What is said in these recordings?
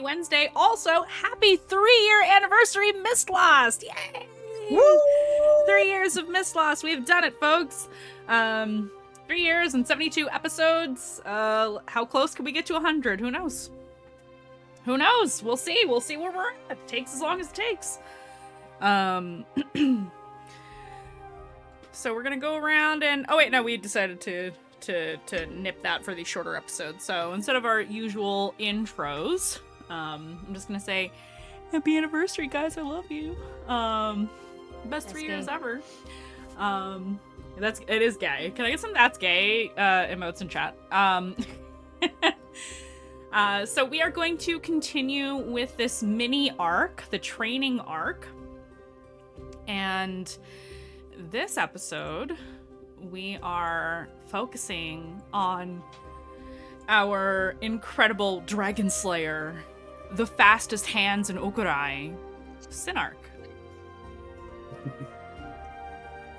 Wednesday. Also, happy 3-year anniversary, Mistlost! Yay! Woo! 3 years of Mistlost. We've done it, folks. 3 years and 72 episodes. How close can we get to 100? Who knows? Who knows? We'll see. We'll see where we're at. It takes as long as it takes. So we're gonna go around and... Oh, wait, no, we decided to nip that for these shorter episodes. So instead of our usual intros, I'm just gonna say, happy anniversary, guys. I love you. Best 3 years ever. It is gay. Can I get some that's gay emotes in chat? So we are going to continue with this mini arc, the training arc. And this episode, we are focusing on our incredible dragon slayer, the fastest hands in Okurai, Sinark.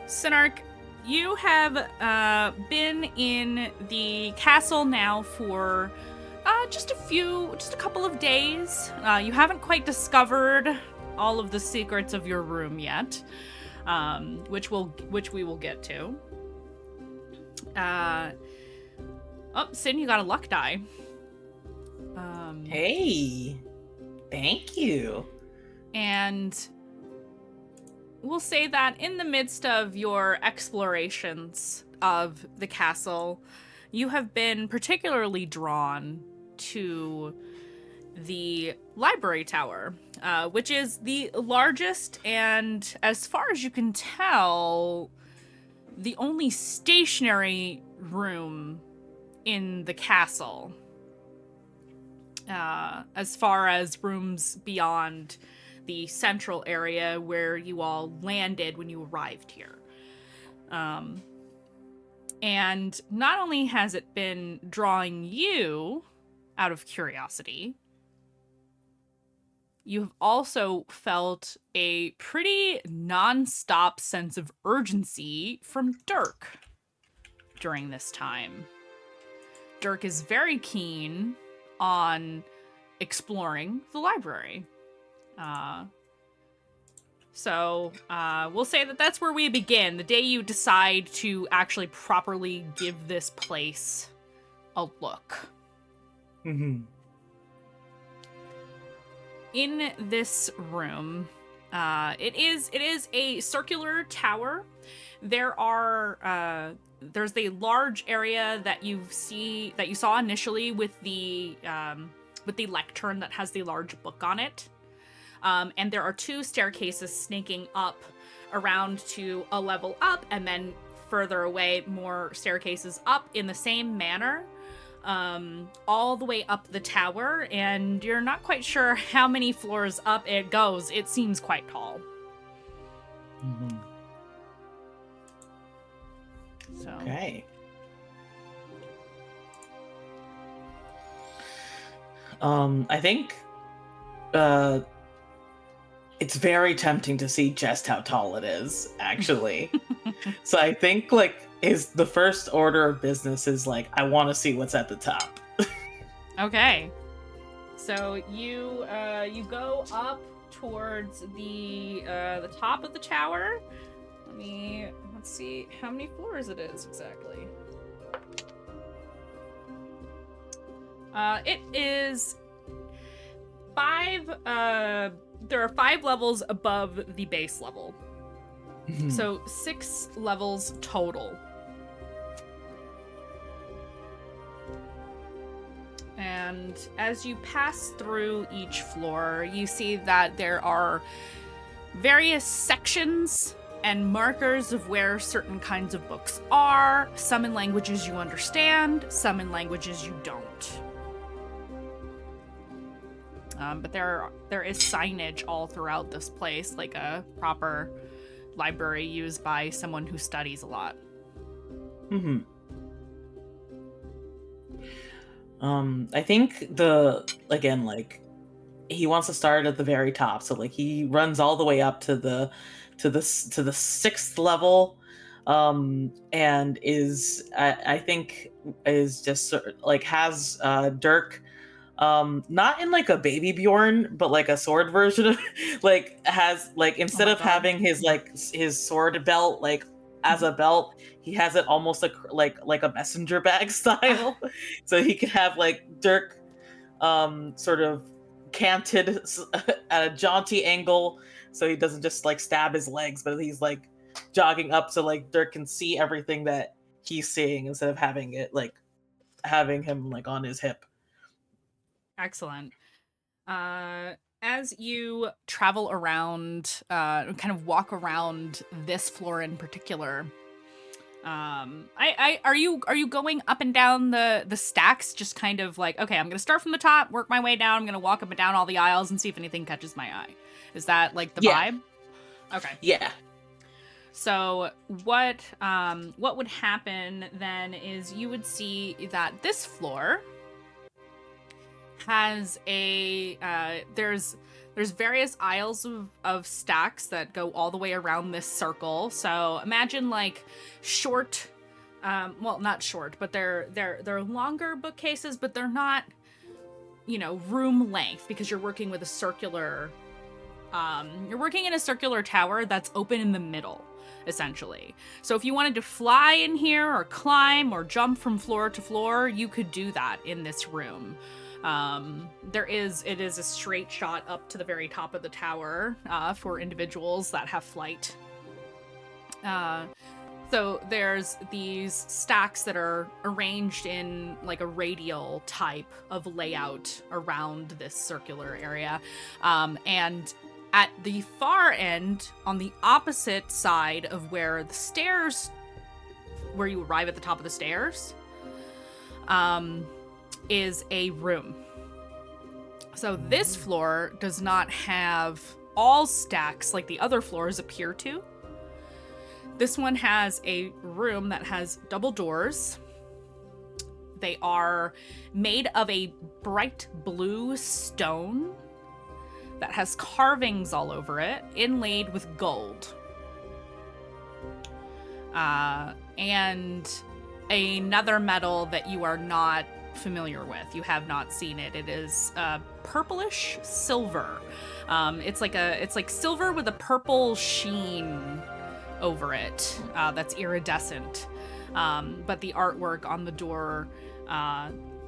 Sinark, you have been in the castle now for just a couple of days. You haven't quite discovered all of the secrets of your room yet, which we will get to. Oh, Sin, you got a luck die. Hey, thank you. And we'll say that in the midst of your explorations of the castle, you have been particularly drawn to the library tower, which is the largest and, as far as you can tell, the only stationary room in the castle. As far as rooms beyond the central area where you all landed when you arrived here. And not only has it been drawing you out of curiosity, you've also felt a pretty non-stop sense of urgency from Dirk during this time. Dirk is very keen on exploring the library. So we'll say that that's where we begin, the day you decide to actually properly give this place a look. Mm-hmm. In this room, it is a circular tower. There's the large area that you saw initially with the lectern that has the large book on it. And there are 2 staircases snaking up around to a level up, and then further away, more staircases up in the same manner, all the way up the tower, and you're not quite sure how many floors up it goes. It seems quite tall. Mm-hmm. So. Okay. I think it's very tempting to see just how tall it is, actually. So I think is the first order of business is I want to see what's at the top. Okay. So you go up towards the top of the tower. Let's see how many floors it is exactly. It is 5, there are 5 levels above the base level. So 6 levels total. And as you pass through each floor, you see that there are various sections and markers of where certain kinds of books are, some in languages you understand, some in languages you don't. But there is signage all throughout this place, like a proper library used by someone who studies a lot. I think he wants to start at the very top, so like he runs all the way up to the 6th level, and is I think is just like has Dirk, not in like a baby Bjorn, but like a sword version of like has like instead of having his sword belt like as a belt, he has it almost like a messenger bag style, so he could have like Dirk sort of canted at a jaunty angle, so he doesn't just like stab his legs, but he's like jogging up so like Dirk can see everything that he's seeing instead of having him like on his hip. Excellent. As you travel around, kind of walk around this floor in particular, are you going up and down the stacks, just kind of like, okay, I'm gonna start from the top, work my way down, I'm gonna walk up and down all the aisles and see if anything catches my eye? Is that like the vibe? Okay. Yeah. So what would happen then is you would see that this floor has a there's various aisles of stacks that go all the way around this circle. So imagine like short, well, not short, but they're longer bookcases, but they're not, room length, because you're working with a circular, you're working in a circular tower that's open in the middle, essentially. So if you wanted to fly in here or climb or jump from floor to floor, you could do that in this room. It is a straight shot up to the very top of the tower, for individuals that have flight. So there's these stacks that are arranged in like a radial type of layout around this circular area. And at the far end, on the opposite side of where you arrive at the top of the stairs, is a room. So this floor does not have all stacks like the other floors appear to. This one has a room that has double doors. They are made of a bright blue stone that has carvings all over it, inlaid with gold. And another metal that you are not familiar with. You have not seen it. It is purplish silver. It's like silver with a purple sheen over it, that's iridescent. But the artwork on the door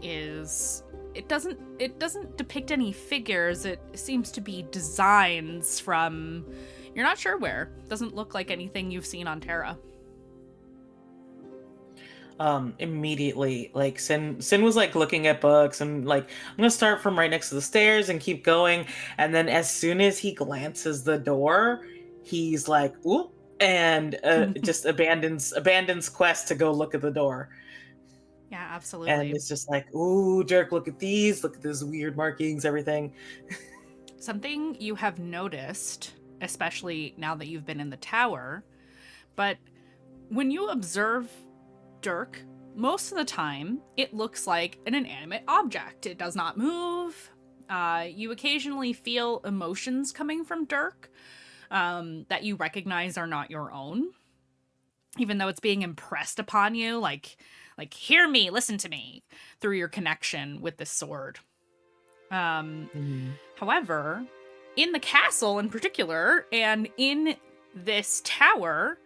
it doesn't depict any figures. It seems to be designs from, you're not sure where. Doesn't look like anything you've seen on Terra. Immediately, like Sin was like looking at books and like, I'm gonna start from right next to the stairs and keep going, and then as soon as he glances the door, he's like, ooh, and just abandons quest to go look at the door. Yeah, absolutely. And it's just like, ooh, Dirk, look at these weird markings, everything. Something you have noticed, especially now that you've been in the tower, but when you observe Dirk, most of the time, it looks like an inanimate object. It does not move. You occasionally feel emotions coming from Dirk that you recognize are not your own, even though it's being impressed upon you, like hear me, listen to me, through your connection with this sword. However, in the castle in particular, and in this tower,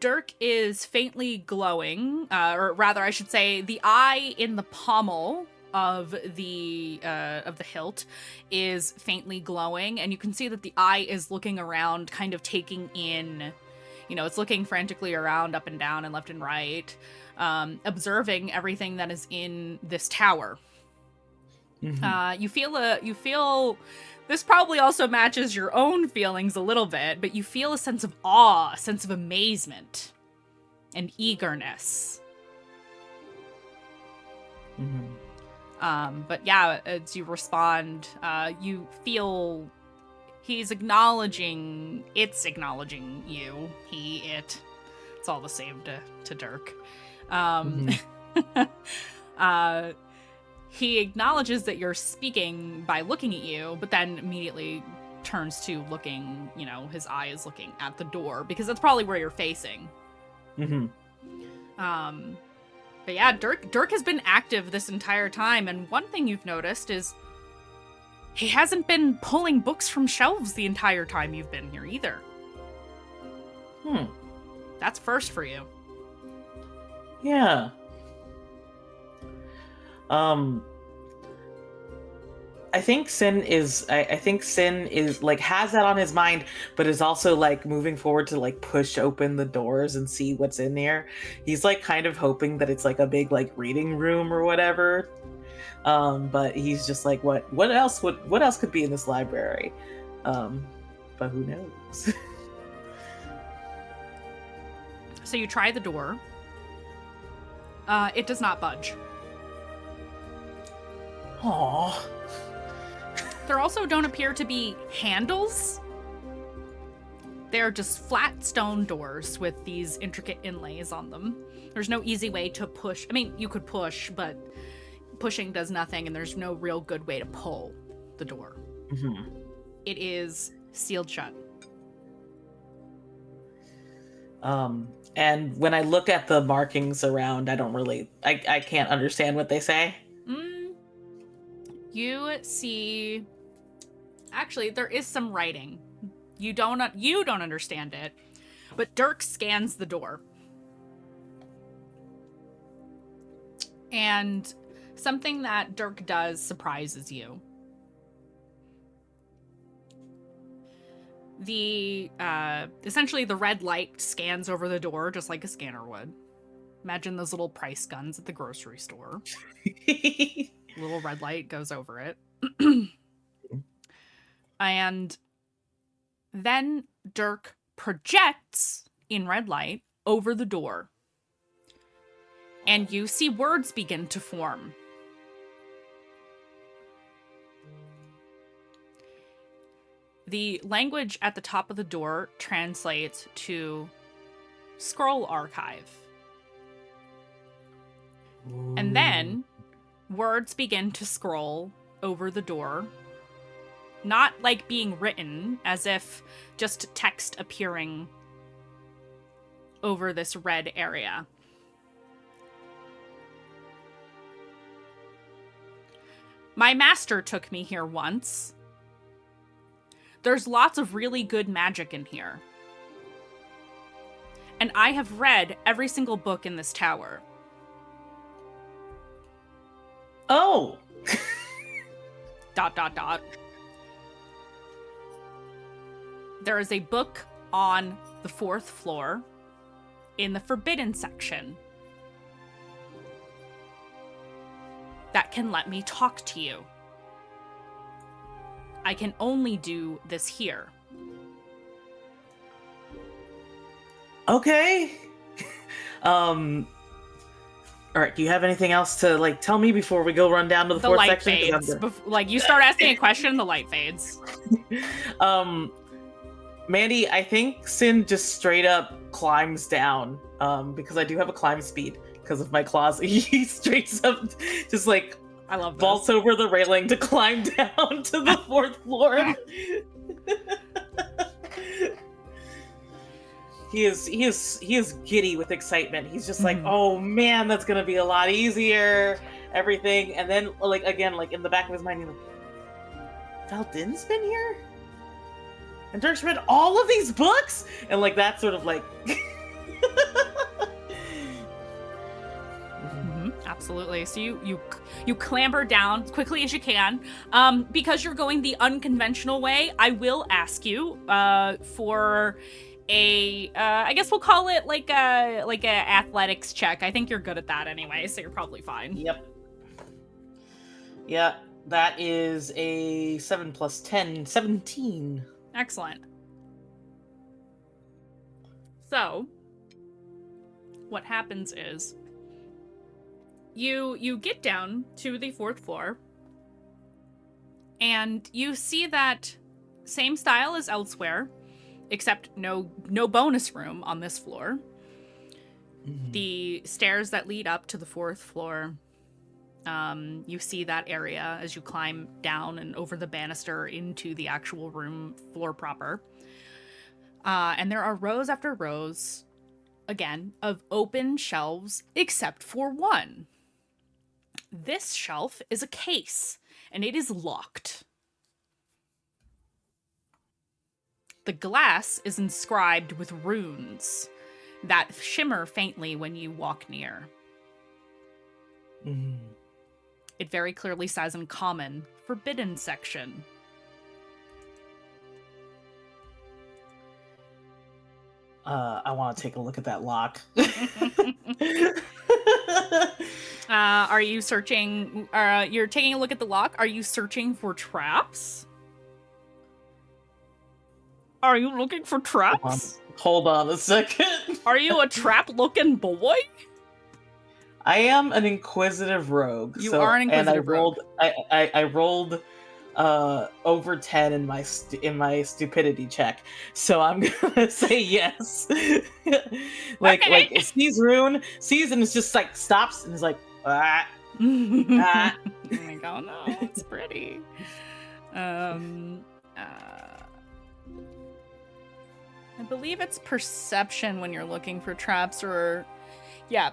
Dirk is faintly glowing, or rather, I should say, the eye in the pommel of the hilt is faintly glowing, and you can see that the eye is looking around, kind of taking in, it's looking frantically around, up and down and left and right, observing everything that is in this tower. Mm-hmm. You feel this probably also matches your own feelings a little bit, but you feel a sense of awe, a sense of amazement and eagerness. Mm-hmm. But yeah, as you respond, you feel it's acknowledging you. It's all the same to Dirk. He acknowledges that you're speaking by looking at you, but then immediately turns to looking, his eye is looking at the door, because that's probably where you're facing. Mm-hmm. But yeah, Dirk has been active this entire time, and one thing you've noticed is he hasn't been pulling books from shelves the entire time you've been here either. That's first for you. Yeah. I think Sin is like has that on his mind, but is also like moving forward to like push open the doors and see what's in there. He's like kind of hoping that it's like a big like reading room or whatever. But he's just like, what else could be in this library? But who knows? So you try the door. It does not budge. Aww. There also don't appear to be handles. They're just flat stone doors with these intricate inlays on them. There's no easy way to push. I mean, you could push, but pushing does nothing, and there's no real good way to pull the door. Mm-hmm. It is sealed shut. And when I look at the markings around, I can't understand what they say. You see, actually, there is some writing. You don't understand it, but Dirk scans the door. And something that Dirk does surprises you. Essentially the red light scans over the door just like a scanner would. Imagine those little price guns at the grocery store. Little red light goes over it. And then Dirk projects in red light over the door. And you see words begin to form. The language at the top of the door translates to scroll archive. Ooh. And then words begin to scroll over the door. Not like being written, as if just text appearing over this red area. My master took me here once. There's lots of really good magic in here. And I have read every single book in this tower. Oh! ... There is a book on the 4th floor in the forbidden section that can let me talk to you. I can only do this here. Okay. All right, do you have anything else to like tell me before we go run down to the 4th section? Fades. You start asking a question, the light fades. Mandy, I think Sin just straight up climbs down, because I do have a climb speed because of my claws. He straight up just like I love this. Vaults over the railing to climb down to the 4th floor. He is giddy with excitement. He's just like, oh man, that's gonna be a lot easier. Everything, and then like in the back of his mind, he's like, Valdin's been here, and Dirk's read all of these books, and like that sort of like. Absolutely. So you clamber down as quickly as you can. Because you're going the unconventional way, I will ask you for a I guess we'll call it like a athletics check. I think you're good at that anyway, so you're probably fine. Yep. Yeah, that is a 7 plus 10, 17. Excellent. So, what happens is you get down to the 4th floor, and you see that same style as elsewhere, except no bonus room on this floor. Mm-hmm. The stairs that lead up to the 4th floor, you see that area as you climb down and over the banister into the actual room floor proper. And there are rows after rows, again, of open shelves, except for one. This shelf is a case, and it is locked. The glass is inscribed with runes that shimmer faintly when you walk near. Mm-hmm. It very clearly says in common, forbidden section. I want to take a look at that lock. Are you searching? You're taking a look at the lock. Are you searching for traps? Are you looking for traps? Hold on a second. Are you a trap-looking boy? I am an inquisitive rogue. You are an inquisitive rogue. I rolled over 10 in my stupidity check, so I'm gonna say yes. like sees rune, sees, and it's just like stops and is like ah. Ah. I'm like, oh no, it's pretty. I believe it's perception when you're looking for traps, or yeah,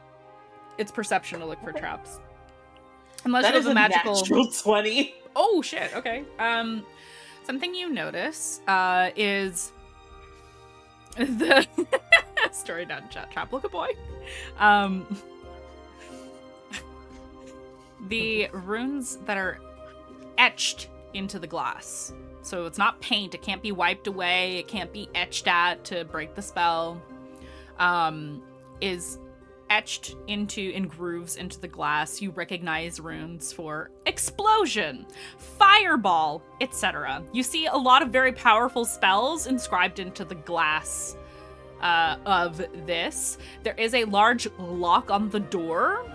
it's perception to look for traps. Unless that it was is a magical natural 20. Oh shit, okay. Something you notice is the story down trap look a boy. The runes that are etched into the glass. So it's not paint, it can't be wiped away, it can't be etched at to break the spell. Is etched in grooves into the glass. You recognize runes for explosion, fireball, etc. You see a lot of very powerful spells inscribed into the glass of this. There is a large lock on the door.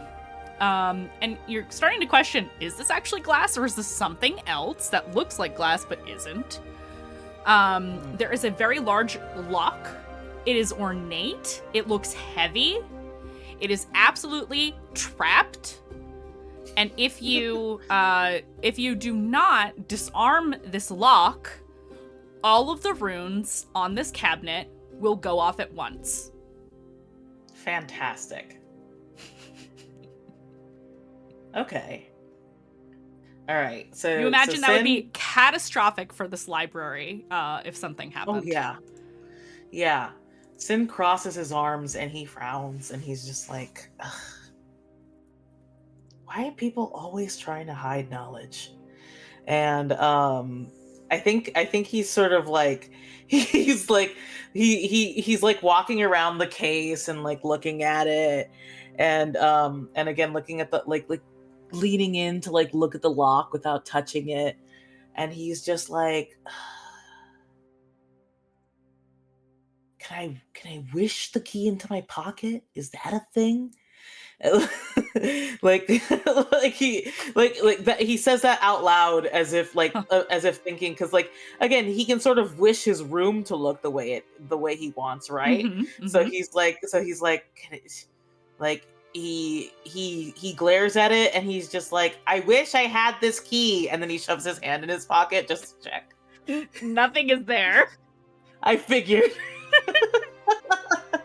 And you're starting to question, is this actually glass or is this something else that looks like glass but isn't? There is a very large lock. It is ornate. It looks heavy. It is absolutely trapped. And if you do not disarm this lock, all of the runes on this cabinet will go off at once. Fantastic. Okay. All right. So you imagine that would be catastrophic for this library if something happened. Oh yeah. Yeah. Sin crosses his arms and he frowns and he's just like, ugh. Why are people always trying to hide knowledge? And I think he's sort of like he's like he's like walking around the case and like looking at it and again looking at the like leaning in to like look at the lock without touching it, and he's just like, can I wish the key into my pocket? Is that a thing? like that he says that out loud as if thinking, because like again he can sort of wish his room to look the way he wants, right? Mm-hmm. So he's like can it, like he glares at it and he's just like, I wish I had this key, and then he shoves his hand in his pocket just to check. Nothing is there. I figured.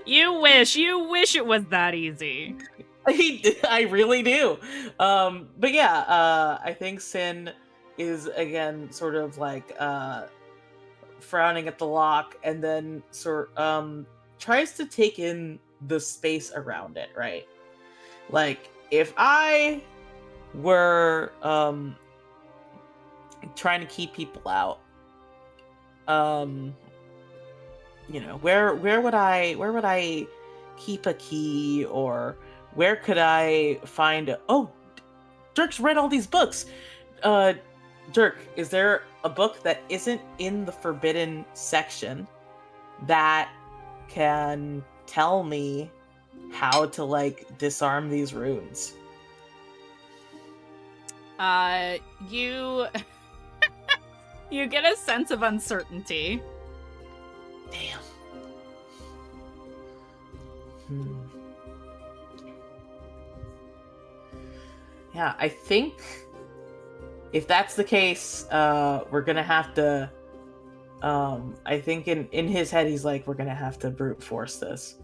You wish it was that easy. I really do. But yeah, I think Sin is again sort of like frowning at the lock, and then tries to take in the space around it, right? Like if I were trying to keep people out, where would I keep a key, or where could I find Dirk's read all these books. Dirk, is there a book that isn't in the forbidden section that can tell me how to like disarm these runes? You you get a sense of uncertainty. Damn. Yeah, I think if that's the case, we're gonna have to. I think in his head he's like, we're gonna have to brute force this,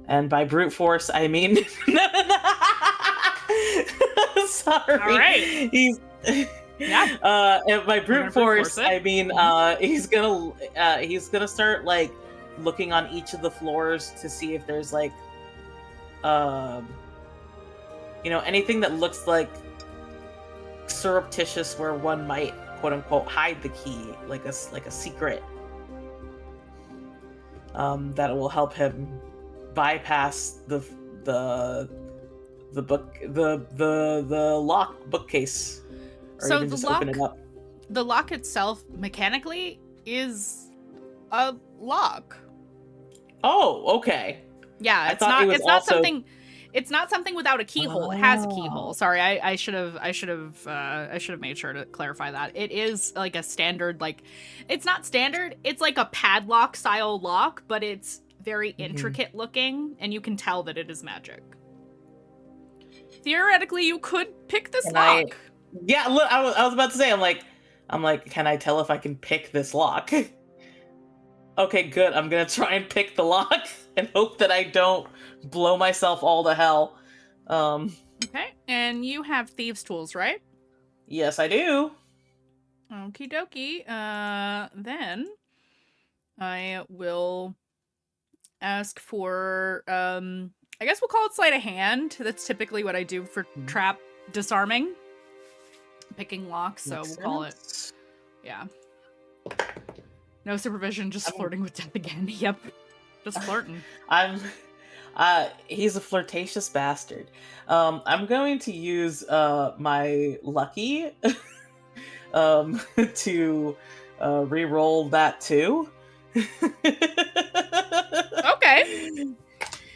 and by brute force I mean, sorry. All right. He's yeah. And by brute force I mean he's gonna start like looking on each of the floors to see if there's like anything that looks like surreptitious where one might quote unquote hide the key, like a secret that will help him bypass the lock bookcase, or so even the just lock, open it up. The lock itself mechanically is a lock. Oh, okay. Yeah, it's not something without a keyhole. It has a keyhole. Sorry, I should have made sure to clarify that. It is like a standard, like it's not standard. It's like a padlock style lock, but it's very intricate looking, and you can tell that it is magic. Theoretically, you could pick this lock. Yeah, look, I was about to say, I'm like, can I tell if I can pick this lock? Okay, good. I'm gonna try and pick the lock and hope that I don't blow myself all to hell. Okay, and you have thieves' tools, right? Yes, I do. Okie dokie. Then I will ask for, I guess we'll call it sleight of hand. That's typically what I do for trap disarming. Picking locks, so we'll call it, yeah. No supervision, just flirting with death again. Yep. Just flirting. He's a flirtatious bastard. I'm going to use my lucky to re-roll that too. Okay.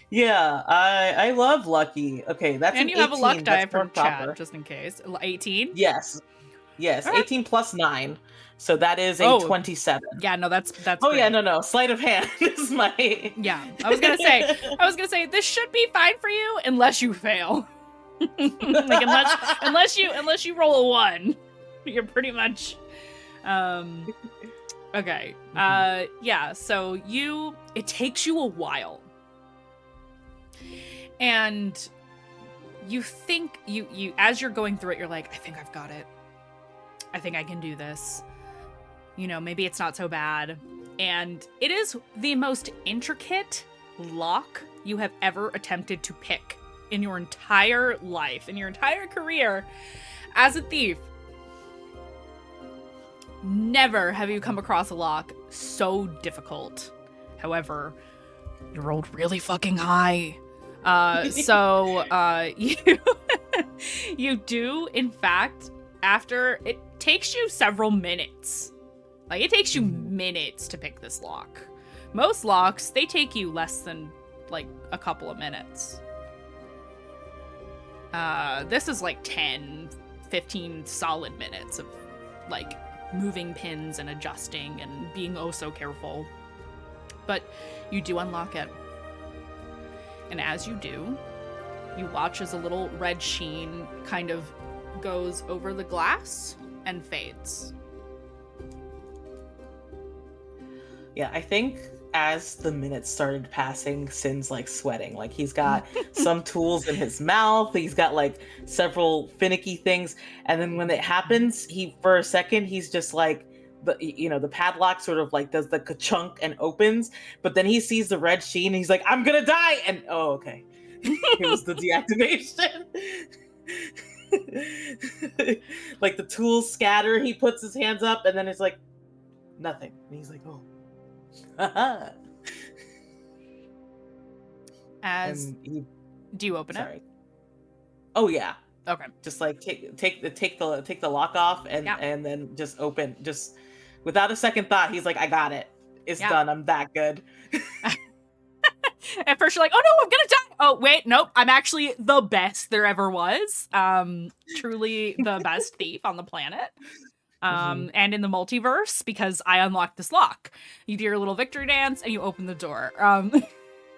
Yeah, I love lucky. Okay, that's and an you 18. have a luck die from proper. Chad, just in case. 18? Yes. Okay. 18 plus 9. So that is a 27. Yeah, no, that's Oh great. yeah, no. Sleight of hand is my. Yeah, I was gonna say this should be fine for you unless you fail. Like unless you roll a 1, you're pretty much. Okay. Yeah. So it takes you a while, and you think you as you're going through it, you're like, I think I've got it. I think I can do this. Maybe it's not so bad. And it is the most intricate lock you have ever attempted to pick in your entire life, in your entire career as a thief. Never have you come across a lock so difficult. However, you rolled really fucking high. You do, in fact, after it takes you several minutes. Like, it takes you minutes to pick this lock. Most locks, they take you less than, like, a couple of minutes. This is, like, 10, 15 solid minutes of, like, moving pins and adjusting and being oh so careful. But you do unlock it. And as you do, you watch as a little red sheen kind of goes over the glass and fades. Yeah, I think as the minutes started passing, Sin's like sweating. Like, he's got some tools in his mouth, he's got like several finicky things, and then when it happens, for a second he's just like, the padlock sort of like does the ka-chunk and opens, but then he sees the red sheen and he's like, I'm gonna die, and oh okay. It was the deactivation. Like the tools scatter, he puts his hands up, and then it's like nothing. And he's like, oh. As And he, do you open sorry. Oh yeah. it? Okay. Just like take the lock off and then just open, just without a second thought. He's like, I got it. It's done. I'm that good. At first you're like, oh no, I'm gonna die. Oh wait, nope, I'm actually the best there ever was. Truly the best thief on the planet. And in the multiverse, because I unlocked this lock. You do your little victory dance and you open the door.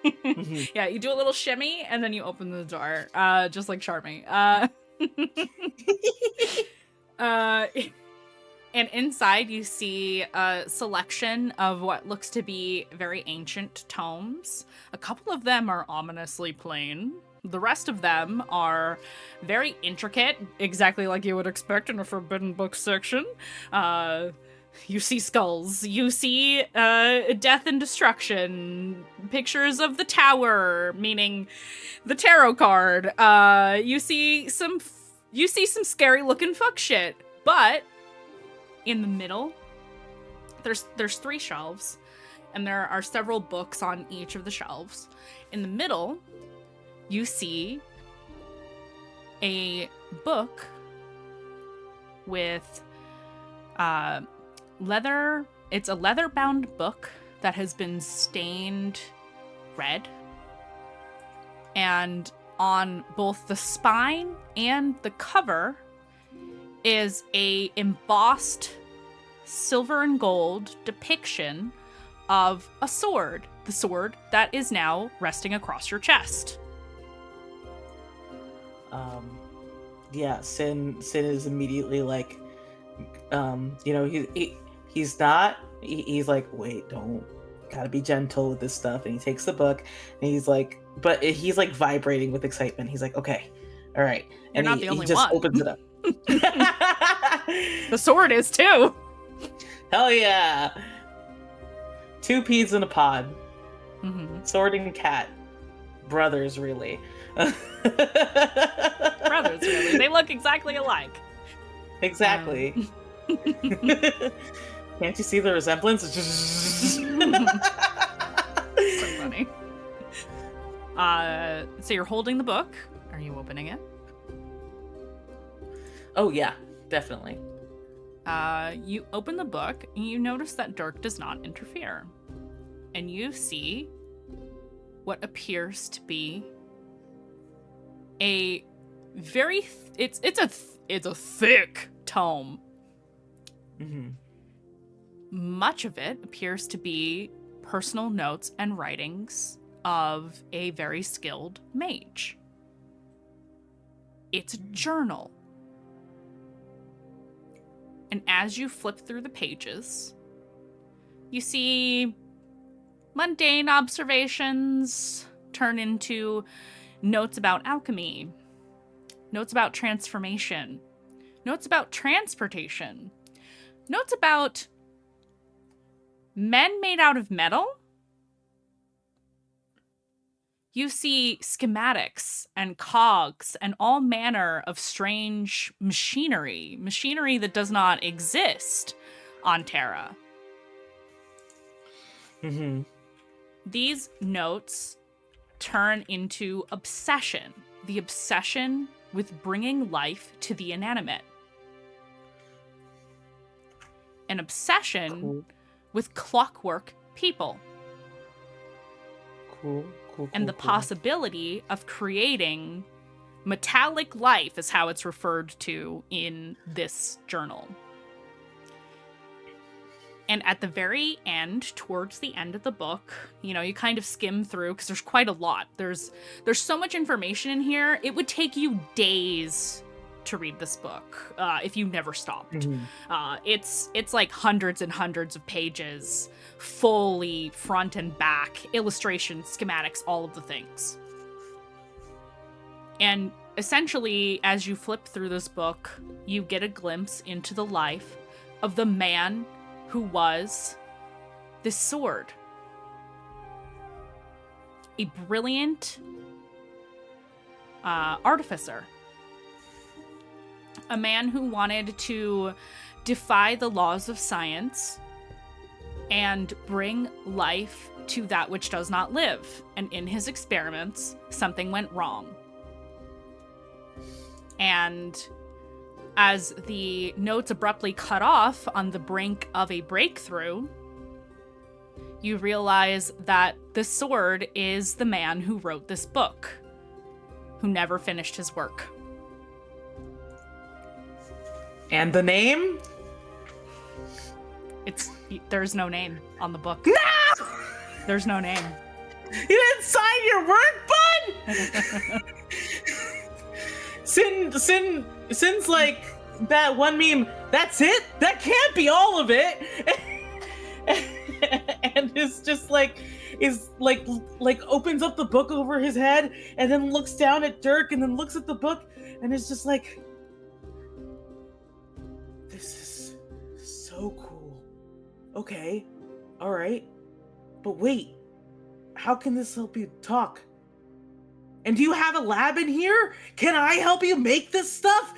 Yeah, you do a little shimmy and then you open the door. Just like Charmy. And inside you see a selection of what looks to be very ancient tomes. A couple of them are ominously plain. The rest of them are very intricate, exactly like you would expect in a forbidden book section. You see skulls, you see death and destruction, pictures of the tower, meaning the tarot card. You see some scary looking fuck shit, but in the middle, there's 3 shelves, and there are several books on each of the shelves. In the middle, you see a book with leather. It's a leather-bound book that has been stained red, and on both the spine and the cover is a embossed silver and gold depiction of a sword, the sword that is now resting across your chest. Yeah, Sin is immediately like, he's like, wait, don't, gotta be gentle with this stuff. And he takes the book and he's like, but he's like vibrating with excitement. He's like, okay, all right. You're And not he the only just one. opens it up. The sword is too. Hell yeah. 2 peas in a pod. Mm-hmm. Sword and cat. Brothers, really. Brothers, really. They look exactly alike. Exactly. Can't you see the resemblance? It's just... So funny. So you're holding the book. Are you opening it? Oh yeah, definitely. You open the book and you notice that Dirk does not interfere. And you see what appears to be a very it's a thick tome. Mm-hmm. Much of it appears to be personal notes and writings of a very skilled mage. It's a journal. And as you flip through the pages, you see mundane observations turn into notes about alchemy, notes about transformation, notes about transportation, notes about men made out of metal. You see schematics and cogs and all manner of strange machinery that does not exist on Terra. Mm-hmm. These notes turn into obsession, the obsession with bringing life to the inanimate. An obsession with clockwork people. Cool. And the possibility of creating metallic life is how it's referred to in this journal. And at the very end, towards the end of the book, you kind of skim through because there's quite a lot. There's so much information in here. It would take you days to read this book if you never stopped. Mm-hmm. It's like hundreds and hundreds of pages, fully front and back, illustrations, schematics, all of the things. And essentially, as you flip through this book, you get a glimpse into the life of the man who was this sword. A brilliant artificer. a man who wanted to defy the laws of science and bring life to that which does not live. And in his experiments, something went wrong. And as the notes abruptly cut off on the brink of a breakthrough, you realize that the sword is the man who wrote this book, who never finished his work. And the name? There's no name on the book. No! There's no name. You didn't sign your work, bud? Sin's like that one meme, that's it? That can't be all of it. And it's just like opens up the book over his head and then looks down at Dirk and then looks at the book and is just like, this is so cool. Okay, all right, but wait, how can this help you talk? And do you have a lab in here? Can I help you make this stuff?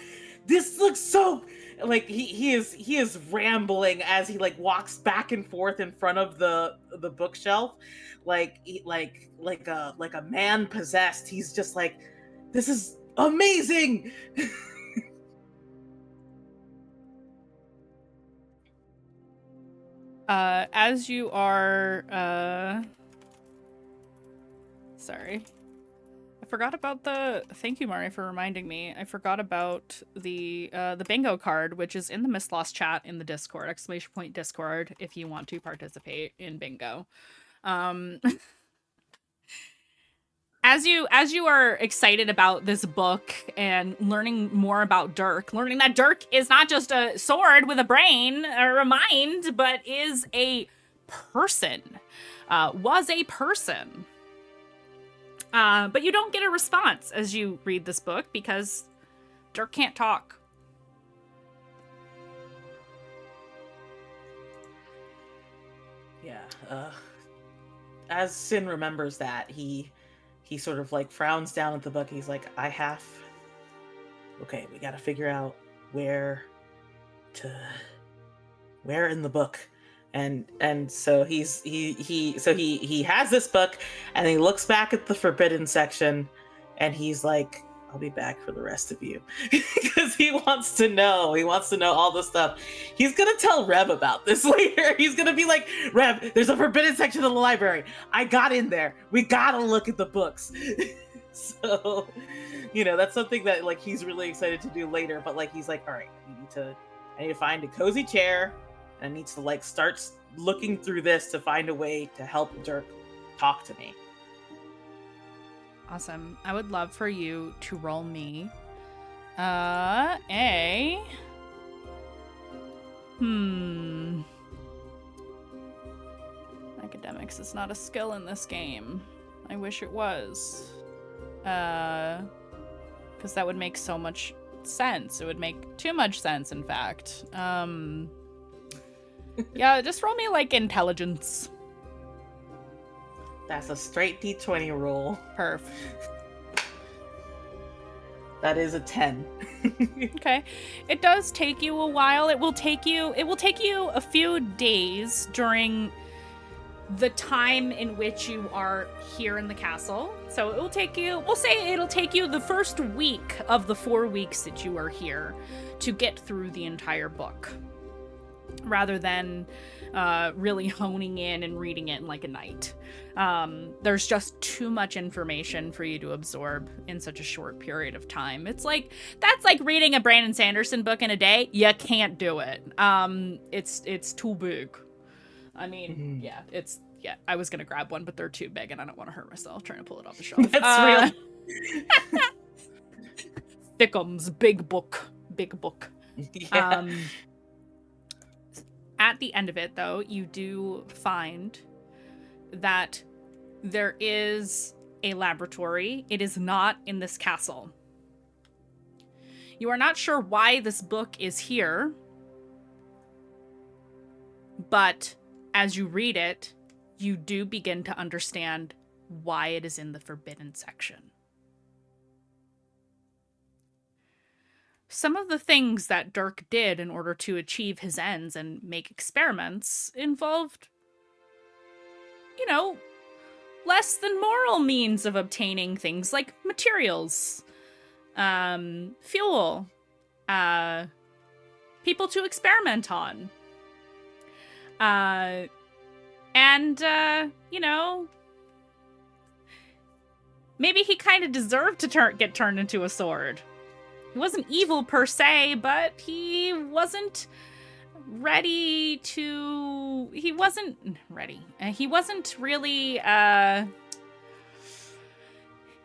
This looks so like he is rambling as he like walks back and forth in front of the bookshelf, like a man possessed. He's just like, this is amazing. As you are sorry. I forgot about thank you, Mari, for reminding me. I forgot about the bingo card, which is in the Mistlost chat in the Discord, ! Discord, if you want to participate in bingo. As you are excited about this book and learning more about Dirk, learning that Dirk is not just a sword with a brain or a mind, but is a person, was a person. But you don't get a response as you read this book because Dirk can't talk. Yeah. As Sin remembers that, he sort of like frowns down at the book. He's like, okay, we gotta figure out where in the book. And so he has this book and he looks back at the forbidden section and he's like, I'll be back for the rest of you. Because he wants to know all the stuff. He's gonna tell Rev about this later. He's gonna be like, Rev, there's a forbidden section of the library. I got in there. We gotta look at the books. So, that's something that like he's really excited to do later, but like he's like, all right, I need to find a cozy chair and I need to like start looking through this to find a way to help Dirk talk to me. Awesome. I would love for you to roll me Academics is not a skill in this game. I wish it was. Because that would make so much sense. It would make too much sense, in fact. Yeah, just roll me like intelligence. That's a straight D20 roll. Perf. That is a 10. Okay. It does take you a while. It will take you a few days during the time in which you are here in the castle. So it will take you, we'll say it'll take you the first week of the 4 weeks that you are here to get through the entire book, rather than really honing in and reading it in like a night. There's just too much information for you to absorb in such a short period of time. That's like reading a Brandon Sanderson book in a day. You can't do it. It's too big. I mean, I was gonna grab one, but they're too big and I don't want to hurt myself trying to pull it off the shelf. That's real. Thickums, big book. Yeah. At the end of it, though, you do find that there is a laboratory. It is not in this castle. You are not sure why this book is here, but as you read it, you do begin to understand why it is in the forbidden section. some of the things that Dirk did in order to achieve his ends and make experiments involved, less than moral means of obtaining things like materials, fuel, people to experiment on. Maybe he kind of deserved to get turned into a sword. He wasn't evil per se, but he wasn't ready to... He wasn't really,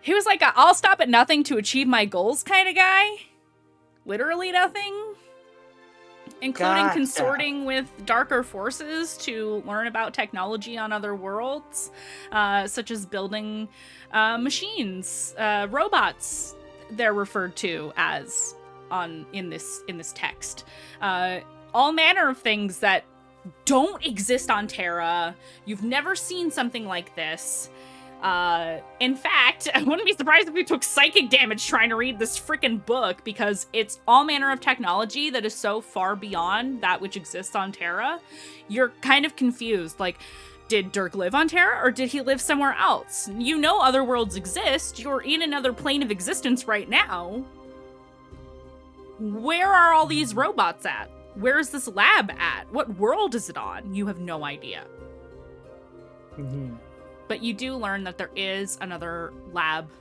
He was like a I'll stop at nothing to achieve my goals kind of guy. Literally nothing. Including consorting with darker forces to learn about technology on other worlds, such as building machines, robots, they're referred to as in this text. All manner of things that don't exist on Terra. You've never seen something like this. In fact, I wouldn't be surprised if you took psychic damage trying to read this freaking book, because it's all manner of technology that is so far beyond that which exists on Terra. You're kind of confused. Like, did Dirk live on Terra, or did he live somewhere else? You know other worlds exist. You're in another plane of existence right now. Where are all these robots at? Where is this lab at? What world is it on? You have no idea. Mm-hmm. But you do learn that there is another lab,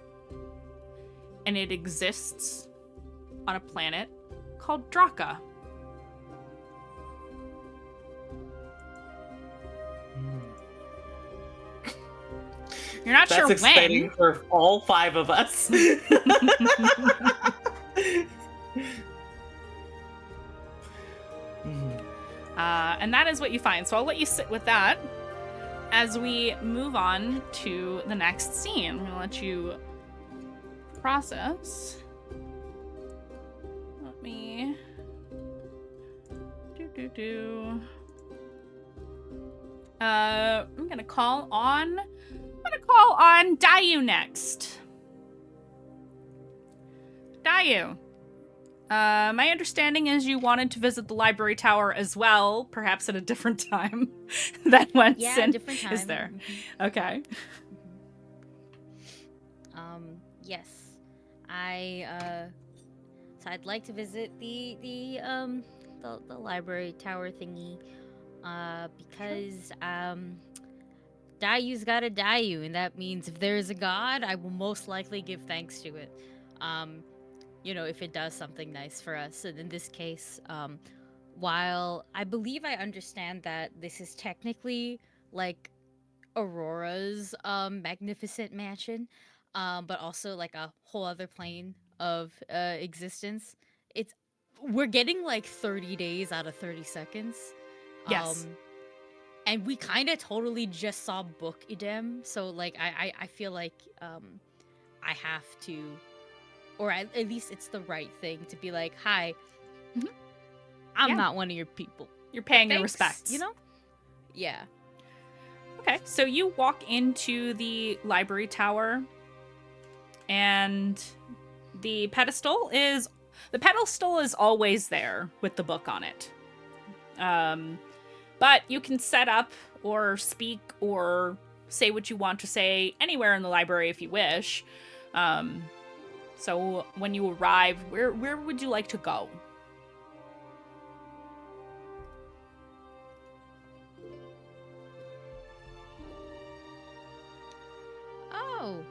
and it exists on a planet called Draka. You're not sure when. That's exciting for all 5 of us. And that is what you find. So I'll let you sit with that as we move on to the next scene. I'm going to let you process. Let me... I'm going to call on Dayu next. Dayu. My understanding is you wanted to visit the library tower as well, perhaps at a different time than when Sin different time. is there. Mm-hmm. Okay. Yes. So I'd like to visit the library tower thingy, because Dayu's got a Dayu, and that means if there is a god, I will most likely give thanks to it. If it does something nice for us. And in this case, while I believe I understand that this is technically like Aurora's magnificent mansion, but also like a whole other plane of existence, we're getting like 30 days out of 30 seconds. Yes. And we kind of totally just saw book idem, so like I feel like I have to, or at least it's the right thing to be like, hi, I'm not one of your people. You're paying your Thanks, respects. Yeah. Okay, so you walk into the library tower, and the pedestal is always there with the book on it. But you can set up or speak or say what you want to say anywhere in the library if you wish. So when you arrive, where would you like to go? Oh,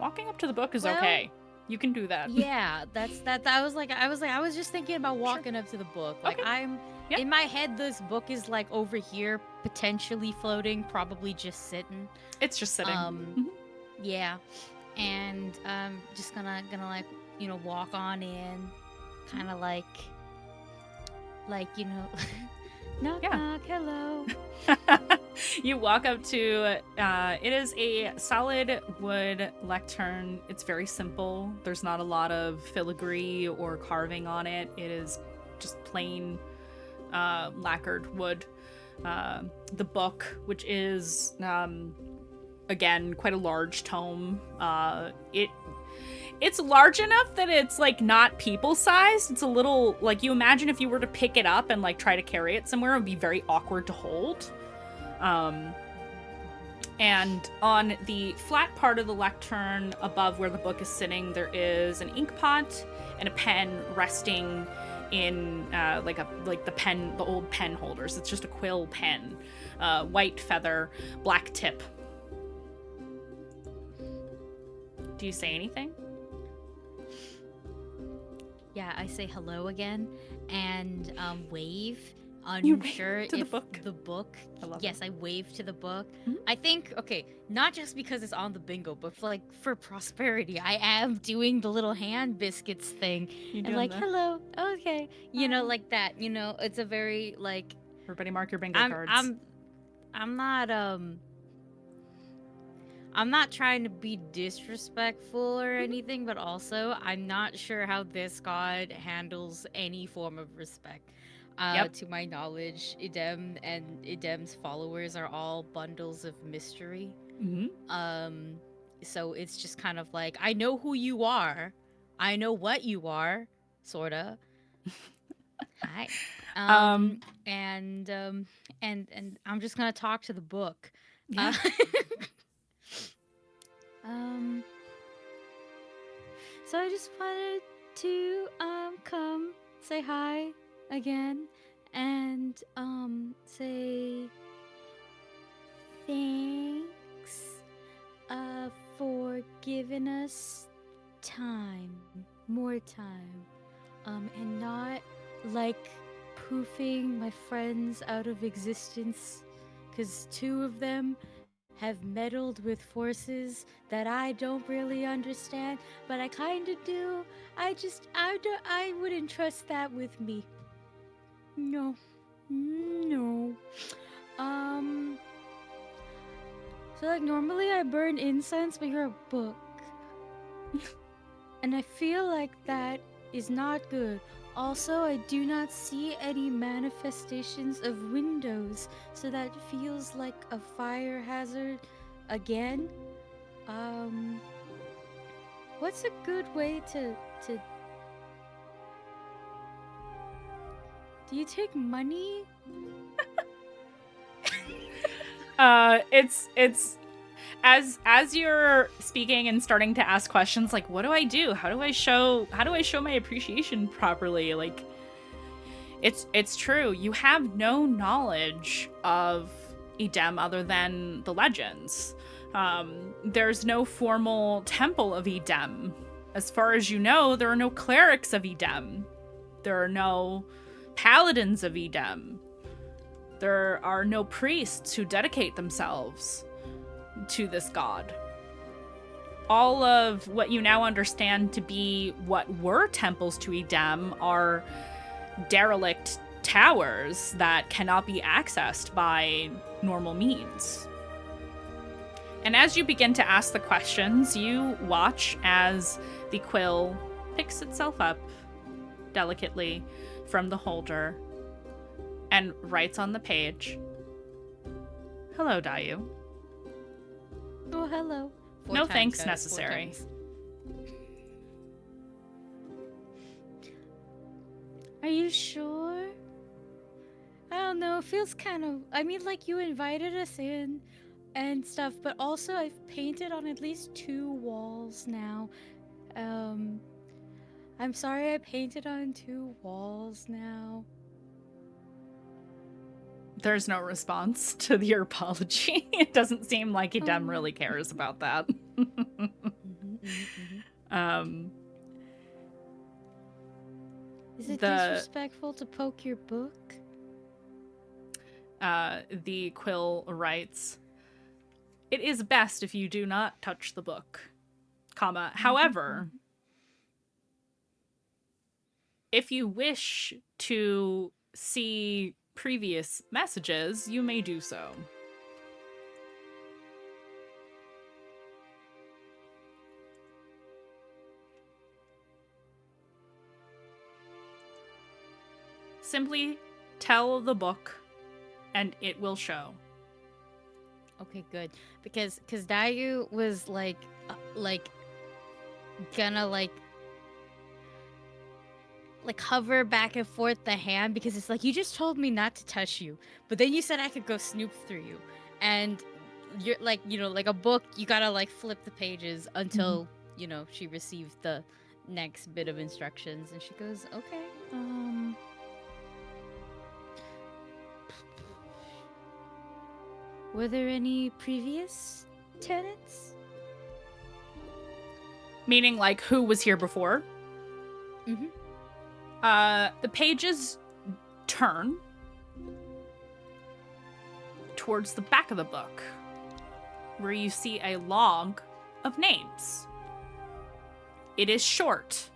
Walking up to the book is okay. You can do that. Yeah, that's that. I was just thinking about walking up to the book. Like, Okay. in my head, this book is like over here, potentially floating, probably just sitting. It's just sitting. Yeah, and just gonna like walk on in, kind of like knock knock, hello. You walk up to it is a solid wood lectern. It's very simple. There's not a lot of filigree or carving on it. It is just plain lacquered wood. The book, which is again quite a large tome, It's large enough that it's like not people-sized. It's a little like you imagine if you were to pick it up and like try to carry it somewhere, it would be very awkward to hold. And on the flat part of the lectern above where the book is sitting, there is an ink pot and a pen resting in the old pen holders. It's just a quill pen, white feather, black tip. Do you say anything? Yeah, I say hello again and wave. You wave Unsure to the if book? the book. I love Yes, I wave to the book. Mhm. I think not just because it's on the bingo, but for prosperity. I am doing the little hand biscuits thing. You And doing like, the- hello, okay. You know, Hi. like that. You know, it's a very like Everybody mark your bingo I'm cards. I'm not trying to be disrespectful or anything, but also I'm not sure how this god handles any form of respect. Yep. To my knowledge, Idem and Idem's followers are all bundles of mystery. Mm-hmm. So it's just kind of like, I know who you are, I know what you are, sorta. Hi. And I'm just gonna talk to the book. Yeah. So I just wanted to come say hi again and say thanks for giving us more time, and not like poofing my friends out of existence, because 2 of them have meddled with forces that I don't really understand, but I kind of do. I wouldn't trust that with me. No. No. So like normally I burn incense, but you're a book. And I feel like that is not good. Also, I do not see any manifestations of windows, so that feels like a fire hazard again. What's a good way to Do you take money? It's as you're speaking and starting to ask questions like, what do I do? How do I show my appreciation properly? Like, it's true. You have no knowledge of Edem other than the legends. There's no formal temple of Edem. As far as you know, there are no clerics of Edem. There are no paladins of Edem. There are no priests who dedicate themselves to this god. All of what you now understand to be what were temples to Edem are derelict towers that cannot be accessed by normal means. And as you begin to ask the questions, you watch as the quill picks itself up delicately from the holder and writes on the page, "Hello, Dayu. Oh, hello. No thanks necessary." Are you sure? I don't know. It feels kind of. I mean, like you invited us in and stuff, but also I've painted on at least 2 walls now. I'm sorry I painted on 2 walls now. There's no response to your apology. It doesn't seem like Edem really cares about that. Is it disrespectful to poke your book? The quill writes, "It is best if you do not touch the book, comma, however, if you wish to see previous messages, you may do so." Simply tell the book and it will show. Okay, good. Because Dayu was like gonna like hover back and forth the hand, because it's like, you just told me not to touch you, but then you said I could go snoop through you, and you're like, like a book, you gotta like flip the pages until she receives the next bit of instructions, and she goes, okay, were there any previous tenants? Meaning, like, who was here before? Mm-hmm. The pages turn towards the back of the book, where you see a log of names. It is short.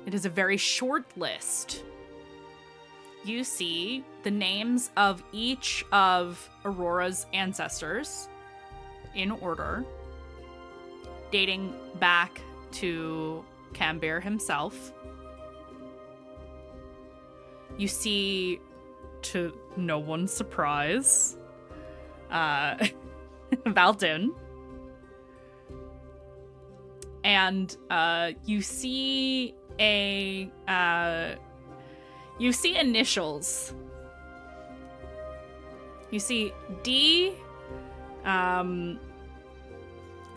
It is a very short list. You see the names of each of Aurora's ancestors in order, dating back to Cambir himself. You see, to no one's surprise, Valdun. And you see initials. You see D,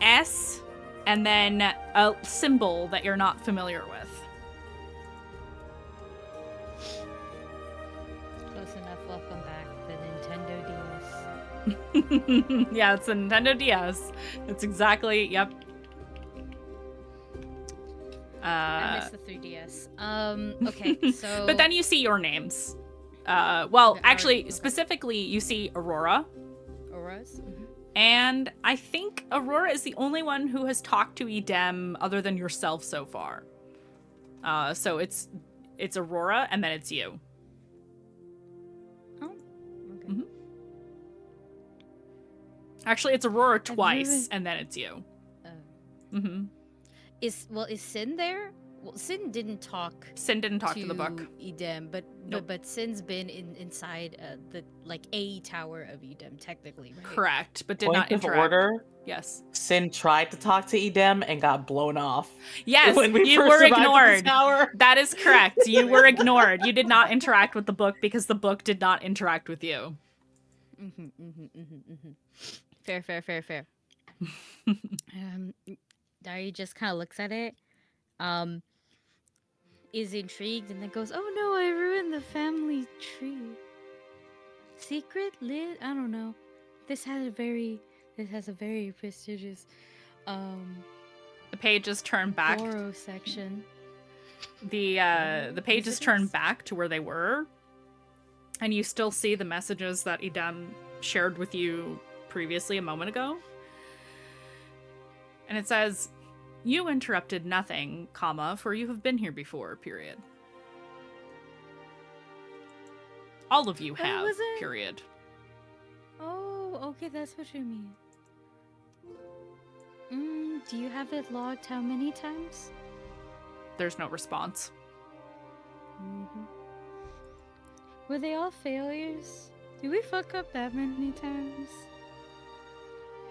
S, and then a symbol that you're not familiar with. Close enough. Welcome back, the Nintendo DS. Yeah, it's a Nintendo DS. It's exactly, yep. I missed the 3DS. Okay, so... But then you see your names. Well, actually, okay. specifically, you see Aurora. Aurora's? Mm-hmm. And I think Aurora is the only one who has talked to Edem other than yourself so far. So it's Aurora, and then it's you. Oh, okay. Mm-hmm. Actually, it's Aurora twice, and then it's you. Oh. Mm-hmm. Is Sin there? Well, Sin didn't talk. Sin didn't talk to the book. Edem, but Nope. but Sin's been inside the A tower of Edem, technically, right? Correct, but did Point not of interact. order. Yes. Sin tried to talk to Edem and got blown off. Yes, when we you first were arrived at the ignored. tower. That is correct. You were ignored. You did not interact with the book because the book did not interact with you. Fair. Dari just kind of looks at it, is intrigued, and then goes, "Oh no, I ruined the family tree. Secret lit? I don't know. This has a very prestigious The pages turn back. Oro section. The pages turn back to where they were, and you still see the messages that Edem shared with you previously a moment ago. And it says, "You interrupted nothing, comma, for you have been here before, period. All of you have, was it? period." Oh, okay, that's what you mean. Do you have it logged how many times? There's no response. Were they all failures? Did we fuck up that many times?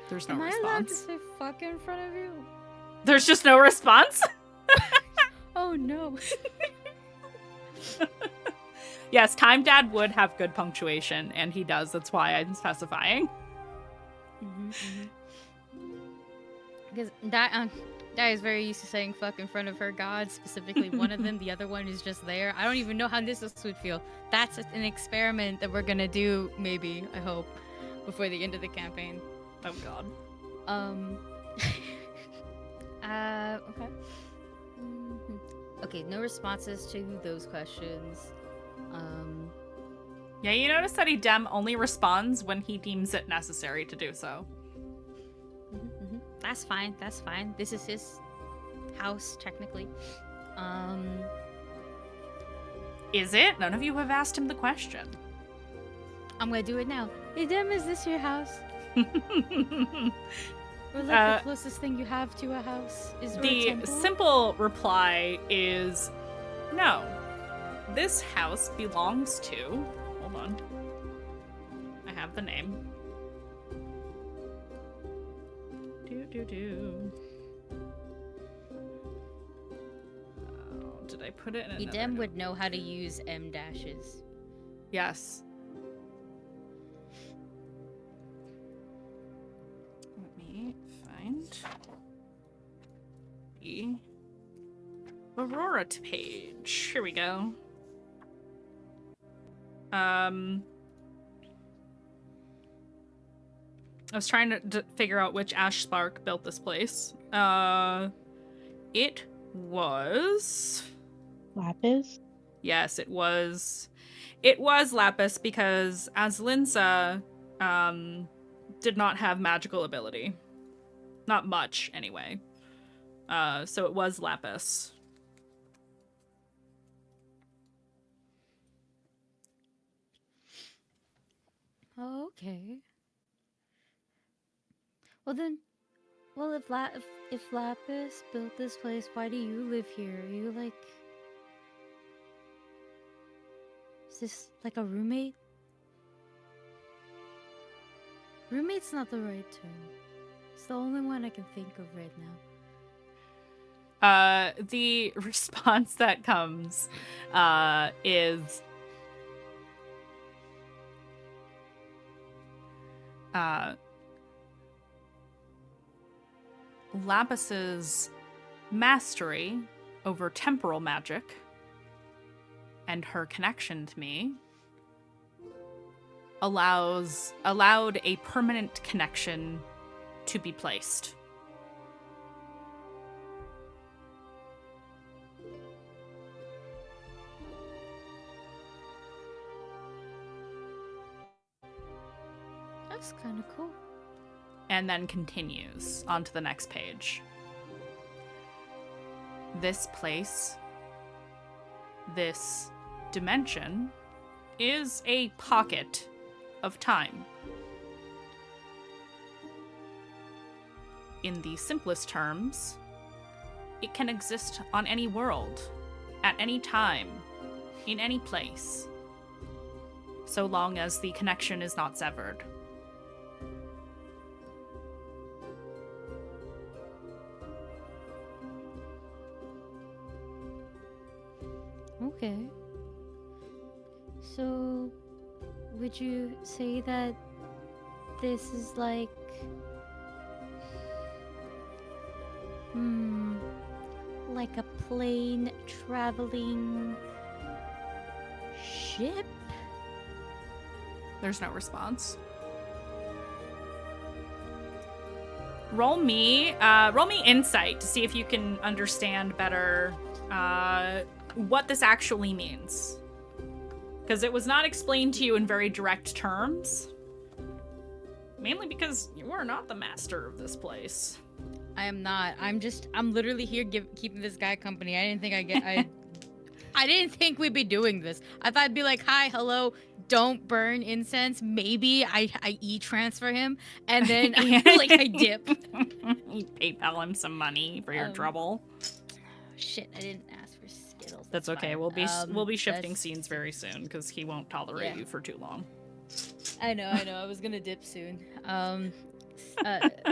There's no Am response. I allowed to say fuck in front of you? There's just no response? Oh no. Yes, Time Dad would have good punctuation, and he does. That's why I'm specifying. Because that is very used to saying fuck in front of her gods, specifically one of them. The other one is just there. I don't even know how this would feel. That's an experiment that we're gonna do, maybe, I hope, before the end of the campaign. Oh god. Okay. Okay, no responses to those questions. Yeah, you notice that Edem only responds when he deems it necessary to do so. That's fine. This is his house, technically. Is it? None of you have asked him the question. I'm gonna do it now. Edem, is this your house? Or like the closest thing you have to a house is the simple reply is no. This house belongs to... Hold on. I have the name. Did I put it in another Edem note? would know how to use M dashes. Yes. Let me find the Aurora page. Here we go. I was trying to figure out which Ash Spark built this place. It was... Lapis? Yes, it was. It was Lapis because Aslinsa did not have magical ability. Not much, anyway. So it was Lapis. Oh, okay. Well, if Lapis built this place, why do you live here? Are you like... Is this like a roommate? Roommate's not the right term. It's the only one I can think of right now. The response that comes is Lapis's mastery over temporal magic and her connection to me allowed a permanent connection to be placed. That's kind of cool. And then continues onto the next page. This place, this dimension, is a pocket of time. In the simplest terms, it can exist on any world, at any time, in any place, so long as the connection is not severed. Okay. So, would you say that this is like... like a plane traveling ship? There's no response. Roll me insight to see if you can understand better what this actually means. Because it was not explained to you in very direct terms. Mainly because you are not the master of this place. I am not. I'm literally here keeping this guy company. I didn't think we'd be doing this. I thought I'd be like, hi, hello, don't burn incense. Maybe I e-transfer him, and then I dip. You PayPal him some money for your trouble. Shit, I didn't ask for Skittles. That's okay. Fine. We'll be shifting scenes very soon because he won't tolerate you for too long. I know. I was gonna dip soon.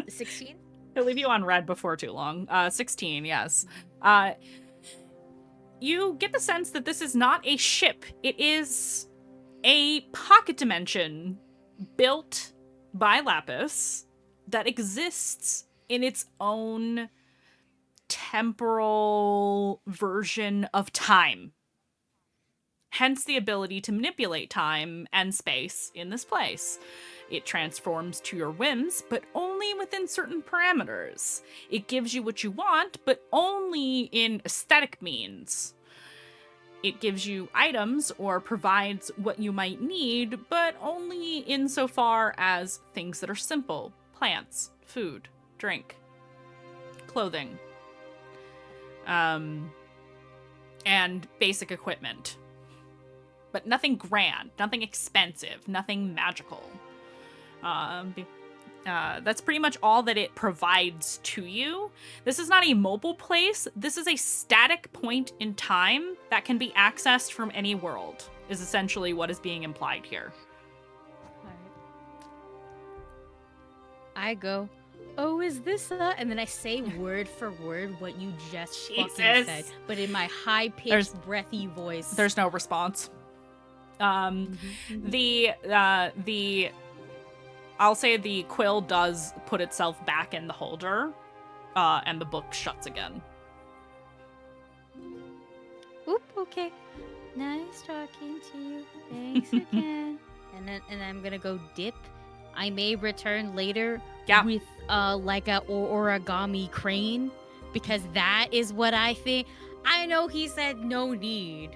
16? He'll leave you on red before too long. 16, yes. You get the sense that this is not a ship. It is a pocket dimension built by Lapis that exists in its own temporal version of time. Hence the ability to manipulate time and space in this place. It transforms to your whims, but only within certain parameters. It gives you what you want, but only in aesthetic means. It gives you items or provides what you might need, but only insofar as things that are simple. Plants, food, drink, clothing, and basic equipment. But nothing grand, nothing expensive, nothing magical. That's pretty much all that it provides to you. This is not a mobile place. This is a static point in time that can be accessed from any world, is essentially what is being implied here. I go, oh, is this and then I say word for word what you just fucking Jesus. said, but in my high-pitched, breathy voice. There's no response. The I'll say the quill does put itself back in the holder, and the book shuts again. Oop, okay. Nice talking to you. Thanks again. and I'm gonna go dip. I may return later with like a origami crane, because that is what I think. I know he said no need,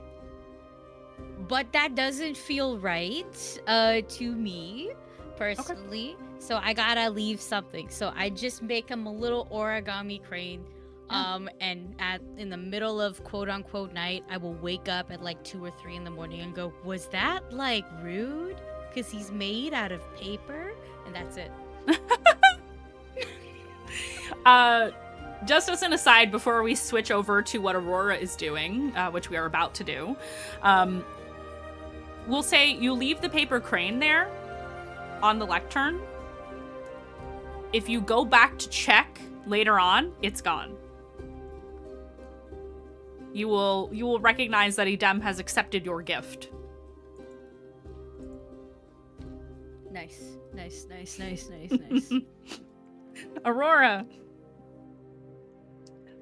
but that doesn't feel right to me personally. Okay. So I gotta leave something. So I just make him a little origami crane. And in the middle of quote unquote night, I will wake up at like 2 or 3 in the morning and go, was that like rude? Because he's made out of paper, and that's it. Just as an aside, before we switch over to what Aurora is doing, which we are about to do, we'll say you leave the paper crane there on the lectern. If you go back to check later on, it's gone. You will recognize that Edem has accepted your gift. Nice. Aurora,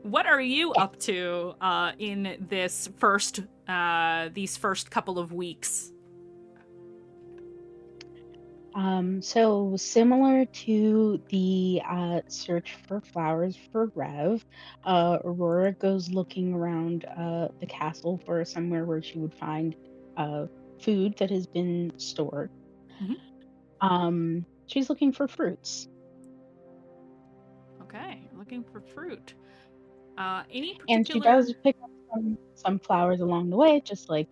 what are you up to in this these first couple of weeks? So similar to the search for flowers for Rev, Aurora goes looking around the castle for somewhere where she would find food that has been stored. Mm-hmm. She's looking for fruits. Okay, looking for fruit. Any particular... And she does pick up some flowers along the way, just like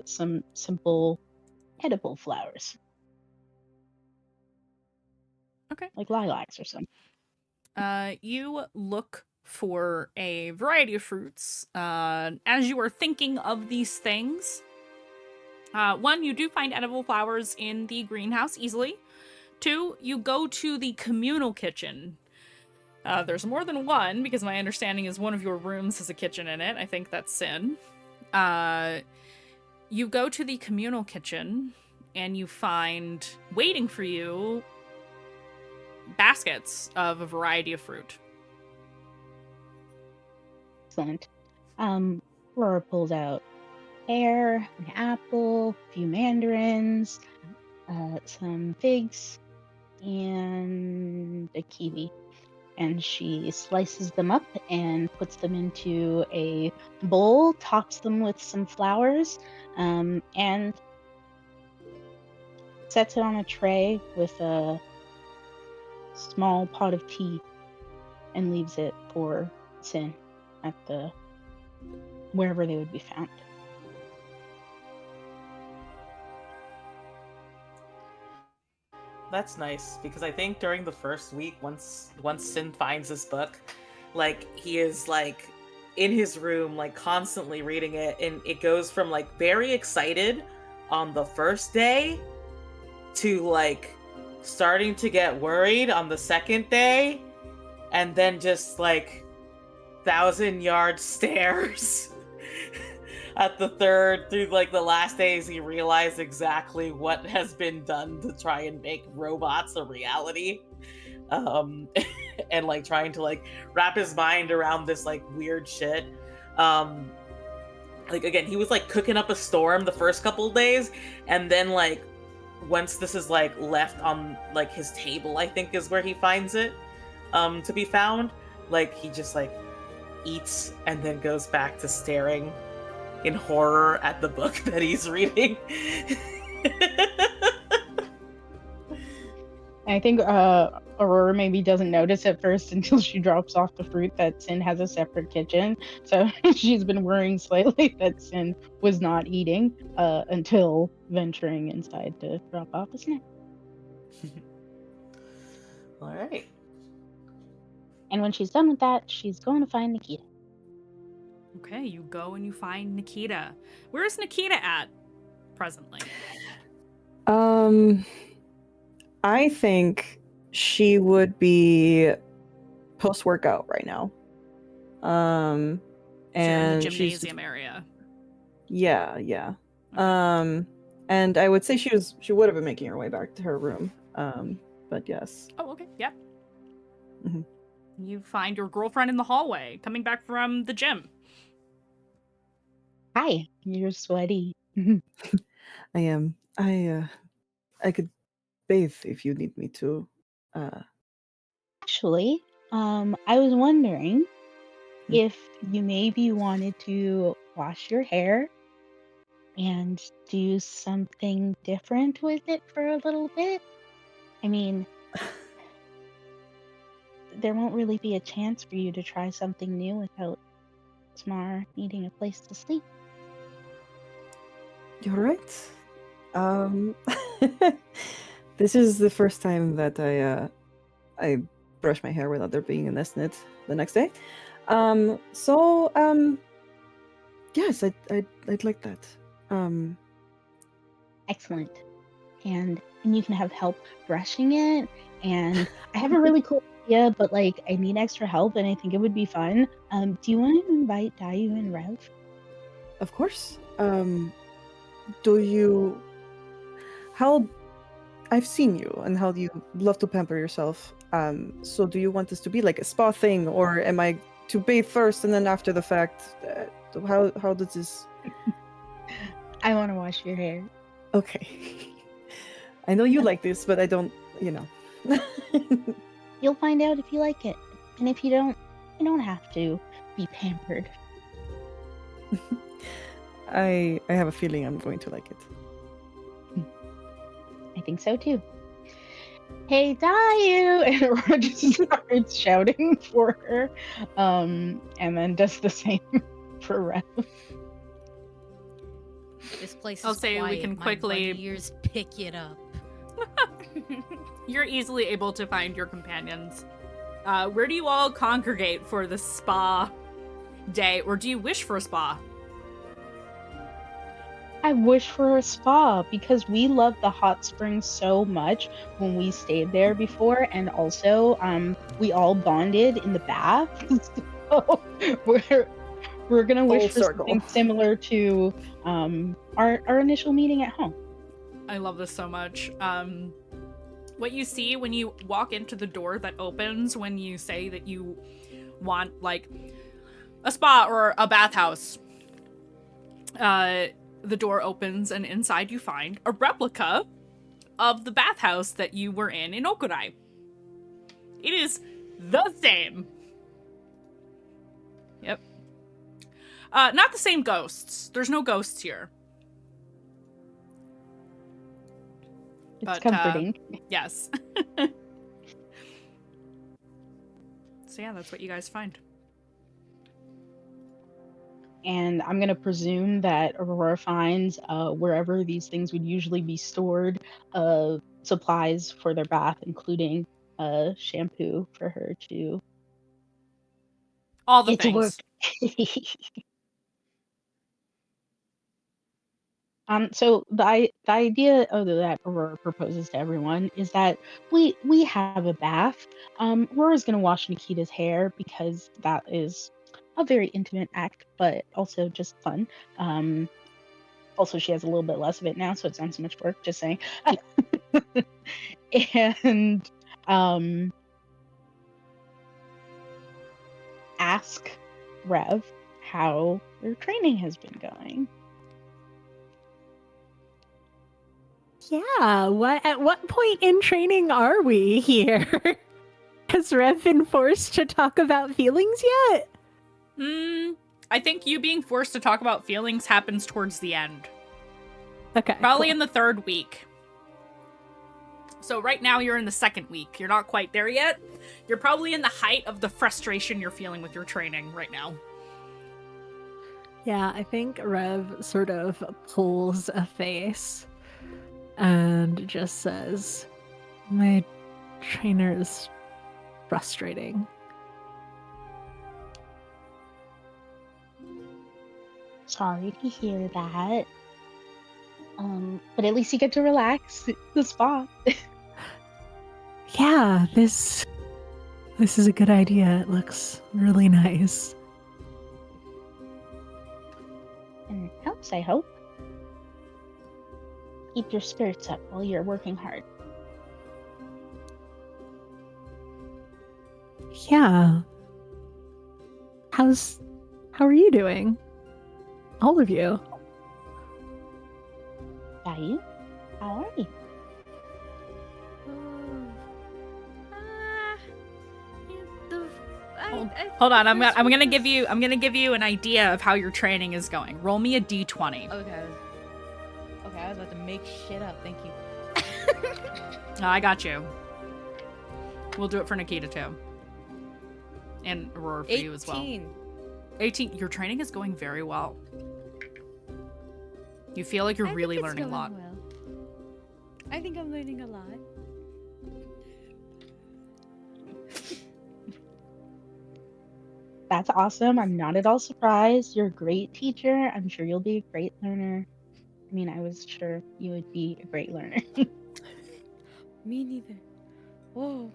some simple edible flowers. Okay. Like lilacs or something. You look for a variety of fruits. As you are thinking of these things, one, you do find edible flowers in the greenhouse easily. Two, you go to the communal kitchen. There's more than one, because my understanding is one of your rooms has a kitchen in it. I think that's Sin. You go to the communal kitchen, and you find, waiting for you, baskets of a variety of fruit. Excellent. Laura pulls out pear, an apple, a few mandarins, some figs, and a kiwi. And she slices them up and puts them into a bowl, tops them with some flowers, and sets it on a tray with a small pot of tea, and leaves it for Sin at wherever they would be found. That's nice, because I think during the first week, once Sin finds this book, like, he is like in his room, like constantly reading it, and it goes from like very excited on the first day to like starting to get worried on the second day, and then just like 1,000-yard stares at the third. Through like the last days, he realized exactly what has been done to try and make robots a reality, and like trying to like wrap his mind around this like weird shit. Like, again, he was like cooking up a storm the first couple of days, and then like once this is like left on like his table, I think is where he finds it to be found, like he just like eats and then goes back to staring in horror at the book that he's reading. I think Aurora maybe doesn't notice at first until she drops off the fruit that Sin has a separate kitchen. So she's been worrying slightly that Sin was not eating until venturing inside to drop off a snack. All right. And when she's done with that, she's going to find Nikita. Okay, you go and you find Nikita. Where is Nikita at presently? I think she would be post-workout right now. So you're in the And gymnasium area. Yeah. And I would say she would have been making her way back to her room. But yes. Oh, okay. Yeah. Mhm. You find your girlfriend in the hallway coming back from the gym. Hi, you're sweaty. I am. I could bathe if you need me to. Actually, I was wondering Hmm. if you maybe wanted to wash your hair and do something different with it for a little bit. I mean, there won't really be a chance for you to try something new without Smar needing a place to sleep. You're right. Um, this is the first time that I brush my hair without there being a nest in it the next day. Yes, I'd like that. Excellent. And you can have help brushing it. And I have a really cool idea, but like I need extra help, and I think it would be fun. Do you want to invite Dayu and Rev? Of course. Do you? How? I've seen you and how you love to pamper yourself. So do you want this to be like a spa thing, or am I to bathe first and then after the fact? How does this? I want to wash your hair. Okay. I know you like this, but I don't. You know. You'll find out if you like it. And if you don't have to be pampered. I have a feeling I'm going to like it. I think so too. Hey, Dayu! And Aurora just starts shouting for her. And then does the same for Rev. This place I'll is say we quiet. can My quickly- bunny ears pick it up. You're easily able to find your companions. Where do you all congregate for the spa day, or do you wish for a spa? I wish for a spa because we love the hot springs so much when we stayed there before, and also we all bonded in the bath. So we're gonna wish Full for circle. something similar to our initial meeting at home. I love this so much. What you see when you walk into the door that opens when you say that you want, like, a spa or a bathhouse, the door opens and inside you find a replica of the bathhouse that you were in Okurai. It is the same. Yep. Not the same ghosts. There's no ghosts here. It's But, comforting. Yes. So yeah, that's what you guys find. And I'm gonna presume that Aurora finds wherever these things would usually be stored supplies for their bath, including shampoo for her to All the get to work. things. So the idea that Aurora proposes to everyone is that we have a bath. Aurora's gonna wash Nikita's hair because that is a very intimate act, but also just fun. Also, she has a little bit less of it now, so it's not so much work. Just saying. And ask Rev how their training has been going. Yeah, at what point in training are we here? Has Rev been forced to talk about feelings yet? I think you being forced to talk about feelings happens towards the end. Okay. Probably cool. in the 3rd week. So right now you're in the 2nd week. You're not quite there yet. You're probably in the height of the frustration you're feeling with your training right now. Yeah, I think Rev sort of pulls a face and just says, "My trainer is frustrating." Sorry to hear that. But at least you get to relax. The spa. Yeah, this is a good idea. It looks really nice. And it helps, I hope. Keep your spirits up while you're working hard. Yeah. How are you doing? All of you. Caillou, how are you? Hold on, I'm gonna give you an idea of how your training is going. Roll me a d20. Okay. Okay, I was about to make shit up. Thank you. I got you. We'll do it for Nikita too, and Aurora for you as well. 18. Your training is going very well. You feel like you're I really think it's learning a going lot. well. I think I'm learning a lot. That's awesome. I'm not at all surprised. You're a great teacher. I'm sure you'll be a great learner. I mean, I was sure you would be a great learner. Me neither. Whoa.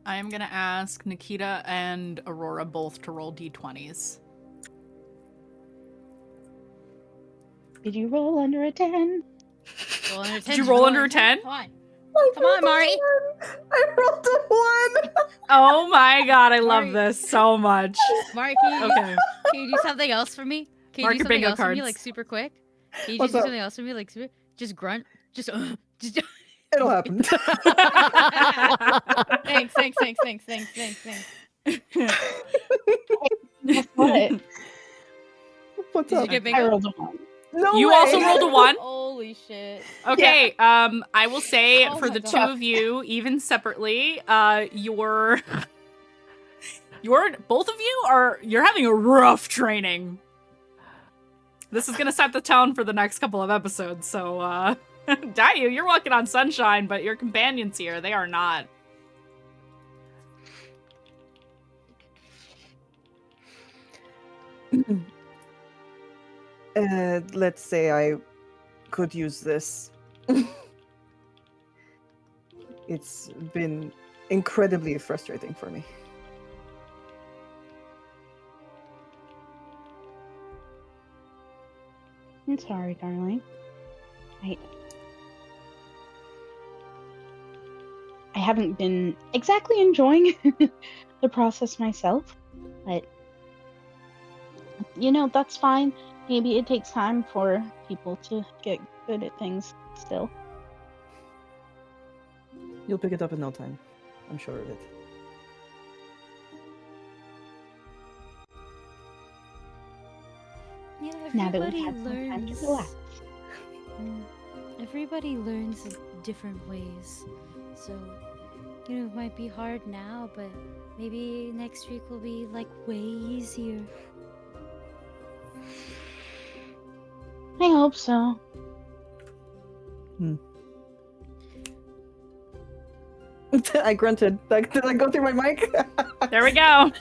I am gonna ask Nikita and Aurora both to roll d20s. Did you roll under a 10? Roll under 10. Did you roll under a 10? Come on. Come on, Mari. I rolled a 1. Oh my god, I love Mari. this so much. Mari, can you, Okay. can you do something else for me? Can Mark you your do something bingo else for me, cards. like super quick? Can you What's just do up? something else for me, like super? Just grunt. Just. It'll happen. Thanks. Guess what? What's Did you up? get I bingo? rolled a 1. No You way. also rolled a 1? Holy shit. Okay, I will say Oh for my the God. two of you, even separately, you're both of you you're having a rough training. This is gonna set the tone for the next couple of episodes, so Dayu, you're walking on sunshine, but your companions here, they are not. Let's say I could use this. It's been incredibly frustrating for me. I'm sorry, darling. I haven't been exactly enjoying the process myself, but that's fine. Maybe it takes time for people to get good at things still. You'll pick it up in no time. I'm sure of it. Yeah, Now that everybody we've had some time to learns. relax. Everybody learns in different ways. So, it might be hard now, but maybe next week will be like way easier. I hope so. I grunted. Did I go through my mic? There we go.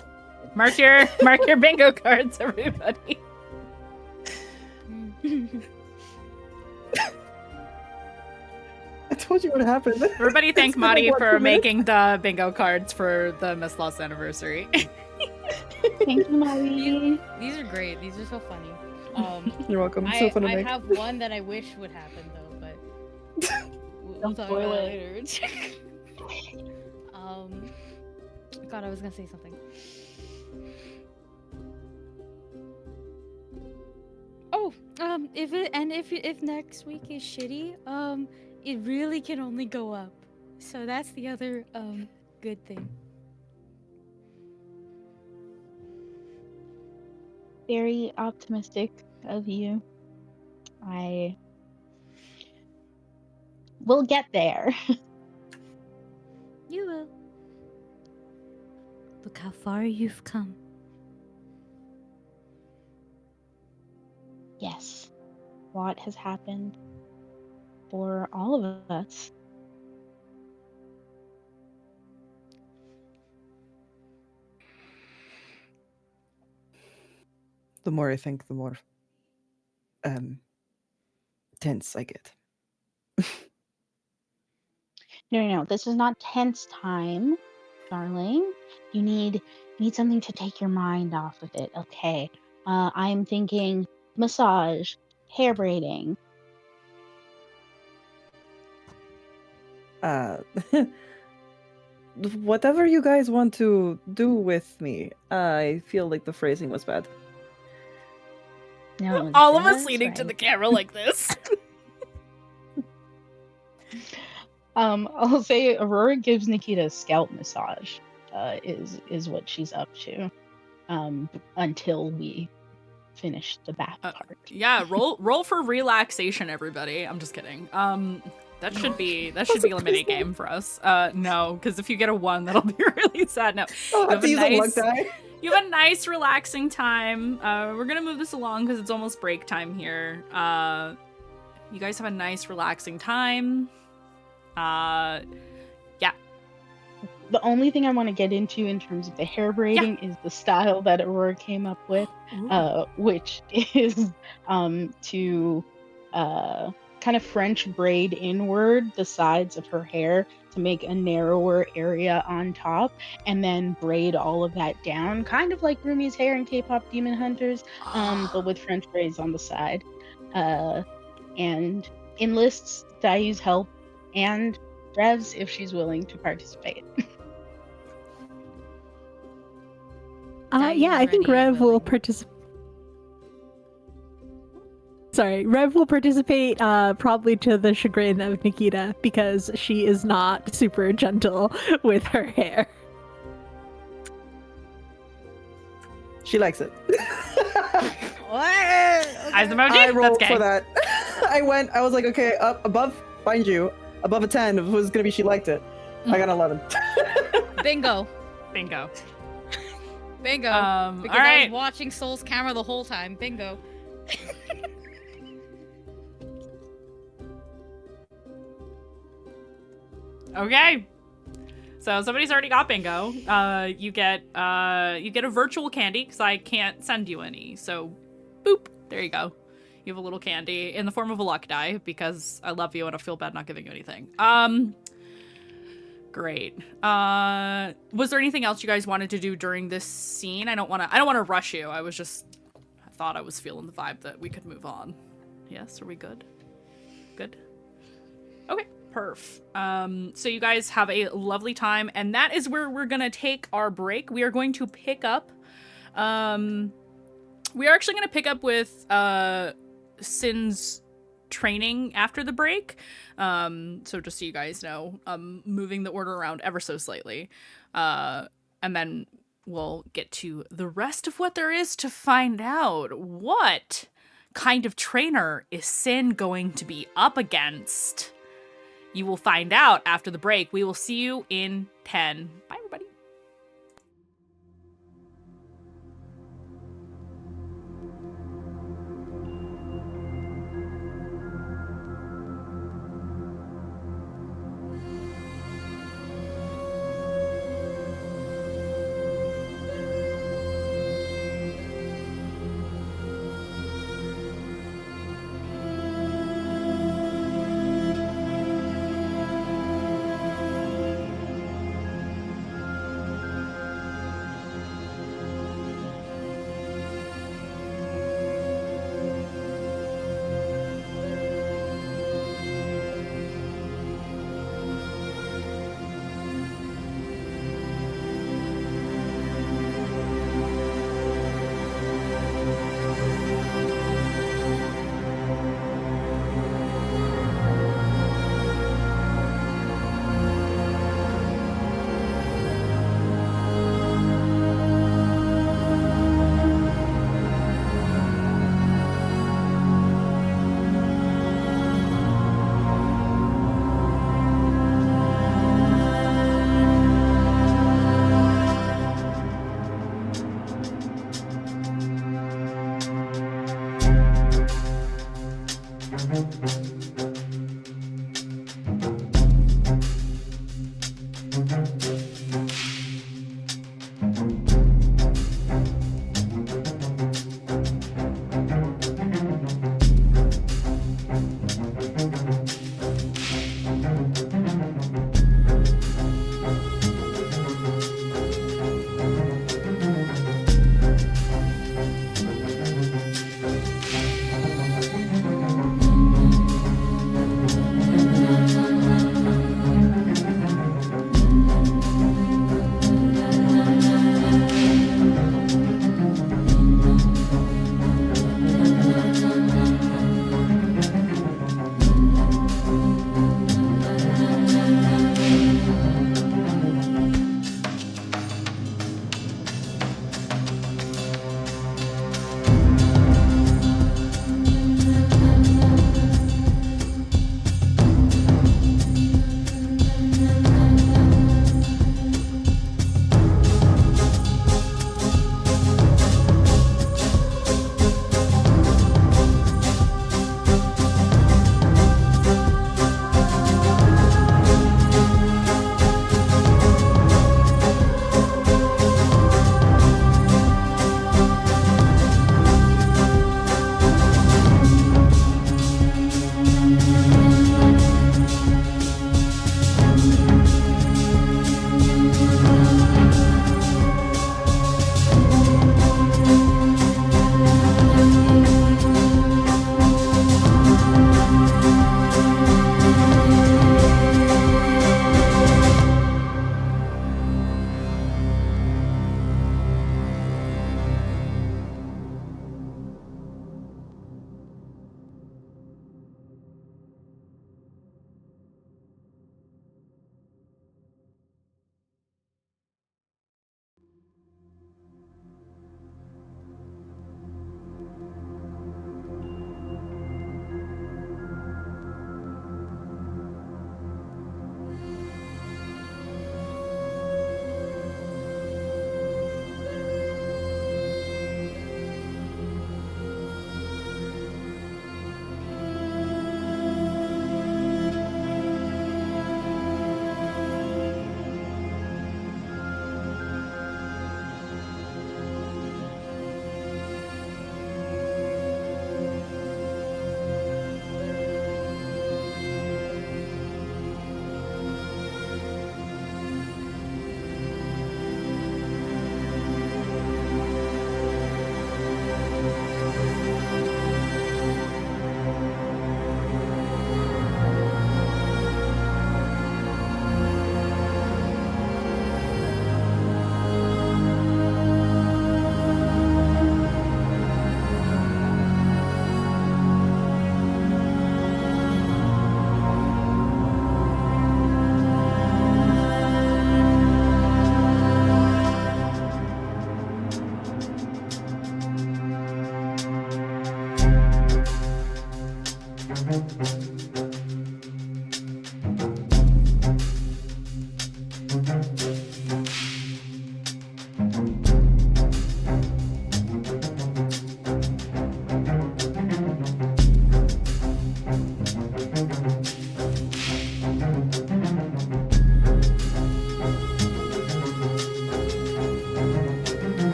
Mark your bingo cards, everybody. I told you what happened. Everybody thank It's been Madi like, what, for 2 minutes? making the bingo cards for the Mistlost anniversary. Thank you, Molly. These are great. These are so funny. You're welcome. I, So fun to I make. have one that I wish would happen though, but we'll Don't talk spoil about it. it later. God, I was gonna say something. Oh, if next week is shitty, it really can only go up. So that's the other good thing. Very optimistic of you. We'll get there. You will. Look how far you've come. Yes. A lot has happened for all of us. The more I think, the more tense I get. No. This is not tense time, darling. You need something to take your mind off of it. Okay. I'm thinking massage, hair braiding. Whatever you guys want to do with me. I feel like the phrasing was bad. No, All of us that's leaning to right. the camera like this. I'll say Aurora gives Nikita a scalp massage. Is what she's up to. Until we finish the back part. Yeah, roll for relaxation, everybody. I'm just kidding. That should be a mini game for us. No, because if you get a 1, that'll be really sad. No, I'll have to use a luck die. You have a nice, relaxing time. We're gonna move this along because it's almost break time here. You guys have a nice, relaxing time. Yeah. The only thing I want to get into in terms of the hair braiding is the style that Aurora came up with, which is to kind of French braid inward the sides of her hair to make a narrower area on top, and then braid all of that down, kind of like Rumi's hair in K-pop Demon Hunters, but with French braids on the side. And enlists Dayu's help and Rev's if she's willing to participate. Diane's I think ready and Rev will willing. participate. Sorry, Rev will participate probably to the chagrin of Nikita because she is not super gentle with her hair. She likes it. Eyes emoji? I rolled That's gay. for that. I was like, okay, up above, mind you, above a 10, it was gonna be she liked it. I got an 11. Bingo. Bingo. Bingo. All Because I right. was watching Soul's camera the whole time. Bingo. Okay. So somebody's already got bingo. You get a virtual candy because I can't send you any. So, boop. There you go. You have a little candy in the form of a luck die because I love you and I feel bad not giving you anything. Great. Was there anything else you guys wanted to do during this scene? I don't want to rush you. I thought I was feeling the vibe that we could move on. Yes, are we good? Good. Okay. Perf. So you guys have a lovely time, and that is where we're gonna take our break. We are going to pick up. We are actually gonna pick up with Sin's training after the break. So just so you guys know, moving the order around ever so slightly, and then we'll get to the rest of what there is to find out. What kind of trainer is Sin going to be up against? You will find out after the break. We will see you in 10. Bye, everybody.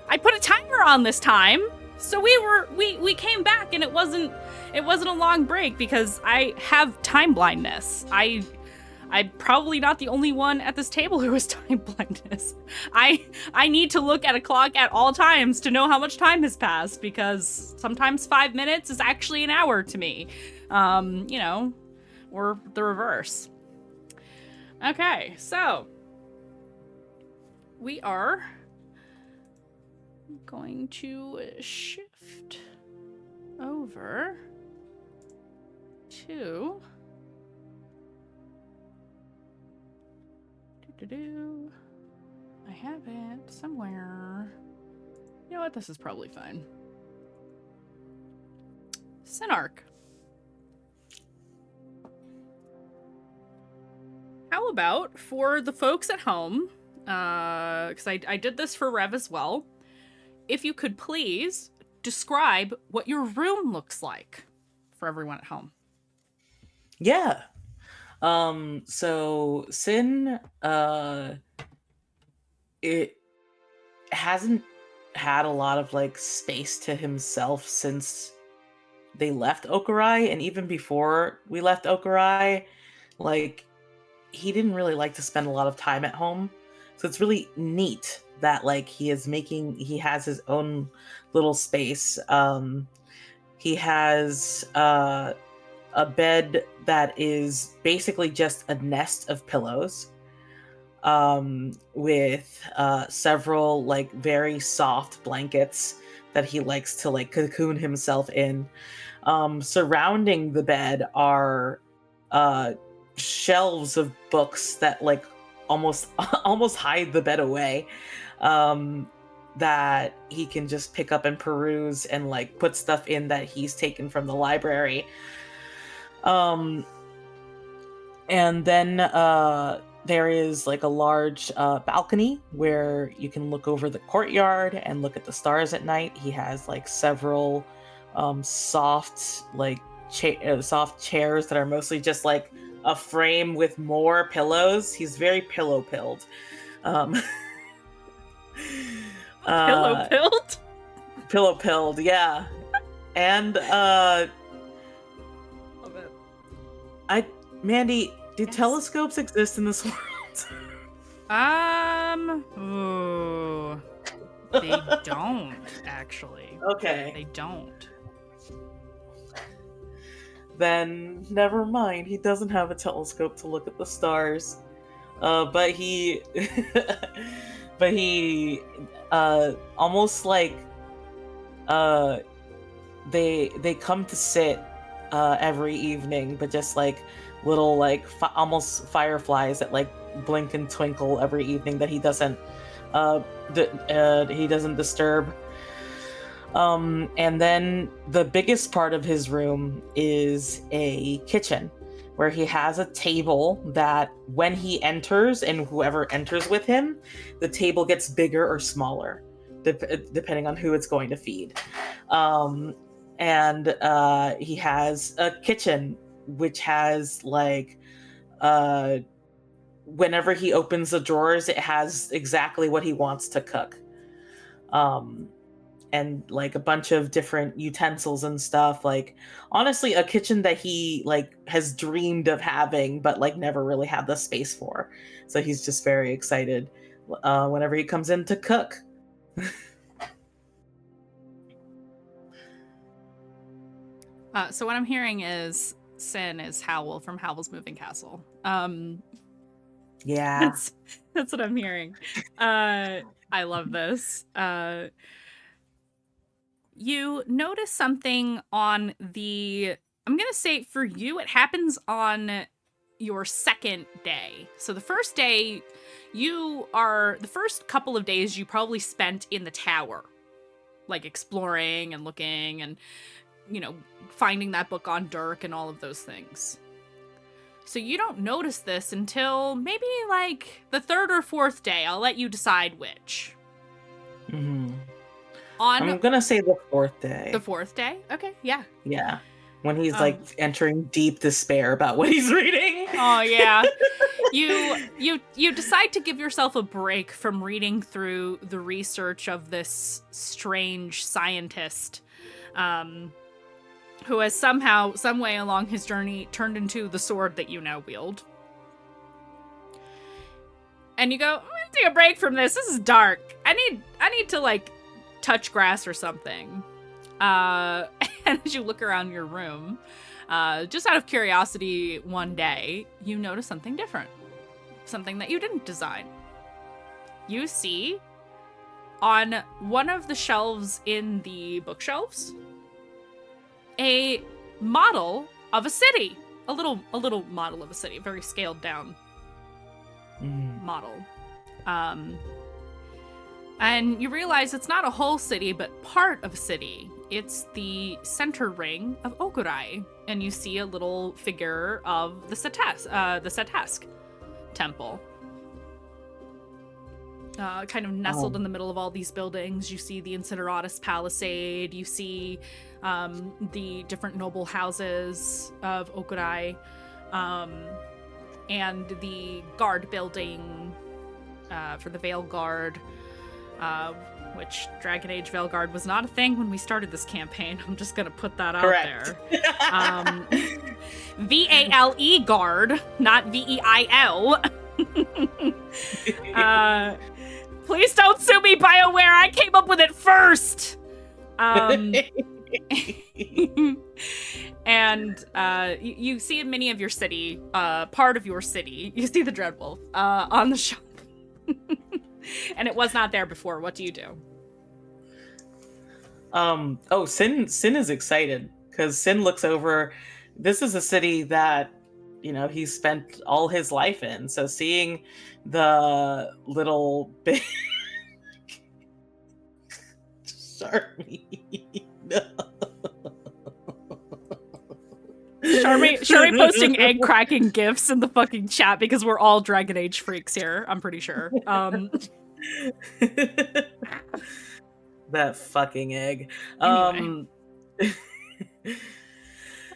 I put a timer on this time, so we came back, and it wasn't a long break because I have time blindness. I'm probably not the only one at this table who has time blindness. I need to look at a clock at all times to know how much time has passed, because sometimes 5 minutes is actually an hour to me. Or the reverse. Okay, so we are going to shift over to I have it somewhere. You know what? This is probably fine. Synarch. How about for the folks at home, because I did this for Rev as well, if you could please describe what your room looks like for everyone at home. Yeah. So Sin, it hasn't had a lot of like space to himself since they left Okurai, and even before we left Okurai, like he didn't really like to spend a lot of time at home. So it's really neat that like he has his own little space. He has a bed that is basically just a nest of pillows, with several like very soft blankets that he likes to like cocoon himself in. Surrounding the bed are shelves of books that like almost hide the bed away, that he can just pick up and peruse and like put stuff in that he's taken from the library. And then there is like a large balcony where you can look over the courtyard and look at the stars at night. He has like several soft chairs that are mostly just like a frame with more pillows. He's very pillow-pilled. Pillow-pilled? Pillow-pilled, yeah. And Love it. Mandy, do Yes. telescopes exist in this world? Ooh. They don't, actually. Okay. They don't. Then never mind. He doesn't have a telescope to look at the stars. But he almost like they come to sit every evening, but just like little like almost fireflies that like blink and twinkle every evening that he doesn't disturb. And then the biggest part of his room is a kitchen where he has a table that when he enters and whoever enters with him, the table gets bigger or smaller depending on who it's going to feed. And he has a kitchen which has like whenever he opens the drawers, it has exactly what he wants to cook. And like a bunch of different utensils and stuff. Like honestly, a kitchen that he like has dreamed of having, but like never really had the space for. So he's just very excited whenever he comes in to cook. So what I'm hearing is Sin is Howl from Howl's Moving Castle. Yeah. That's what I'm hearing. I love this. You notice something on I'm gonna say for you, it happens on your second day. So the first day, the first couple of days you probably spent in the tower, like exploring and looking and, finding that book on Dirk and all of those things. So you don't notice this until maybe like the third or fourth day. I'll let you decide which. Mm-hmm. I'm gonna say the fourth day. The fourth day? Okay, yeah. Yeah. when he's like entering deep despair about what he's reading. Oh yeah. You decide to give yourself a break from reading through the research of this strange scientist who has somehow, some way along his journey, turned into the sword that you now wield. And you go, I'm gonna take a break from this. This is dark. I need to like touch grass or something. And as you look around your room, just out of curiosity, one day you notice something different, something that you didn't design. You see on one of the shelves in the bookshelves a model of a city, a little model of a city, a very scaled down model. And you realize it's not a whole city, but part of a city. It's the center ring of Okurai, and you see a little figure of the Satask temple. Kind of nestled in the middle of all these buildings. You see the Incineratus Palisade. You see the different noble houses of Okurai, and the guard building for the Veil Guard, which Dragon Age Veil Guard was not a thing when we started this campaign. I'm just gonna put that out there. VALE Guard, not VEIL. Please don't sue me, BioWare. I came up with it first. And you see in many of your city, part of your city, you see the Dreadwolf on the shelf. And it was not there before. What do you do? Sin is excited because Sin looks over. This is a city that, you know, he's spent all his life in. So seeing the little bit Charmy. No. Charmy posting egg cracking gifs in the fucking chat because we're all Dragon Age freaks here, I'm pretty sure. That fucking egg. Anyway.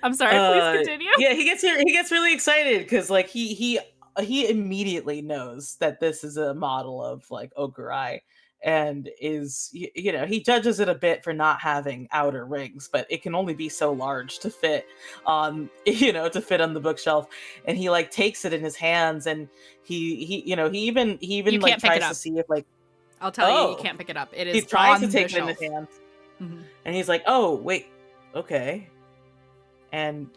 I'm sorry, please continue. Yeah, he gets really excited because like he immediately knows that this is a model of like Okurai, and is, you know, he judges it a bit for not having outer rings, but it can only be so large to fit on, you know, to fit on the bookshelf. And he like takes it in his hands, and he you know, he even like tries to see if like, I'll tell you can't pick it up. It is he tries to on take the it in shelf. his hands. Mm-hmm. And he's like, oh wait, okay. And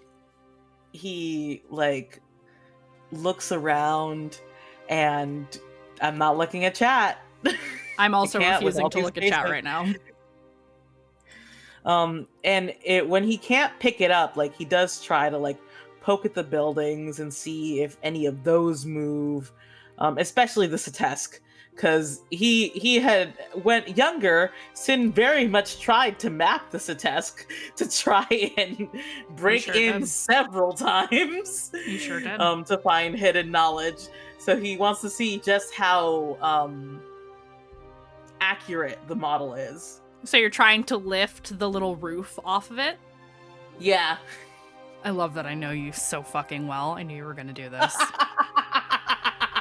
he like looks around, and I'm not looking at chat. I'm also refusing to look at chat right now. And when he can't pick it up, like he does try to like poke at the buildings and see if any of those move, especially the Satesk, because he had, when younger, Sin very much tried to map the Satesk to try and break in several times. You sure did. To find hidden knowledge. So he wants to see just how accurate the model is. So you're trying to lift the little roof off of it? Yeah. I love that I know you so fucking well. I knew you were gonna do this.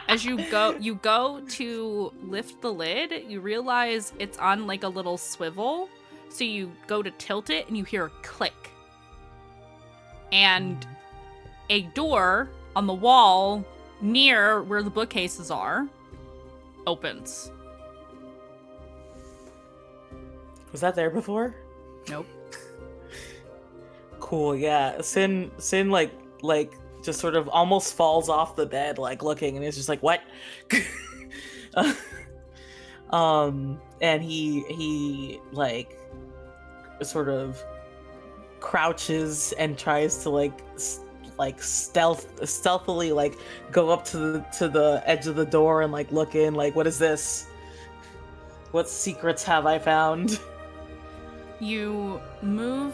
As you go to lift the lid, you realize it's on like a little swivel. So you go to tilt it and you hear a click. And a door on the wall near where the bookcases are opens. Was that there before? Nope. Cool, yeah. Sin like just sort of almost falls off the bed, like looking, and he's just like, what? And he like sort of crouches and tries to like stealthily like go up to the edge of the door and like look in, like, what is this? What secrets have I found? You move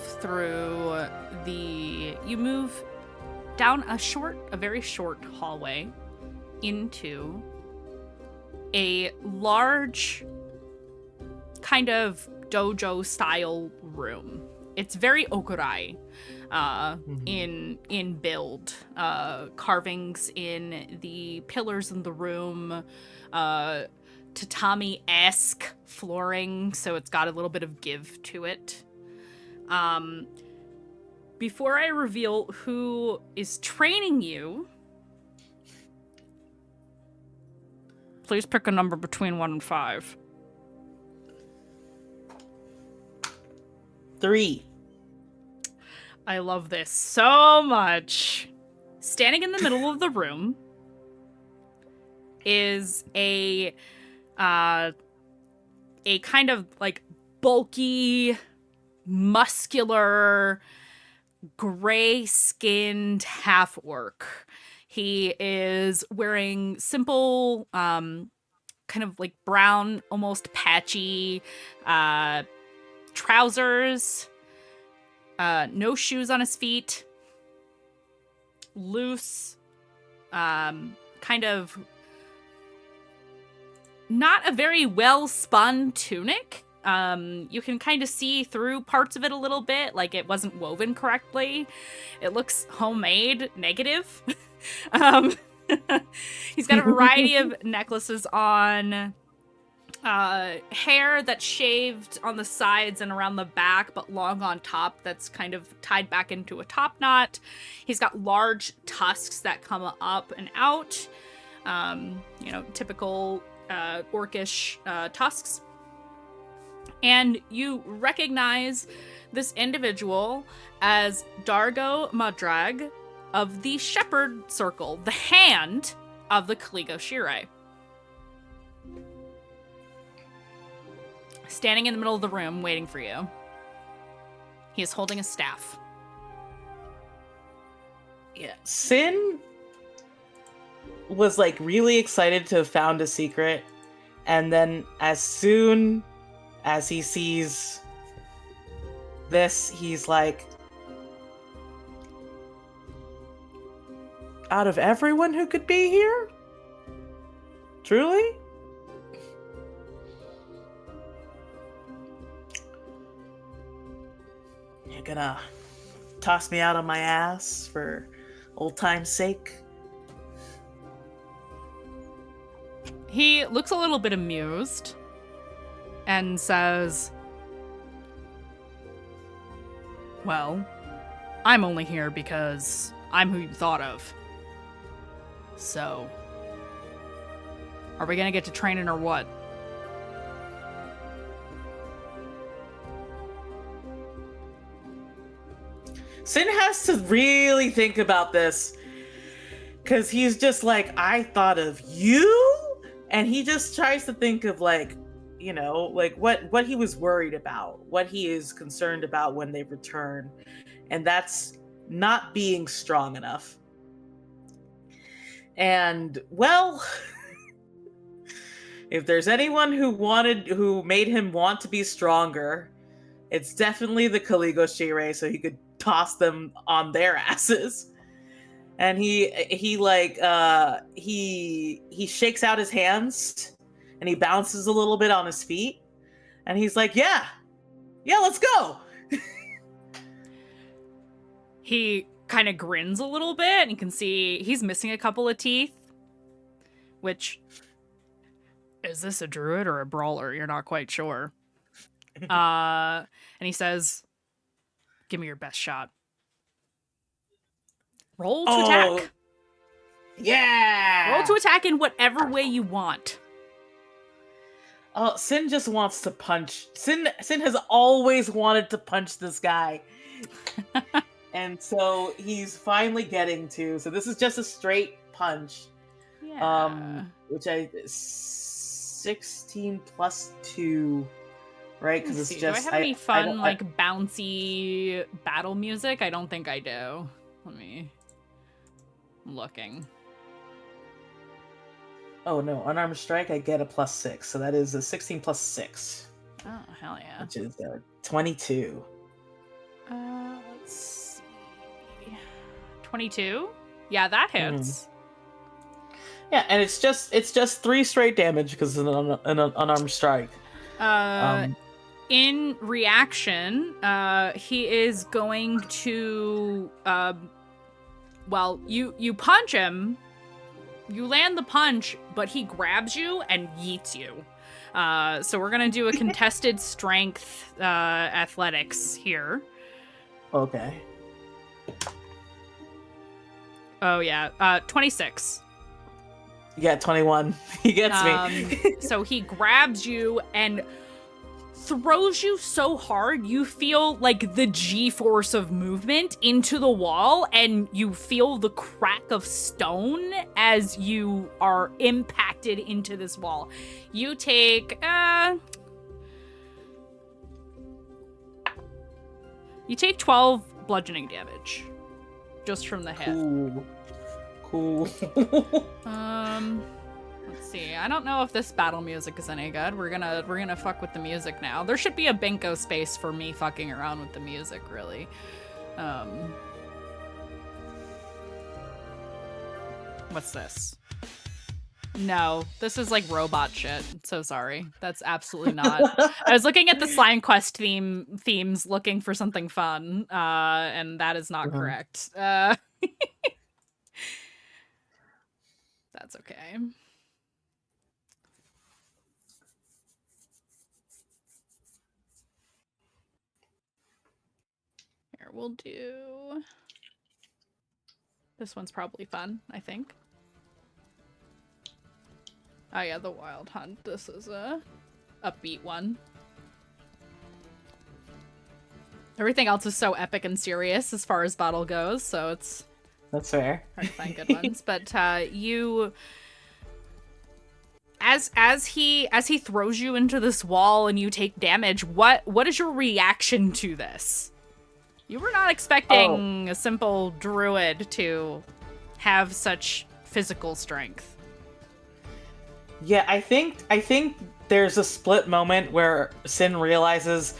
down a very short hallway into a large kind of dojo style room. It's very Okurai. in build. Carvings in the pillars in the room, tatami-esque flooring, so it's got a little bit of give to it. Before I reveal who is training you, please pick a number between 1 and 5. 3. I love this so much. Standing in the middle of the room is a kind of like bulky, muscular, gray-skinned half-orc. He is wearing simple, kind of like brown, almost patchy trousers, no shoes on his feet, loose, kind of not a very well-spun tunic. You can kind of see through parts of it a little bit, like it wasn't woven correctly. It looks homemade, negative. He's got a variety of necklaces on, hair that's shaved on the sides and around the back, but long on top, that's kind of tied back into a top knot. He's got large tusks that come up and out, typical orcish tusks. And you recognize this individual as Dargo Madrag of the Shepherd Circle, the hand of the Kaligo Shirei. Standing in the middle of the room, waiting for you. He is holding a staff. Yeah, Sin was like really excited to have found a secret, and then as soon as he sees this, he's like, out of everyone who could be here? Truly? You're gonna toss me out on my ass for old time's sake? He looks a little bit amused and says, well, I'm only here because I'm who you thought of. So, are we gonna get to training or what? Sin has to really think about this, because he's just like, I thought of you? And he just tries to think of like, like what he was worried about, what he is concerned about when they return. And that's not being strong enough. And, well, if there's anyone who made him want to be stronger, it's definitely the Kaligo Shirei, so he could toss them on their asses. And he shakes out his hands and he bounces a little bit on his feet, and he's like, yeah, let's go. He kind of grins a little bit, and you can see he's missing a couple of teeth, which, is this a druid or a brawler? You're not quite sure. And he says, give me your best shot. Roll to attack. Yeah! Roll to attack in whatever way you want. Oh, Sin just wants to punch. Sin has always wanted to punch this guy. And so he's finally getting to. So this is just a straight punch. Yeah. Which 16 plus 2. Right? Because it's just. Do I have any fun, bouncy battle music? I don't think I do. I'm looking. Oh no, unarmed strike, I get a plus 6. So that is a 16 plus 6. Oh, hell yeah. Which is 22. Let's see. 22? Yeah, that hits. Yeah, and it's just 3 straight damage because it's an unarmed strike. in reaction, he is going to, well, you punch him, you land the punch, but he grabs you and yeets you. So we're gonna do a contested strength athletics here. Okay. Oh yeah, 26. Yeah, 21. He gets me. So he grabs you and throws you so hard you feel like the G-force of movement into the wall, and you feel the crack of stone as you are impacted into this wall. You take 12 bludgeoning damage just from the hit. Cool. Let's see. I don't know if this battle music is any good. We're gonna fuck with the music now. There should be a bingo space for me fucking around with the music, really. What's this? No, this is like robot shit. So sorry. That's absolutely not. I was looking at the Slime Quest themes looking for something fun, and that is not correct. That's okay. Here, we'll do... This one's probably fun, I think. Oh yeah, the Wild Hunt. This is a upbeat one. Everything else is so epic and serious as far as battle goes, so it's... That's fair. Hard to find good ones. But you... As he throws you into this wall and you take damage, what is your reaction to this? You were not expecting a simple druid to have such physical strength. Yeah, I think there's a split moment where Sin realizes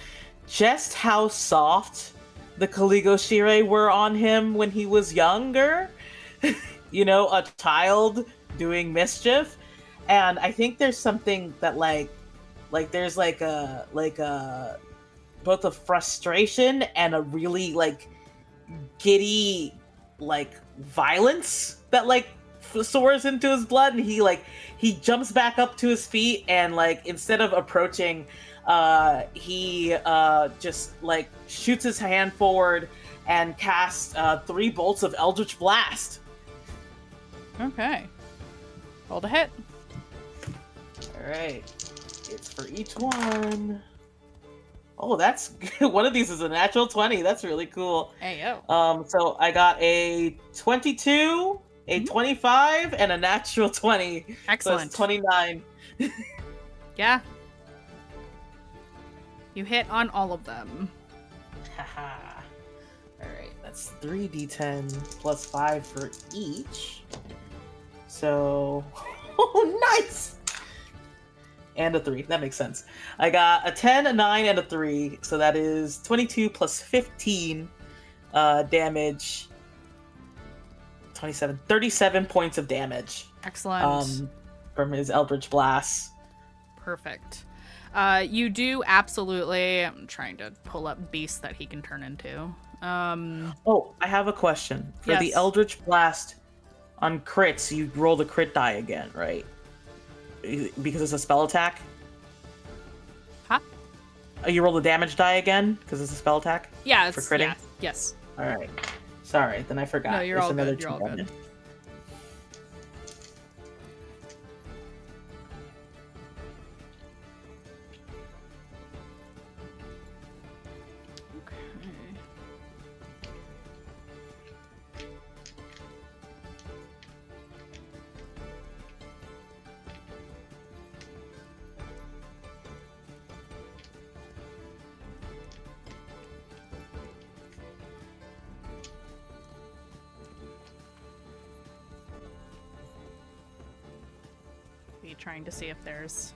just how soft the Caligo Shire were on him when he was younger. You know, a child doing mischief. And I think there's something that like there's like a both a frustration and a really like giddy like violence that like soars into his blood, and he jumps back up to his feet, and like instead of approaching, he just like shoots his hand forward and casts 3 bolts of Eldritch Blast. Okay. Roll to hit. Alright. It's for each one. Oh, that's one of these is a natural 20. That's really cool. Hey, yo. So I got a 22, a 25, and a natural 20. Excellent. So it's 29. Yeah. You hit on all of them. Haha. Alright, that's 3d10 plus 5 for each. So... Oh, nice! And a 3. That makes sense. I got a 10, a 9, and a 3. So that is 22 plus 15 damage. 27. 37 points of damage. Excellent. From his Eldritch Blast. Perfect. You do absolutely... I'm trying to pull up beasts that he can turn into. Oh, I have a question. For the Yes. Eldritch Blast on crits, you roll the crit die again, right? Because it's a spell attack? Huh? You roll the damage die again because it's a spell attack? Yeah, it's... For critting? Yeah, yes. Alright. Sorry, then I forgot. No, you're There's all another good. You're all 2 good. damage. Be trying to see if there's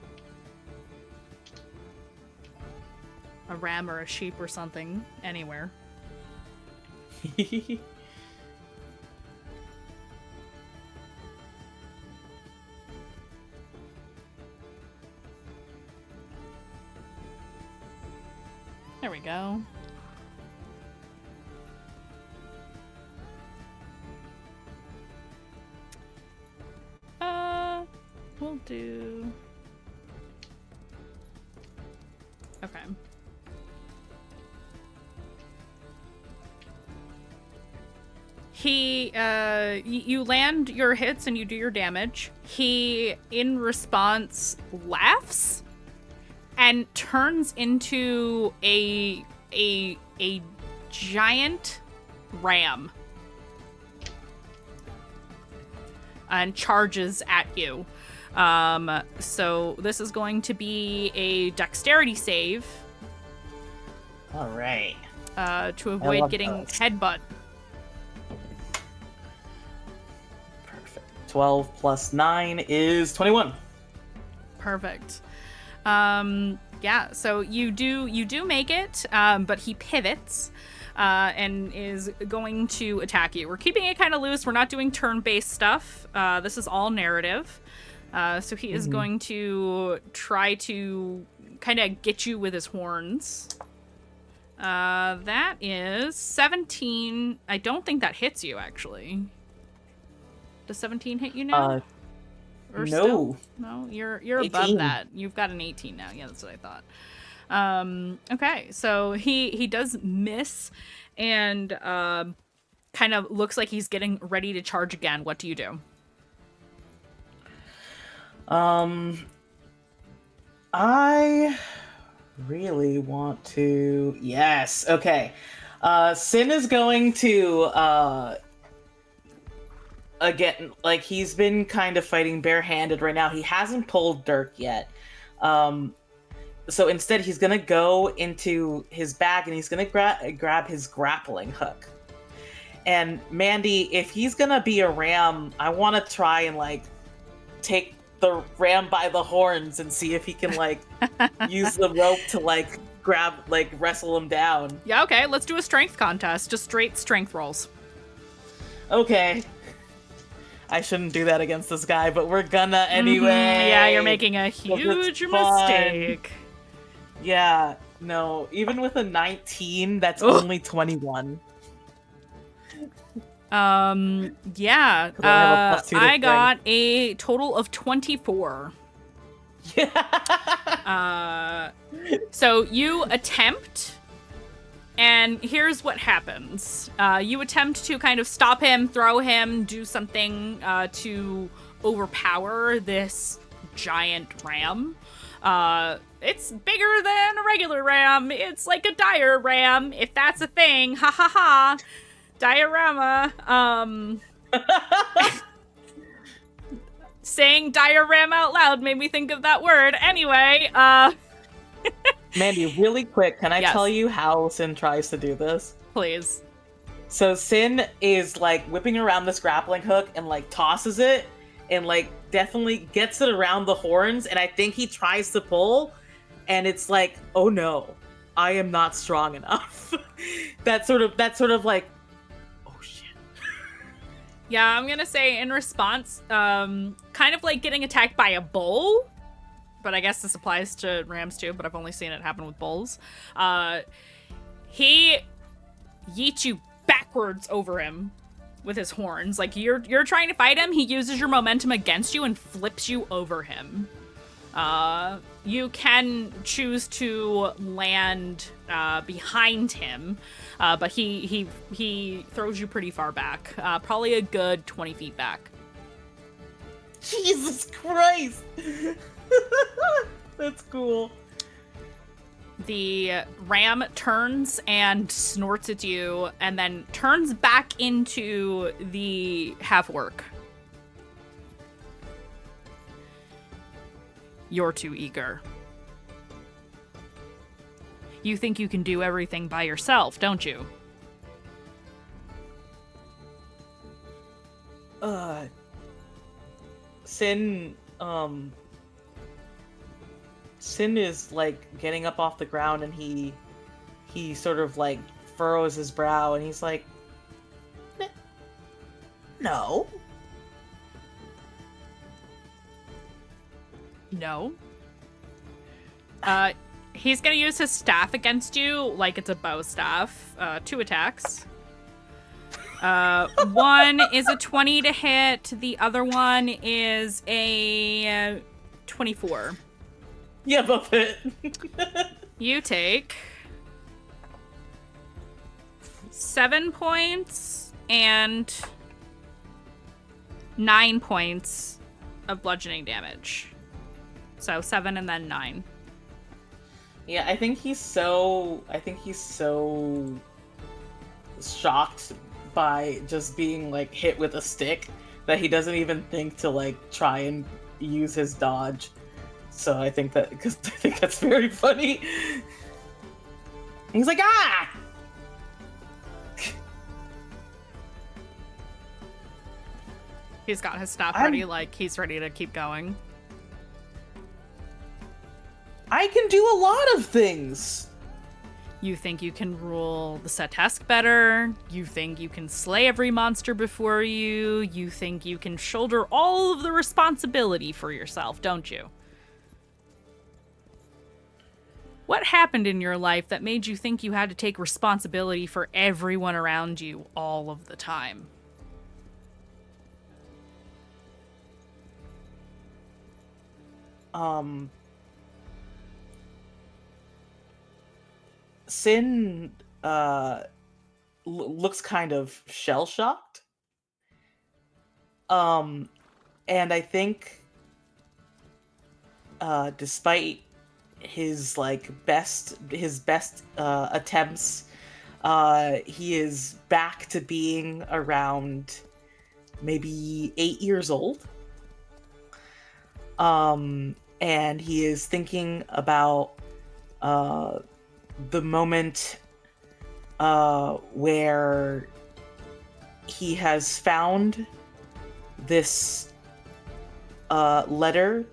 a ram or a sheep or something anywhere. There we go. We'll do... Okay. He, you land your hits and you do your damage. He, in response, laughs and turns into a giant ram and charges at you. So this is going to be a dexterity save. All right. To avoid getting headbutt. Perfect. 12 plus 9 is 21. Perfect. Yeah, so you do make it, but he pivots and is going to attack you. We're keeping it kind of loose. We're not doing turn-based stuff. This is all narrative. So he is going to try to kind of get you with his horns. That is 17. I don't think that hits you, actually. Does 17 hit you now? Or no. Still? No, you're 18. above that. You've got an 18 now. Yeah, that's what I thought. Okay, so he does miss and kind of looks like he's getting ready to charge again. What do you do? I really want to... Yes, okay. Sin is going to, again, like, he's been kind of fighting barehanded right now. He hasn't pulled Dirk yet. So instead, he's gonna go into his bag and he's gonna grab his grappling hook. And Mandy, if he's gonna be a ram, I want to try and, like, take the ram by the horns and see if he can, like, use the rope to, like, grab, like, wrestle him down. Yeah, okay, let's do a strength contest. Just straight strength rolls. Okay. I shouldn't do that against this guy, but we're gonna anyway. Yeah, you're making a huge mistake. Yeah, no, even with a 19, that's only 21. Yeah, I got a total of 24. Yeah. So you attempt, and here's what happens. You attempt to kind of stop him, throw him, do something to overpower this giant ram. It's bigger than a regular ram. It's like a dire ram, if that's a thing. Ha ha ha. Diorama. Saying diorama out loud made me think of that word. Anyway, Mandy, really quick, can I Yes. tell you how Sin tries to do this? Please. So Sin is, like, whipping around this grappling hook and, like, tosses it and, like, definitely gets it around the horns, and I think he tries to pull, and it's like, oh no, I am not strong enough. That's sort of like, oh shit. Yeah, I'm gonna say in response, kind of like getting attacked by a bull, but I guess this applies to rams too, but I've only seen it happen with bulls. He yeets you backwards over him with his horns. Like, you're trying to fight him, he uses your momentum against you and flips you over him. You can choose to land behind him, but he throws you pretty far back, probably a good 20 feet back. Jesus Christ! That's cool. The ram turns and snorts at you, and then turns back into the half-orc. You're too eager. You think you can do everything by yourself, don't you? Sin is, like, getting up off the ground, and he sort of, like, furrows his brow, and he's like, no. No. He's gonna use his staff against you like it's a bow staff. 2 attacks. One is a 20 to hit. The other one is a 24. Yeah, both hit. You take 7 points and 9 points of bludgeoning damage. So 7 and then 9. Yeah, I think he's so shocked by just being like hit with a stick that he doesn't even think to like try and use his dodge. So I think that's very funny. He's like, ah! He's got his staff ready, like he's ready to keep going. I can do a lot of things. You think you can rule the Setesk better. You think you can slay every monster before you. You think you can shoulder all of the responsibility for yourself, don't you? What happened in your life that made you think you had to take responsibility for everyone around you all of the time? Sin looks kind of shell-shocked. And I think despite his best attempts, he is back to being around maybe 8 years old. And he is thinking about the moment where he has found this letter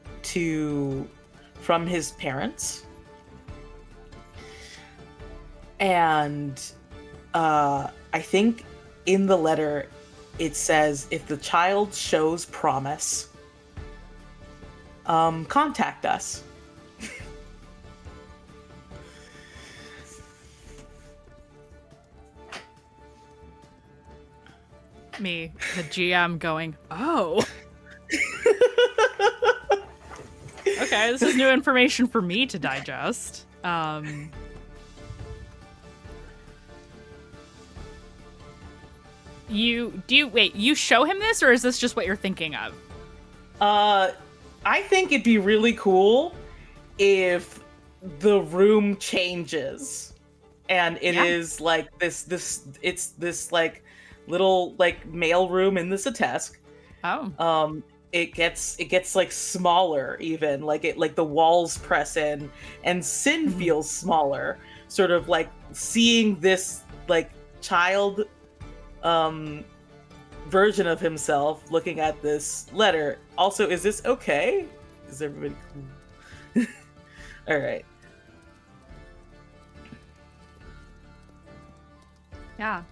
from his parents, and I think in the letter it says, if the child shows promise, contact us. Me, the GM, going, oh. Okay, this is new information for me to digest. Wait, you show him this, or is this just what you're thinking of? I think it'd be really cool if the room changes and it is like it's this like little like mail room in the Setesk. Oh. It gets like smaller, even like the walls press in, and Sin feels smaller, sort of like seeing this like child version of himself looking at this letter. Also, is this okay? Is everybody cool? All right. Yeah.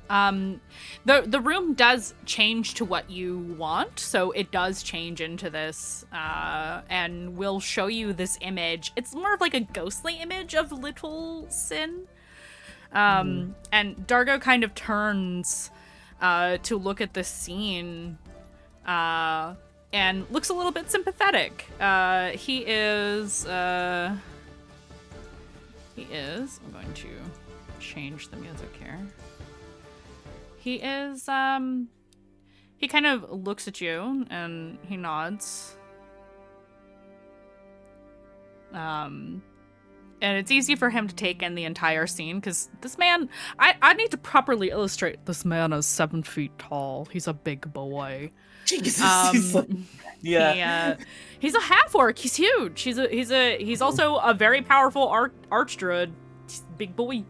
The room does change to what you want, so it does change into this, and we'll show you this image. It's more of like a ghostly image of little Sin. And Dargo kind of turns to look at this scene, and looks a little bit sympathetic. He is, I'm going to change the music here. He is, he kind of looks at you and he nods. And it's easy for him to take in the entire scene, because this man, I need to properly illustrate this man is 7 feet tall. He's a big boy. Jesus, He's a half orc. He's huge. He's also a very powerful archdruid. Big boy.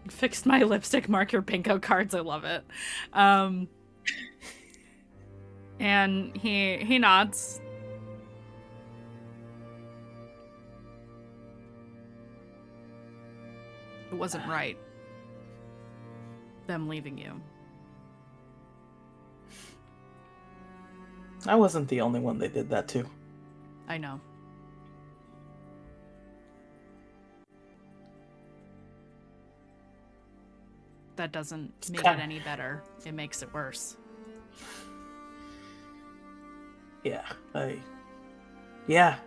Fixed my lipstick marker pinko cards. I love it. And he nods. It wasn't right, them leaving you. I wasn't the only one they did that to. I know. That doesn't make it any better. It makes it worse. Yeah, yeah,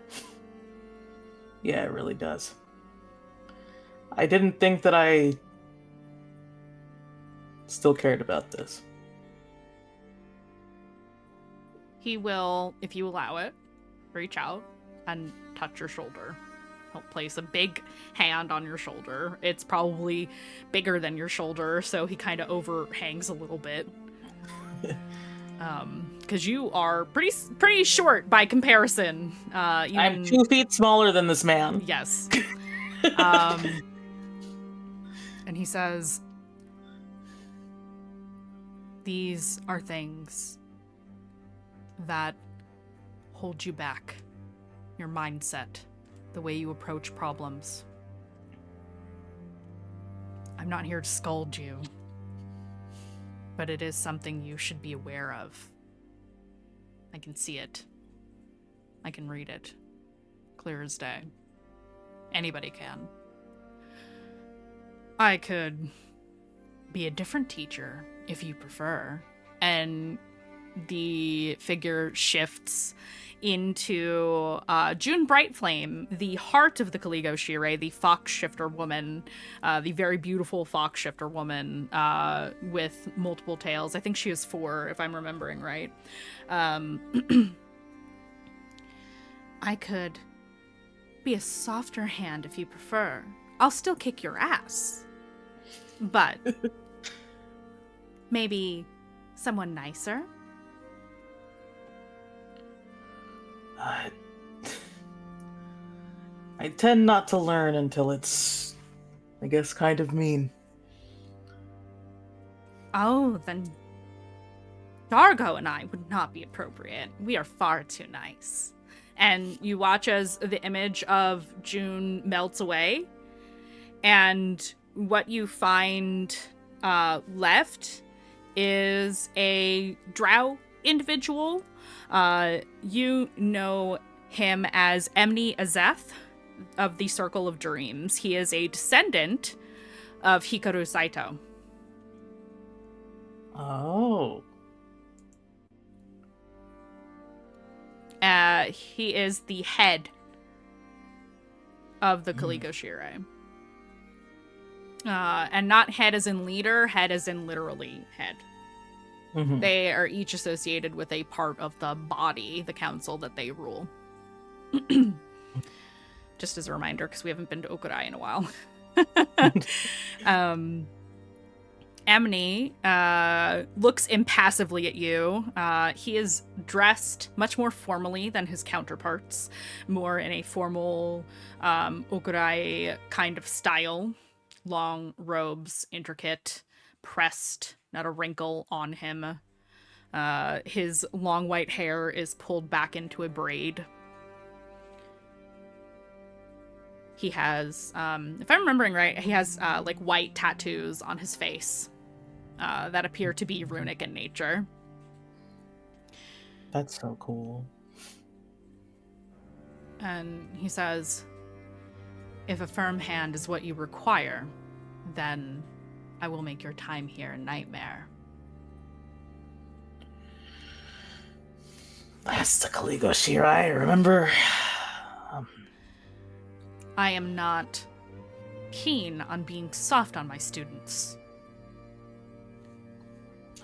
it really does. I didn't think that I still cared about this. He will, if you allow it, reach out and touch your shoulder. He'll place a big hand on your shoulder. It's probably bigger than your shoulder, so he kind of overhangs a little bit. Because you are pretty short by comparison. I'm 2 feet smaller than this man. Yes. And he says, "These are things that hold you back. Your mindset, the way you approach problems. I'm not here to scold you, but it is something you should be aware of. I can see it. I can read it. Clear as day. Anybody can. I could be a different teacher if you prefer." And the figure shifts into June Brightflame, the heart of the Caligo Shire, the fox shifter woman, the very beautiful fox shifter woman with multiple tails. I think she has 4, if I'm remembering right. I could be a softer hand if you prefer. I'll still kick your ass. But maybe someone nicer? I tend not to learn until it's, I guess, kind of mean. Oh, then Dargo and I would not be appropriate. We are far too nice. And you watch as the image of June melts away, and what you find left is a drow individual. You know him as Emni Azeth of the Circle of Dreams. He is a descendant of Hikaru Saito. Oh. He is the head of the Caligo Shire. And not head as in leader, head as in literally head. Mm-hmm. They are each associated with a part of the body, the council that they rule. Just as a reminder, because we haven't been to Okurai in a while. Amni looks impassively at you. He is dressed much more formally than his counterparts, more in a formal Okurai kind of style. Long robes, intricate, pressed, not a wrinkle on him. His long white hair is pulled back into a braid. He has, if I'm remembering right, he has like white tattoos on his face that appear to be runic in nature. That's so cool. And he says, "If a firm hand is what you require, then I will make your time here a nightmare." That's the Caligo Shire, I remember. I am not keen on being soft on my students.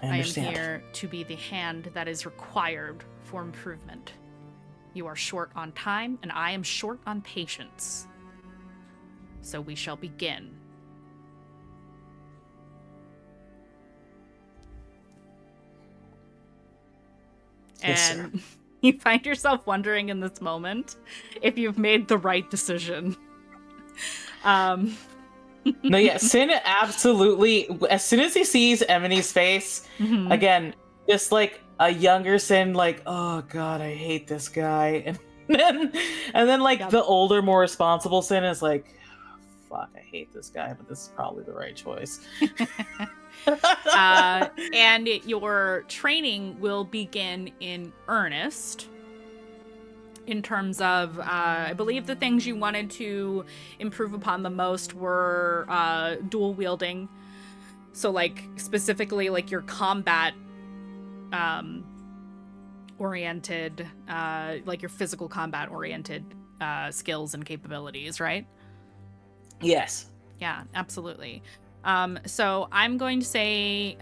I understand. I am here to be the hand that is required for improvement. You are short on time, and I am short on patience. So we shall begin. Yes, And sir. you find yourself wondering in this moment if you've made the right decision. No, yeah, Sin absolutely, as soon as he sees Emily's face, Mhm. again, just like a younger Sin, like, oh god, I hate this guy. And then like Yep. the older, more responsible Sin is like, fuck, I hate this guy, but this is probably the right choice. And your training will begin in earnest in terms of, I believe the things you wanted to improve upon the most were dual wielding. So, like, specifically, like, your combat oriented, like your physical combat oriented skills and capabilities, right? Yes. Yeah, absolutely. So I'm going to say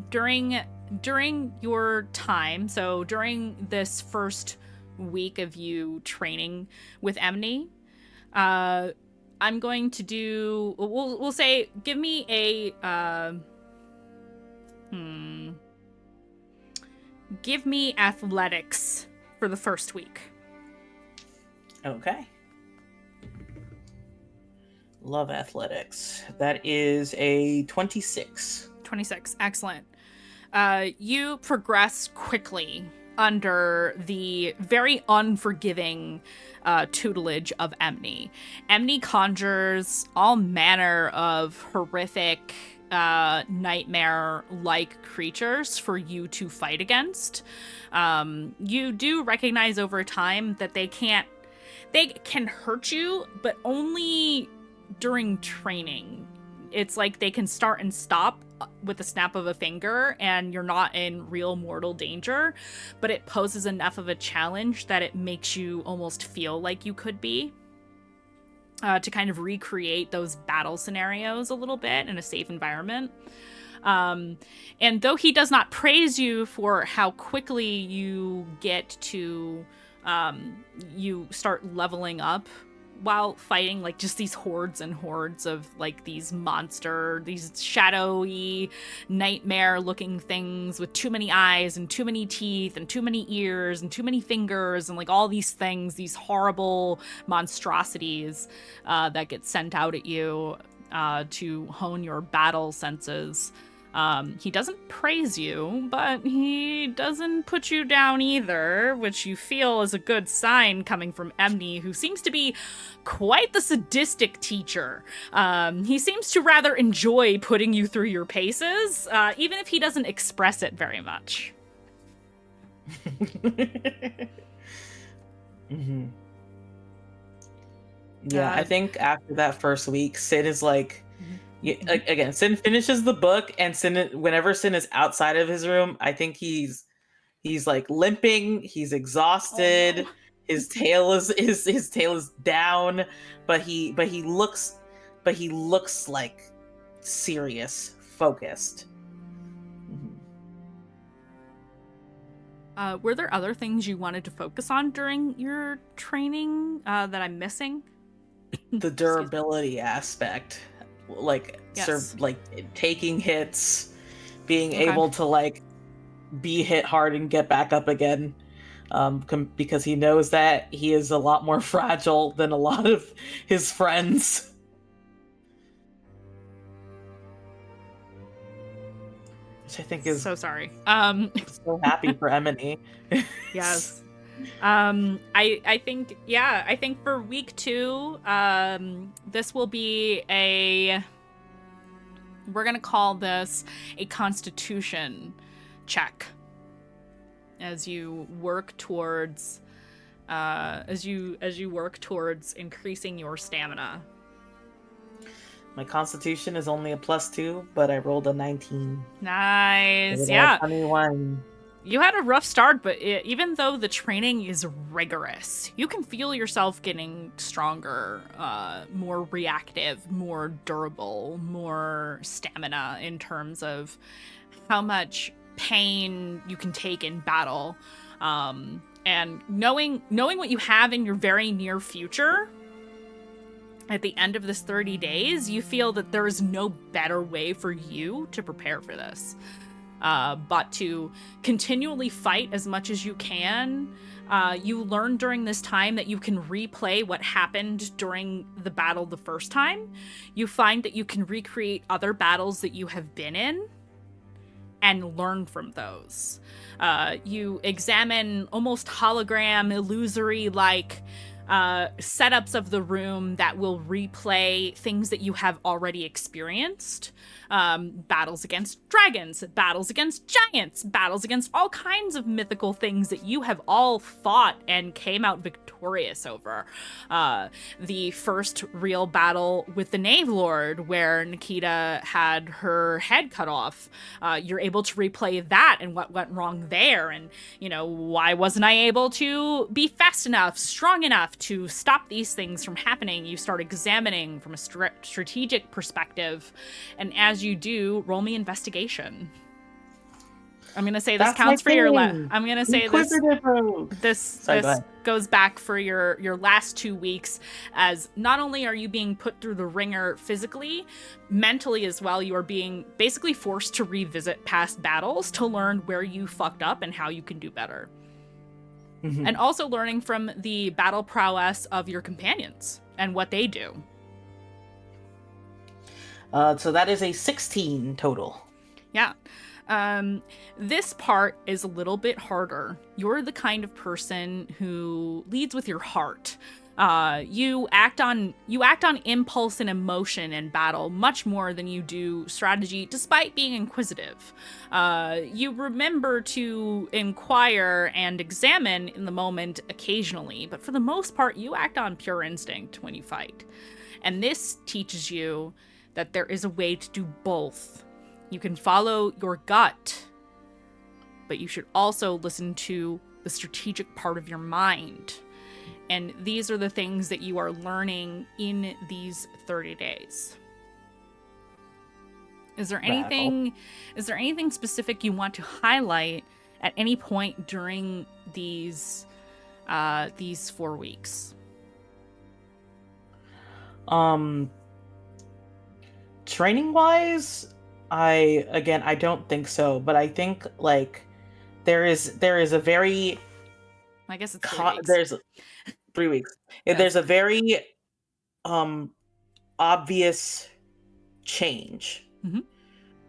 during your time, so during this first week of you training with Emily, I'm going to do, we'll say, give me a give me athletics for the first week. Okay. Love athletics. That is a 26. 26. Excellent. You progress quickly under the very unforgiving tutelage of Emny. Emny conjures all manner of horrific, nightmare-like creatures for you to fight against. You do recognize over time that they can hurt you, but only during training. It's like they can start and stop with the snap of a finger, and you're not in real mortal danger, but it poses enough of a challenge that it makes you almost feel like you could be, to kind of recreate those battle scenarios a little bit in a safe environment. And though he does not praise you for how quickly you get to, you start leveling up while fighting, like, just these hordes and hordes of, like, these shadowy, nightmare-looking things with too many eyes and too many teeth and too many ears and too many fingers and, like, all these things, these horrible monstrosities that get sent out at you to hone your battle senses. He doesn't praise you, but he doesn't put you down either, which you feel is a good sign coming from Emny, who seems to be quite the sadistic teacher. He seems to rather enjoy putting you through your paces, even if he doesn't express it very much. Mm-hmm. Yeah, I think after that first week, Sin is like, again, Sin finishes the book, and whenever Sin is outside of his room, I think he's like limping, he's exhausted, Oh, no. his tail is down, but he looks like serious, focused. Were there other things you wanted to focus on during your training that I'm missing? The durability aspect, like, Yes. like taking hits, being able to, like, be hit hard and get back up again, because he knows that he is a lot more fragile than a lot of his friends. Which I think is so sorry. So happy for Emily. Yes. I think for week 2, this will be we're gonna call this a constitution check as you work towards increasing your stamina. My constitution is only a +2, but I rolled a 19. Nice. Yeah. 21. You had a rough start, but even though the training is rigorous, you can feel yourself getting stronger, more reactive, more durable, more stamina in terms of how much pain you can take in battle. And knowing what you have in your very near future, at the end of this 30 days, you feel that there is no better way for you to prepare for this. But to continually fight as much as you can. You learn during this time that you can replay what happened during the battle the first time. You find that you can recreate other battles that you have been in and learn from those. You examine almost hologram, illusory-like setups of the room that will replay things that you have already experienced. battles against dragons, battles against giants, battles against all kinds of mythical things that you have all fought and came out victorious over. The first real battle with the Knave Lord, where Nikita had her head cut off, you're able to replay that and what went wrong there, and why wasn't I able to be fast enough, strong enough to stop these things from happening. You start examining from a strategic perspective, and as you do, roll me investigation. I'm gonna say this counts for your I'm gonna say this goes back for your last 2 weeks, as not only are you being put through the ringer physically, mentally as well. You are being basically forced to revisit past battles to learn where you fucked up and how you can do better. Mm-hmm. And also learning from the battle prowess of your companions and what they do. So that is a 16 total. Yeah. This part is a little bit harder. You're the kind of person who leads with your heart. You act on impulse and emotion in battle much more than you do strategy, despite being inquisitive. You remember to inquire and examine in the moment occasionally, but for the most part, you act on pure instinct when you fight. And this teaches you that there is a way to do both. You can follow your gut, but you should also listen to the strategic part of your mind. And these are the things that you are learning in these 30 days. Is there anything specific you want to highlight at any point during these 4 weeks? Training wise, I don't think so, but I think there is a very, I guess it's 3 weeks. There's 3 weeks. Yes. There's a very obvious change, mm-hmm.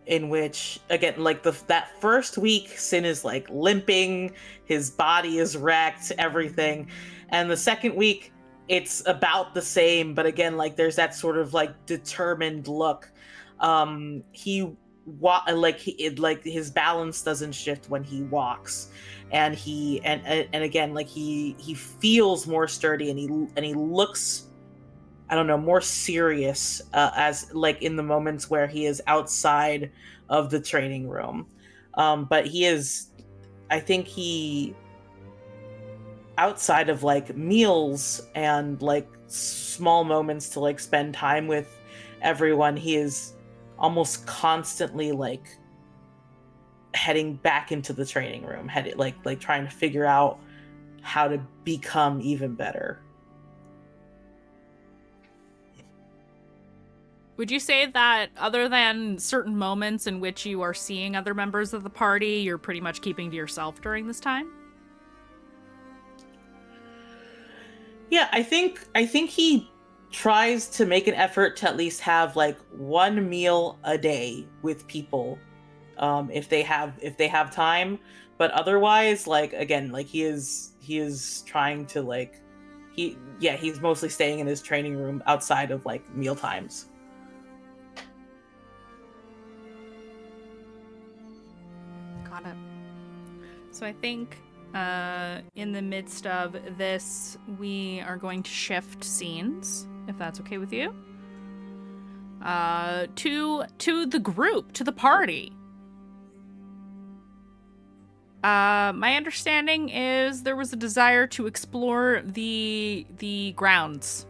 in which, again, that first week, Sin is limping, his body is wrecked, everything, and the second week it's about the same, but again, there's that sort of determined look. His balance doesn't shift when he walks, and he feels more sturdy, and he looks, I don't know, more serious, as in the moments where he is outside of the training room. But I think outside of meals and small moments to spend time with everyone, he is almost constantly heading back into the training room, trying to figure out how to become even better. Would you say that other than certain moments in which you are seeing other members of the party, you're pretty much keeping to yourself during this time? Yeah, I think he tries to make an effort to at least have one meal a day with people, if they have time. But otherwise, he is trying to he's mostly staying in his training room outside of meal times. Got it. So I think in the midst of this, we are going to shift scenes, if that's okay with you, to the group, to the party. My understanding is there was a desire to explore the grounds.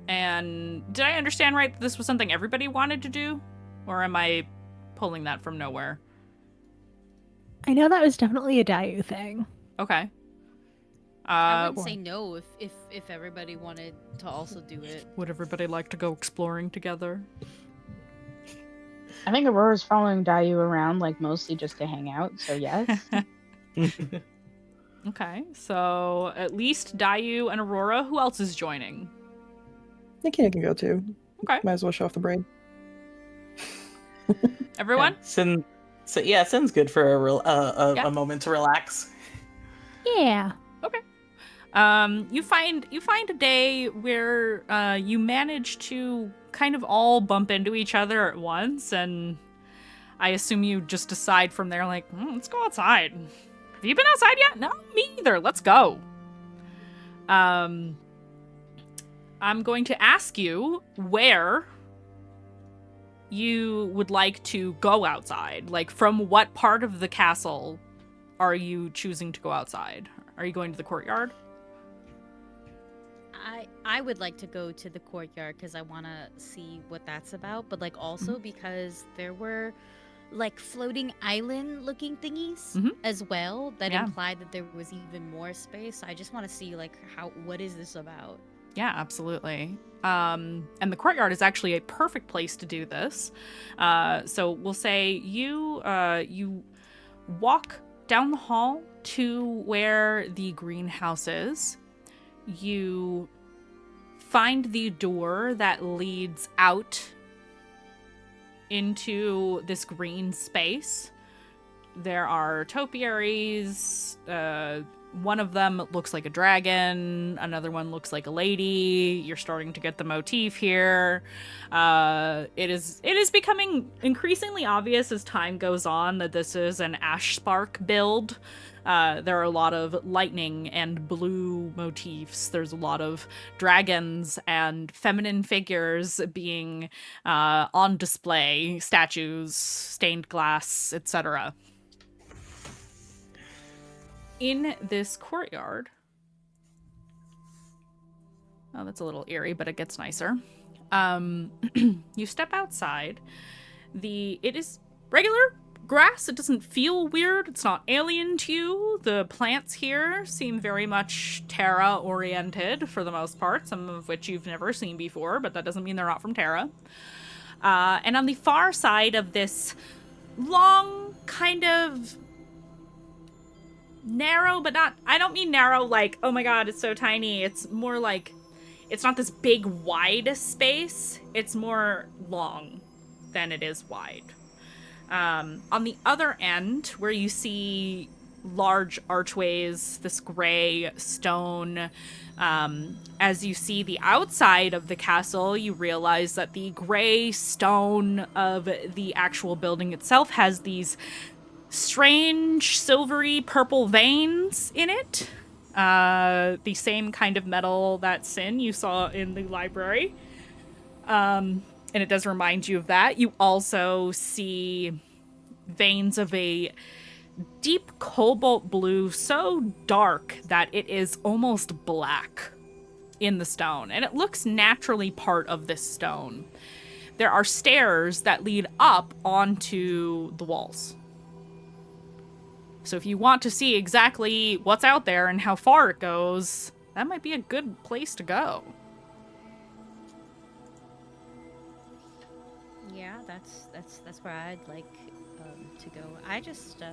And did I understand right that this was something everybody wanted to do? Or am I pulling that from nowhere? I know that was definitely a Dayu thing. Okay. I would say no if everybody wanted to also do it. Would everybody like to go exploring together? I think Aurora's following Dayu around, mostly just to hang out, so yes. Okay, so at least Dayu and Aurora. Who else is joining? Nikita can go too. Okay. Might as well show off the braid. Everyone? Yeah, Sin's good for a moment to relax. Yeah. Okay. You find a day where you manage to kind of all bump into each other at once, and I assume you just decide from there, like, let's go outside. Have you been outside yet? No, me either. Let's go. I'm going to ask you where you would like to go outside. Like, from what part of the castle are you choosing to go outside? Are you going to the courtyard? I would like to go to the courtyard because I want to see what that's about, but like also because there were like floating island looking thingies as well that implied that there was even more space. I just want to see like what is this about? Yeah, absolutely. And the courtyard is actually a perfect place to do this. So we'll say you walk down the hall to where the greenhouse is. You find the door that leads out into this green space. There are topiaries. One of them looks like a dragon. Another one looks like a lady. You're starting to get the motif here. It is becoming increasingly obvious as time goes on that this is an ash spark build. There are a lot of lightning and blue motifs. There's a lot of dragons and feminine figures being on display, statues, stained glass, etc. In this courtyard, oh, that's a little eerie, but it gets nicer. You step outside. It is regular grass. It doesn't feel weird. It's not alien to you. The plants here seem very much Terra oriented for the most part, some of which you've never seen before, but that doesn't mean they're not from Terra. And on the far side of this long, kind of narrow, but not, I don't mean narrow like, oh my god, it's so tiny. It's more like, it's not this big, wide space. It's more long than it is wide. On the other end, where you see large archways, this gray stone, as you see the outside of the castle, you realize that the gray stone of the actual building itself has these strange silvery purple veins in it. The same kind of metal that Sin you saw in the library. And it does remind you of that. You also see veins of a deep cobalt blue, so dark that it is almost black in the stone. And it looks naturally part of this stone. There are stairs that lead up onto the walls. So if you want to see exactly what's out there and how far it goes, that might be a good place to go. Yeah, that's where I'd like to go. I just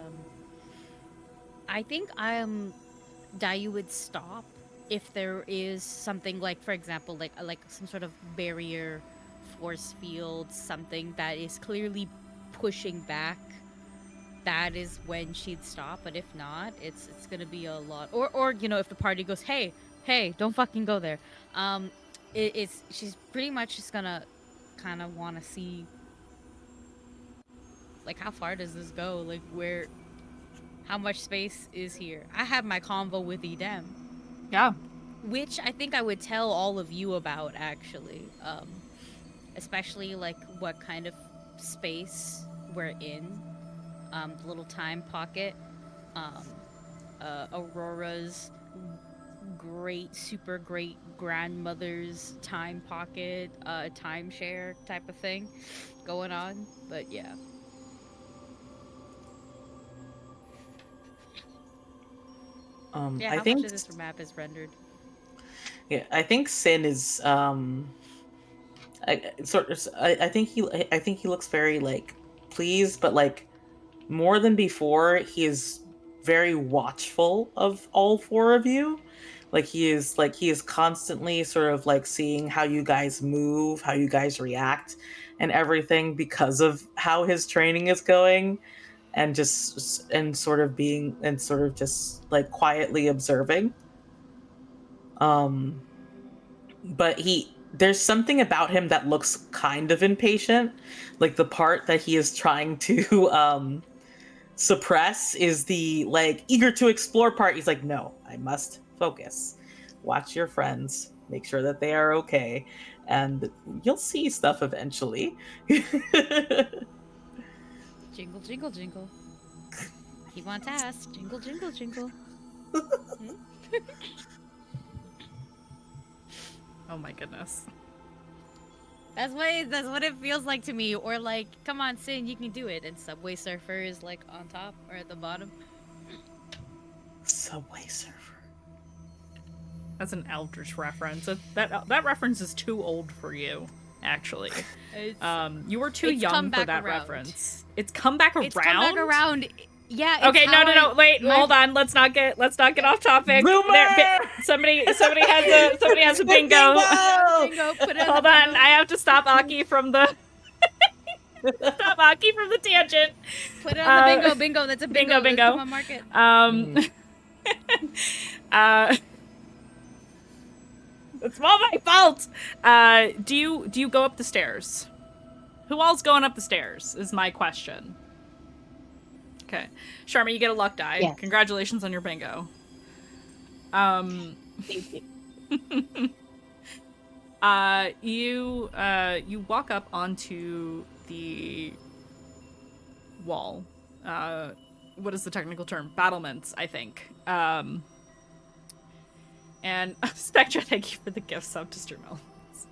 I think Dayu would stop if there is something like, for example, like some sort of barrier, force field, something that is clearly pushing back. That is when she'd stop, but if not, it's gonna be a lot. Or you know, if the party goes, hey, don't fucking go there. She's pretty much just gonna kind of want to see, like, how far does this go? Like, how much space is here? I have my convo with Edem. Yeah. Which I think I would tell all of you about, actually. Especially, like, what kind of space we're in. The little time pocket. Aurora's super great grandmother's time pocket, timeshare type of thing going on. But yeah. I how think much of this map is rendered? Yeah, I think Sin is I think he looks very like pleased, but like more than before, he is very watchful of all four of you. Like he is constantly sort of like seeing how you guys move, how you guys react, and everything because of how his training is going, and sort of just like quietly observing. But there's something about him that looks kind of impatient. Like the part that he is trying to suppress is the like eager to explore part. He's like, no, I must focus. Watch your friends. Make sure that they are okay. And you'll see stuff eventually. Jingle, jingle, jingle. Keep on task. Jingle, jingle, jingle. Oh my goodness. That's what it feels like to me. Or like, come on, Sin, you can do it. And Subway Surfer is like on top or at the bottom. Subway Surfer. That's an Eldritch reference. That reference is too old for you, actually. You were too young for that reference. It's come back around. It's come back around. Yeah. Okay. No. Wait. Hold on. Let's not get off topic. Somebody has a bingo. Bingo. Put it Hold on. I have to stop Aki from the tangent. Put it on the bingo. Bingo. That's a bingo. Bingo. Come on, mark it. It's all my fault. Do you go up the stairs? Who all's going up the stairs is my question. Okay. Sharma, you get a luck die. Yes. Congratulations on your bingo. Thank you. You walk up onto the wall. What is the technical term? Battlements, I think. And Spectra, thank you for the gift sub to Stream Elements.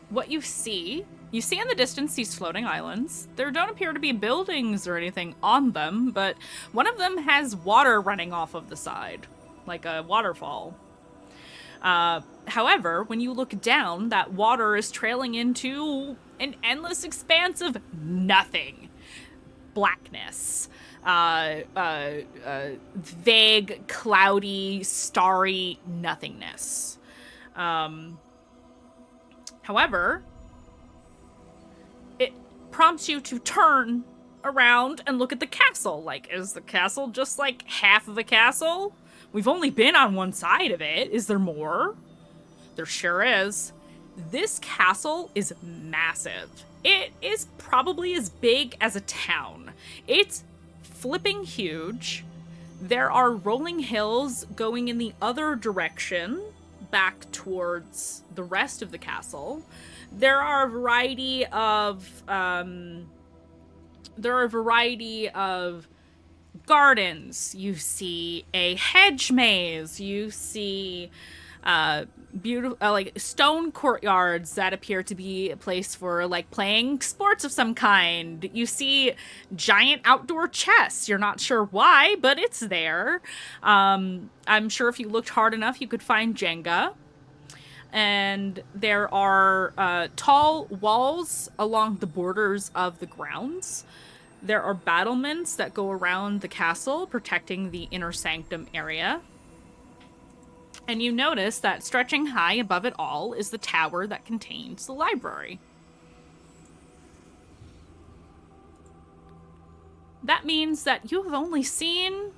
What you see in the distance these floating islands. There don't appear to be buildings or anything on them, but one of them has water running off of the side, like a waterfall. However, when you look down, that water is trailing into an endless expanse of nothing. Blackness. Vague, cloudy, starry nothingness. However, it prompts you to turn around and look at the castle. Like, is the castle just like half of a castle? We've only been on one side of it. Is there more? There sure is. This castle is massive. It is probably as big as a town. It's flipping huge. There are rolling hills going in the other direction, back towards the rest of the castle. There are a variety of gardens. You see a hedge maze. You see beautiful like stone courtyards that appear to be a place for like playing sports of some kind. You see giant outdoor chests. You're not sure why, but it's there. I'm sure if you looked hard enough you could find Jenga. And there are tall walls along the borders of the grounds. There are battlements that go around the castle, protecting the inner sanctum area. And you notice that stretching high above it all is the tower that contains the library. That means that you have only seen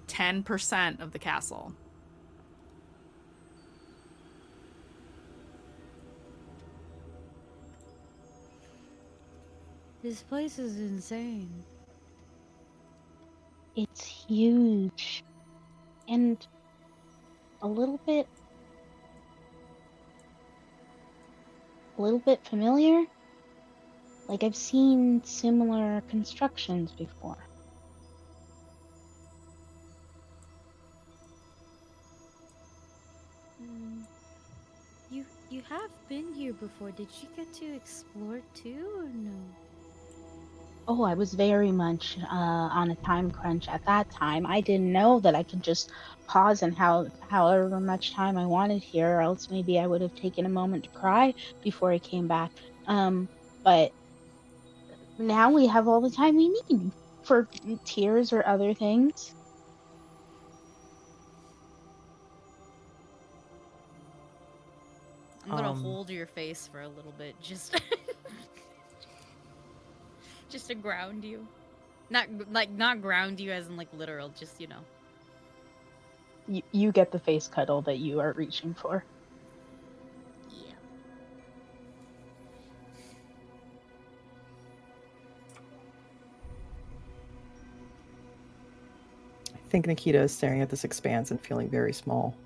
10% of the castle. This place is insane. It's huge. And a little bit familiar. Like I've seen similar constructions before. You have been here before. Did you get to explore too, or no? Oh, I was very much on a time crunch at that time. I didn't know that I could just pause and however much time I wanted here, or else maybe I would have taken a moment to cry before I came back. But now we have all the time we need for tears or other things. I'm gonna hold your face for a little bit, just just to ground you. Not ground you as in like literal, just, you know. you get the face cuddle that you are reaching for. Yeah. I think Nikita is staring at this expanse and feeling very small.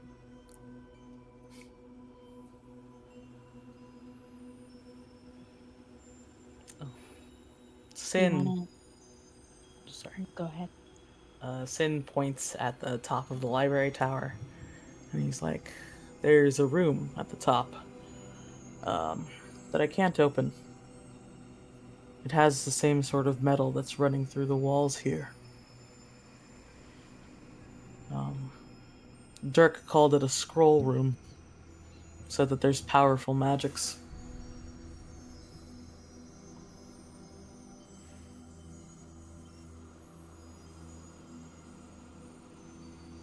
Sin. Sorry. Go ahead. Sin points at the top of the library tower, and he's like, "There's a room at the top that I can't open. It has the same sort of metal that's running through the walls here. Dirk called it a scroll room. Said that there's powerful magics."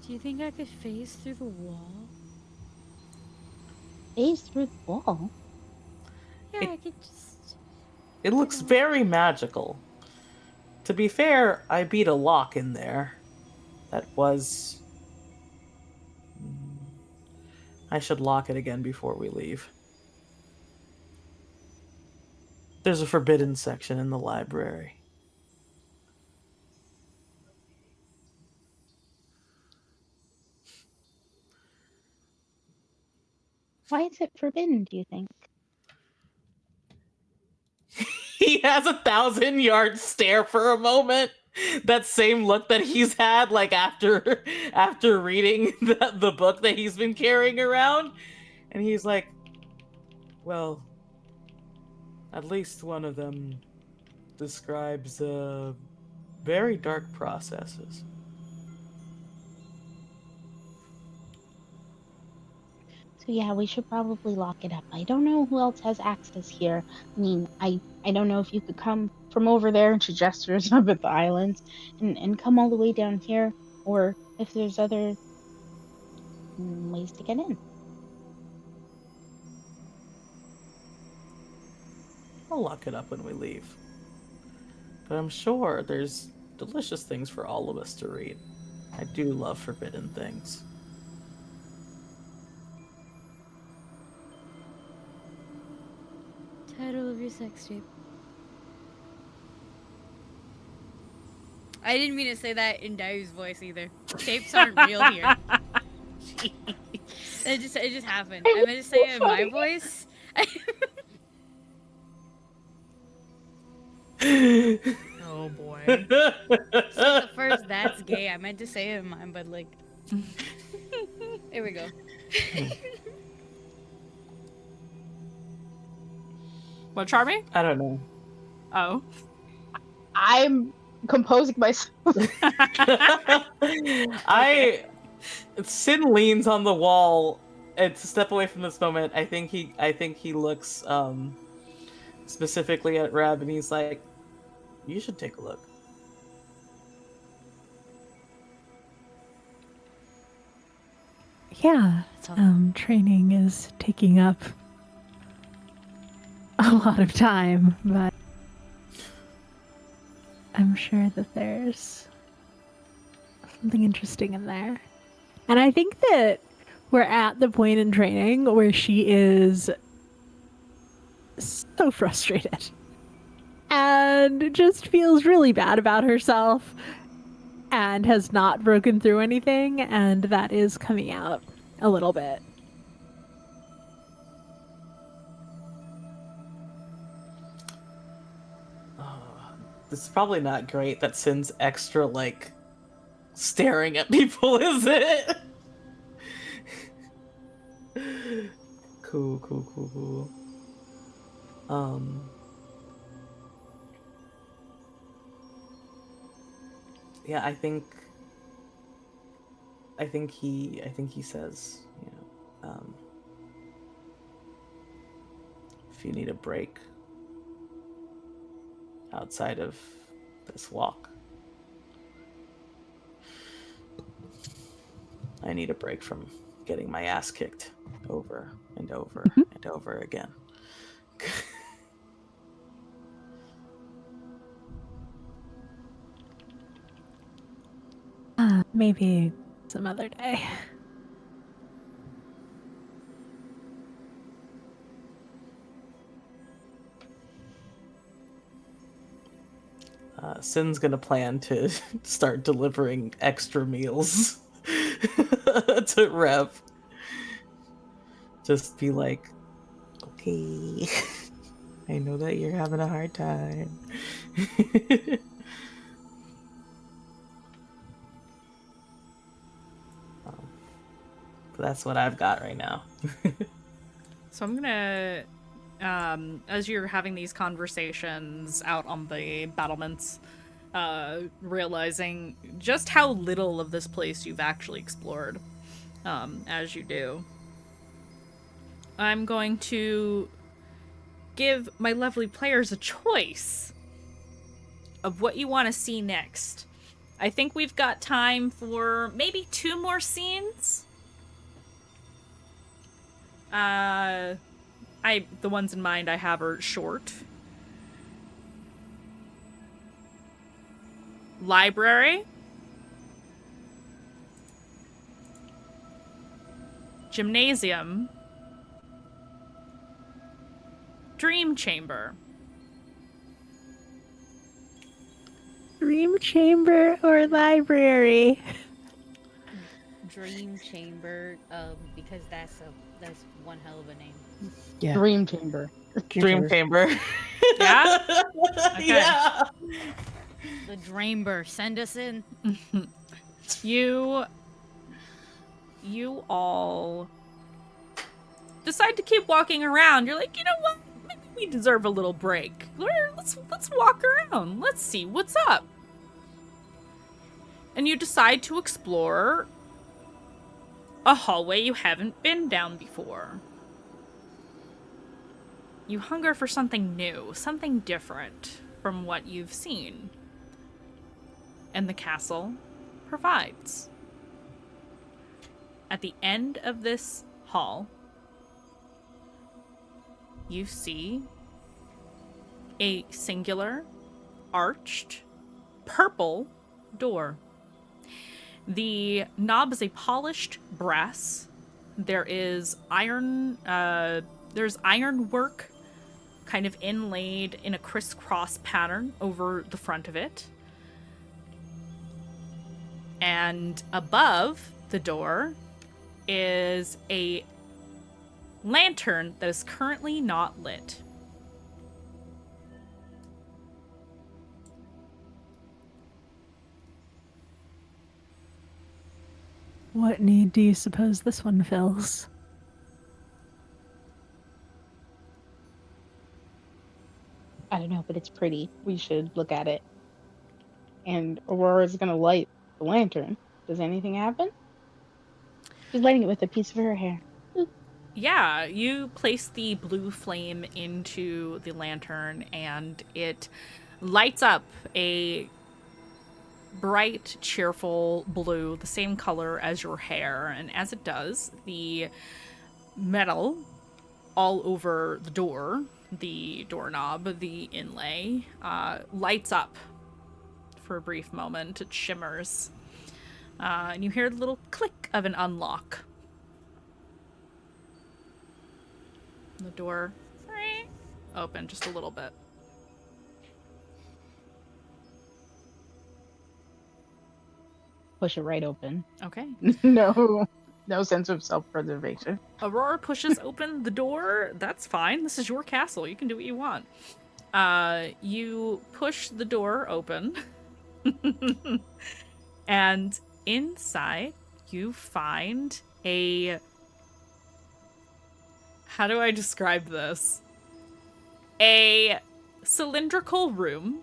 Do you think I could phase through the wall? Phase through the wall. Yeah, I could just. It looks very magical. To be fair, I beat a lock in there. That was... I should lock it again before we leave. There's a forbidden section in the library. Why is it forbidden, do you think? He has 1,000-yard stare for a moment. That same look that he's had, like, after reading the book that he's been carrying around. And he's like, well, at least one of them describes very dark processes. So yeah, we should probably lock it up. I don't know who else has access here. I mean, I don't know if you could come from over there, and she gestures up at the islands, and come all the way down here, or if there's other ways to get in. I'll lock it up when we leave. But I'm sure there's delicious things for all of us to read. I do love forbidden things. Title of your sex tape. I didn't mean to say that in Daiu's voice either. Tapes aren't real here. It just happened. I meant to say it in my voice. Oh boy. It's not the first that's gay. I meant to say it in mine, but like here we go. What, Charmy? I don't know. Oh. I'm composing myself. Sin leans on the wall, and to step away from this moment, I think he looks specifically at Reb, and he's like, you should take a look. Yeah, training is taking up a lot of time, but I'm sure that there's something interesting in there. And I think that we're at the point in training where she is so frustrated and just feels really bad about herself and has not broken through anything, and that is coming out a little bit. This is probably not great that Sin's extra, like, staring at people, is it? Cool. Yeah, I think he says, you know, if you need a break outside of this walk, I need a break from getting my ass kicked over and over and over again. Maybe some other day. Sin's gonna plan to start delivering extra meals to Rev. Just be like, okay, I know that you're having a hard time. That's what I've got right now. So I'm gonna, as you're having these conversations out on the battlements, realizing just how little of this place you've actually explored, as you do, I'm going to give my lovely players a choice of what you want to see next. I think we've got time for maybe 2 more scenes. The ones in mind I have are short. Library. Gymnasium. Dream chamber. Dream chamber or library? Dream chamber, because that's one hell of a name. Yeah. Dream chamber. Dream chamber. Yeah? Okay. Yeah. The Dreamber, send us in. You all decide to keep walking around. You're like, you know what? Maybe we deserve a little break. Let's walk around. Let's see what's up. And you decide to explore a hallway you haven't been down before. You hunger for something new, something different from what you've seen. And the castle provides. At the end of this hall, you see a singular, arched, purple door. The knob is a polished brass. There's ironwork kind of inlaid in a crisscross pattern over the front of it. And above the door is a lantern that is currently not lit. What need do you suppose this one fills? I don't know, but it's pretty. We should look at it. And Aurora's gonna light the lantern. Does anything happen? She's lighting it with a piece of her hair. Yeah, you place the blue flame into the lantern and it lights up a bright, cheerful blue, the same color as your hair. And as it does, the metal all over the door, the doorknob, the inlay, lights up for a brief moment. It shimmers. And you hear the little click of an unlock. The door open just a little bit. Push it right open. Okay. No sense of self-preservation. Aurora pushes open the door. That's fine. This is your castle. You can do what you want. You push the door open. And inside, you find a... How do I describe this? A cylindrical room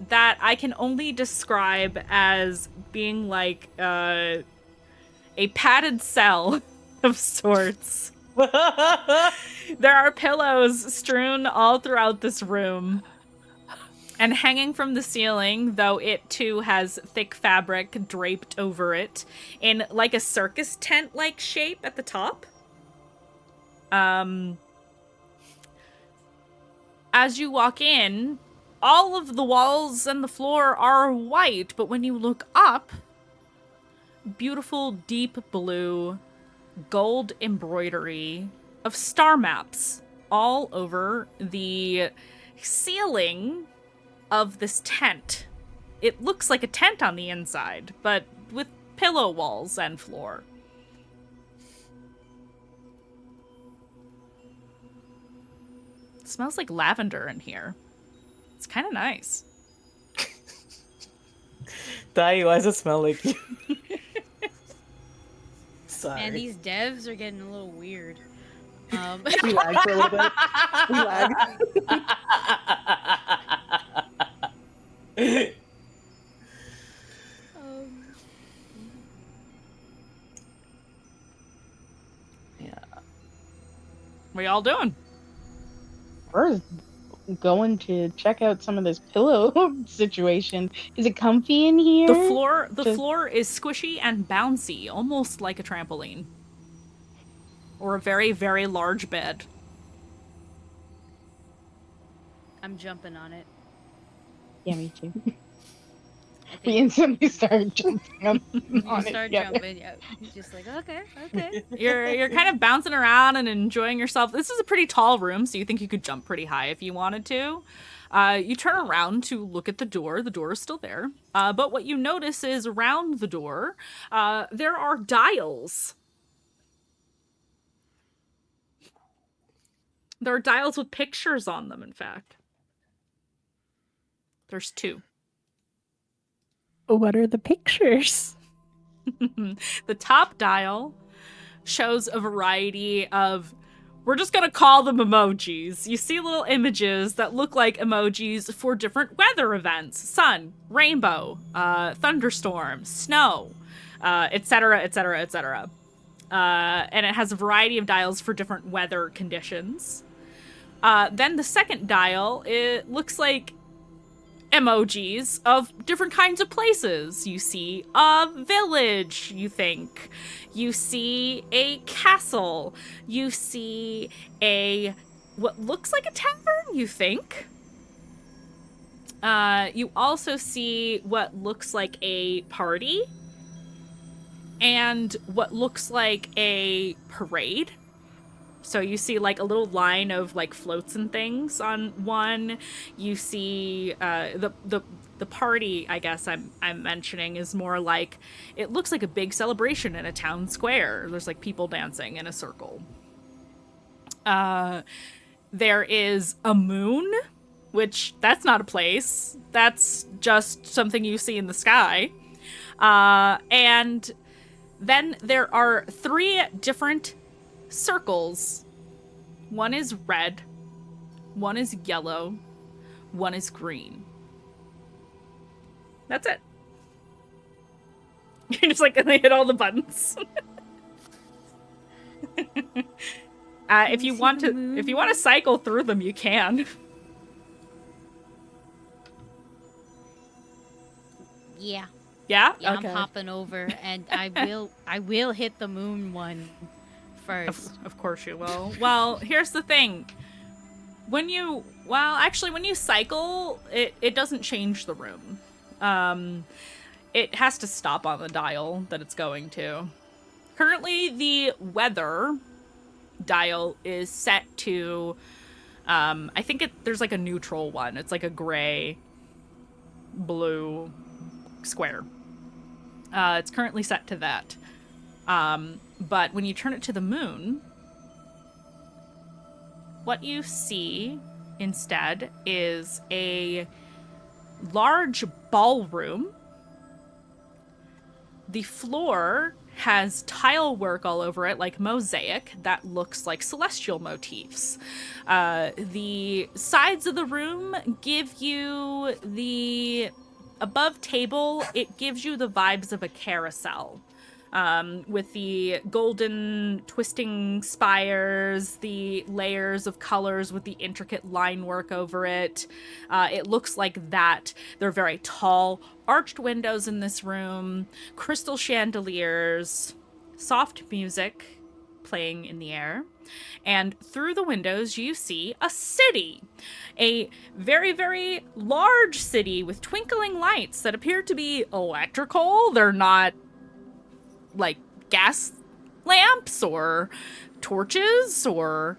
that I can only describe as being like a padded cell of sorts. There are pillows strewn all throughout this room. And hanging from the ceiling, though it too has thick fabric draped over it, in like a circus tent-like shape at the top. As you walk in, all of the walls and the floor are white, but when you look up, beautiful deep blue gold embroidery of star maps all over the ceiling of this tent. It looks like a tent on the inside, but with pillow walls and floor. It smells like lavender in here. It's kind of nice. Dai, why does it smell like you? Sorry. Man, these devs are getting a little weird. We lagged for a little bit. We lagged. Yeah. What y'all doing? We're going to check out some of this pillow situation. Is it comfy in here? The floor is squishy and bouncy, almost like a trampoline. Or a very, very large bed. I'm jumping on it. Yeah, me too. I think We instantly started jumping on you it. start Yeah. jumping. Yeah. You're just like, okay. You're kind of bouncing around and enjoying yourself. This is a pretty tall room, so you think you could jump pretty high if you wanted to. You turn around to look at the door. The door is still there. But what you notice is around the door, there are dials. There are dials with pictures on them, in fact. There's 2. What are the pictures? The top dial shows a variety of, we're just gonna call them emojis. You see little images that look like emojis for different weather events: sun, rainbow, thunderstorm, snow, etc., etc., etc. And it has a variety of dials for different weather conditions. Then the second dial, it looks like emojis of different kinds of places. You see a village, you think. You see a castle. You see what looks like a tavern, you think. You also see what looks like a party. And what looks like a parade. So you see like a little line of like floats and things on one. You see the party, I guess I'm mentioning, is more like, it looks like a big celebration in a town square. There's like people dancing in a circle. There is a moon, which that's not a place. That's just something you see in the sky. And then there are 3 different circles. One is red, one is yellow, one is green. That's it. You're just like gonna hit all the buttons. If you want to cycle through them, you can. Yeah. Yeah? Yeah, Okay. I'm hopping over, and I will hit the moon one first. Of course you will. Well, here's the thing. When you cycle, it doesn't change the room. It has to stop on the dial that it's going to. Currently, the weather dial is set to, I think there's like a neutral one. It's like a gray, blue square. It's currently set to that. But when you turn it to the moon, what you see instead is a large ballroom. The floor has tile work all over it, like mosaic, that looks like celestial motifs. The sides of the room give you the... Above table, it gives you the vibes of a carousel. With the golden twisting spires, the layers of colors with the intricate line work over it. It looks like that. They're very tall, arched windows in this room, crystal chandeliers, soft music playing in the air. And through the windows, you see a city. A very, very large city with twinkling lights that appear to be electrical. They're not like gas lamps or torches or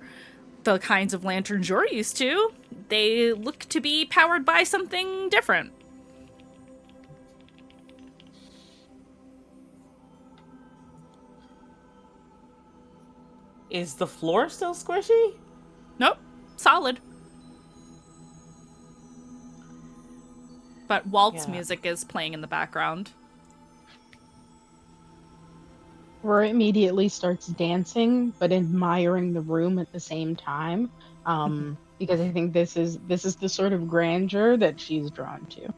the kinds of lanterns you're used to. They look to be powered by something different. Is the floor still squishy? Nope, solid. But waltz Yeah. music is playing in the background. Rory immediately starts dancing, but admiring the room at the same time. Because I think this is the sort of grandeur that she's drawn to.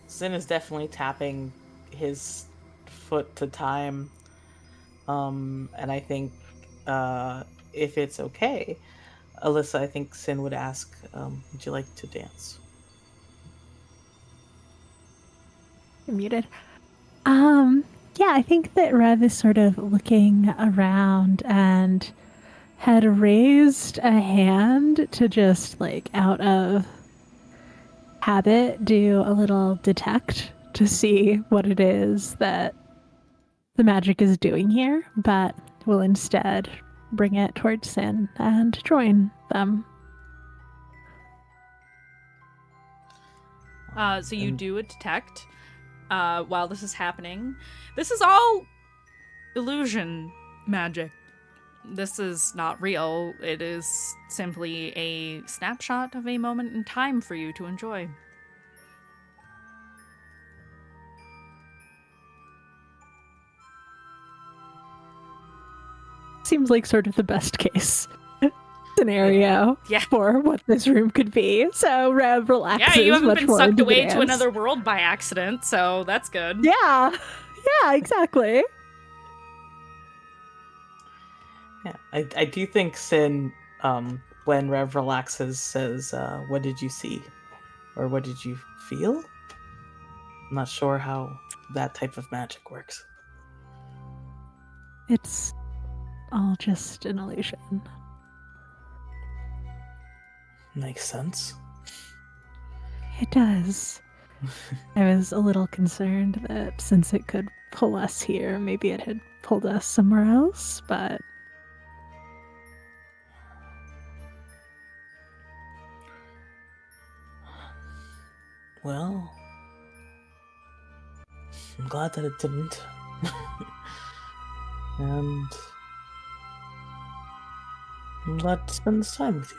Sin is definitely tapping his foot to time. And I think if it's okay, Alyssa, I think Sin would ask, would you like to dance? You're muted. Yeah, I think that Rev is sort of looking around and had raised a hand to just, like, out of habit, do a little detect to see what it is that the magic is doing here, but will instead bring it towards Sin and join them. So you do a detect while this is happening. This is all illusion magic. This is not real. It is simply a snapshot of a moment in time for you to enjoy. Seems like sort of the best case scenario Yeah. for what this room could be. So Rev relaxes. Yeah, you haven't much been more sucked into the away to dance. another world by accident, so that's good. Yeah, exactly. Yeah, I do think Sin, when Rev relaxes, says, what did you see? Or what did you feel? I'm not sure how that type of magic works. It's all just an illusion. Makes sense. It does. I was a little concerned that since it could pull us here, maybe it had pulled us somewhere else, but Well, I'm glad that it didn't. And I'm glad to spend this time with you.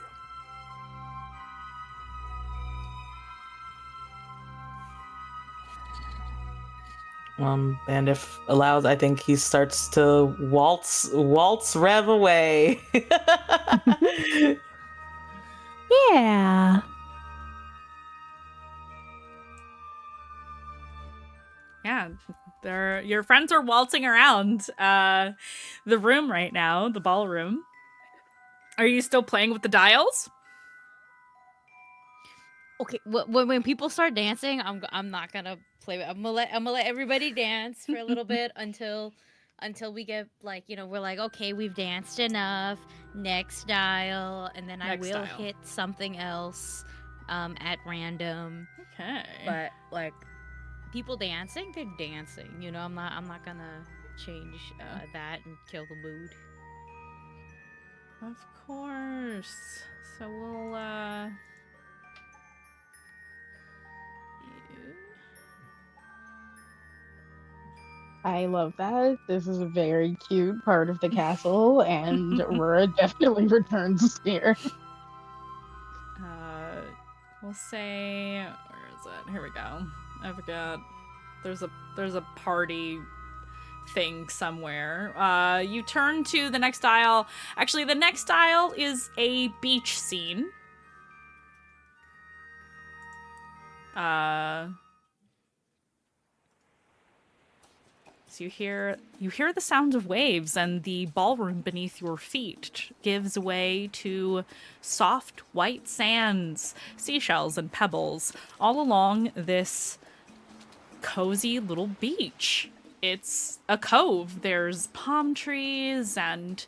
And if allowed, I think he starts to waltz Rev away. yeah. Yeah, your friends are waltzing around the room right now, the ballroom. Are you still playing with the dials? Okay, when people start dancing, I'm not gonna play. I'm gonna let everybody dance for a little bit until we get, like, we're like, okay, we've danced enough. Next dial, and then I Next will dial. hit something else at random. Okay. But like people dancing, they're dancing. I'm not gonna change that and kill the mood. Of course. So we'll I love that. This is a very cute part of the castle, and Aurora definitely returns here. we'll say, where is it? Here we go. I forgot. There's a party thing somewhere. You turn to the next dial. Actually, the next dial is a beach scene. So you hear the sound of waves, and the ballroom beneath your feet gives way to soft white sands, seashells, and pebbles all along this cozy little beach. It's a cove. There's palm trees and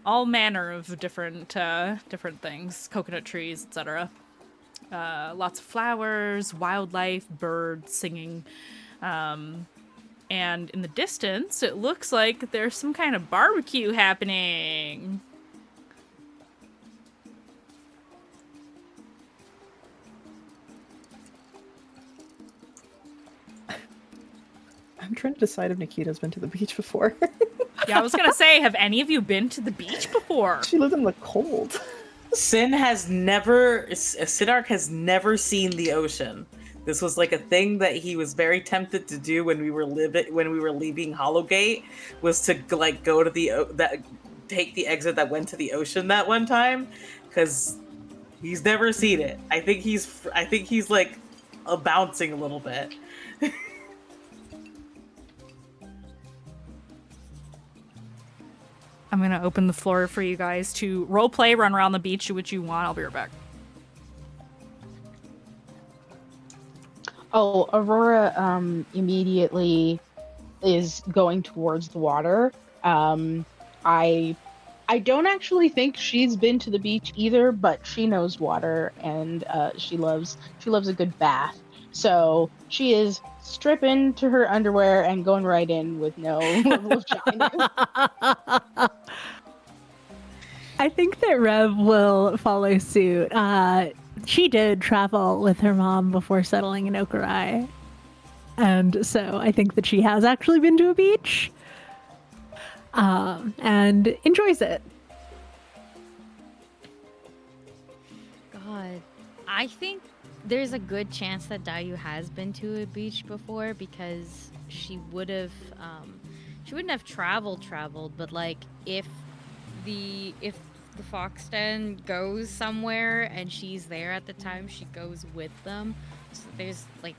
all manner of different things, coconut trees, etc. lots of flowers, wildlife, birds singing. And in the distance, it looks like there's some kind of barbecue happening. I'm trying to decide if Nikita's been to the beach before. Yeah, I was gonna say, have any of you been to the beach before? She lives in the cold. Sidark has never seen the ocean. This was like a thing that he was very tempted to do when we were leaving Hollowgate, was to like go to take the exit that went to the ocean that one time, because he's never seen it. I think he's like bouncing a little bit. I'm gonna open the floor for you guys to roleplay, run around the beach, do what you want. I'll be right back. Oh, Aurora immediately is going towards the water. I don't actually think she's been to the beach either, but she knows water, and she loves a good bath. So she is stripping to her underwear and going right in with no level of shyness. I think that Rev will follow suit. She did travel with her mom before settling in Okurai. And so I think that she has actually been to a beach. And enjoys it. God, I think there's a good chance that Dayu has been to a beach before, because she wouldn't have traveled, but like if the Fox Den goes somewhere and she's there at the time, she goes with them. So there's like,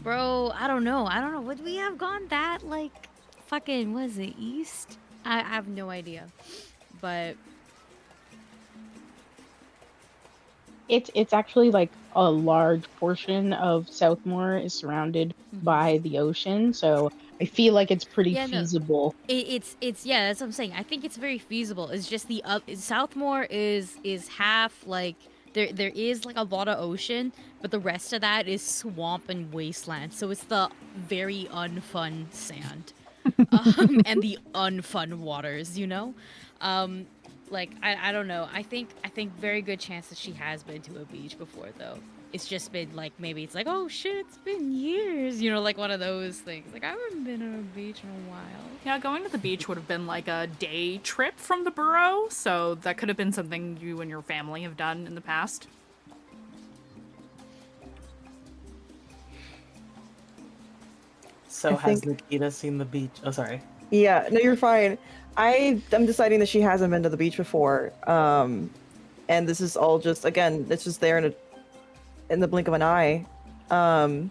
bro, I don't know. Would we have gone that like fucking, was it east? I have no idea. But It's actually like a large portion of Southmore is surrounded by the ocean, so I feel like it's pretty feasible. It's yeah, that's what I'm saying. I think it's very feasible. It's just the Southmore is half like there is like a lot of ocean, but the rest of that is swamp and wasteland. So it's the very unfun sand, and the unfun waters. You know, like I don't know. I think very good chance that she has been to a beach before though. It's just been like, maybe it's like, oh shit, it's been years, you know, like one of those things. Like I haven't been on a beach in a while. Yeah, going to the beach would have been like a day trip from the borough, so that could have been something you and your family have done in the past. So has Nikita seen the beach? Oh, sorry. Yeah, no, you're fine. I'm deciding that she hasn't been to the beach before. And this is all just, again, it's just there in the blink of an eye. And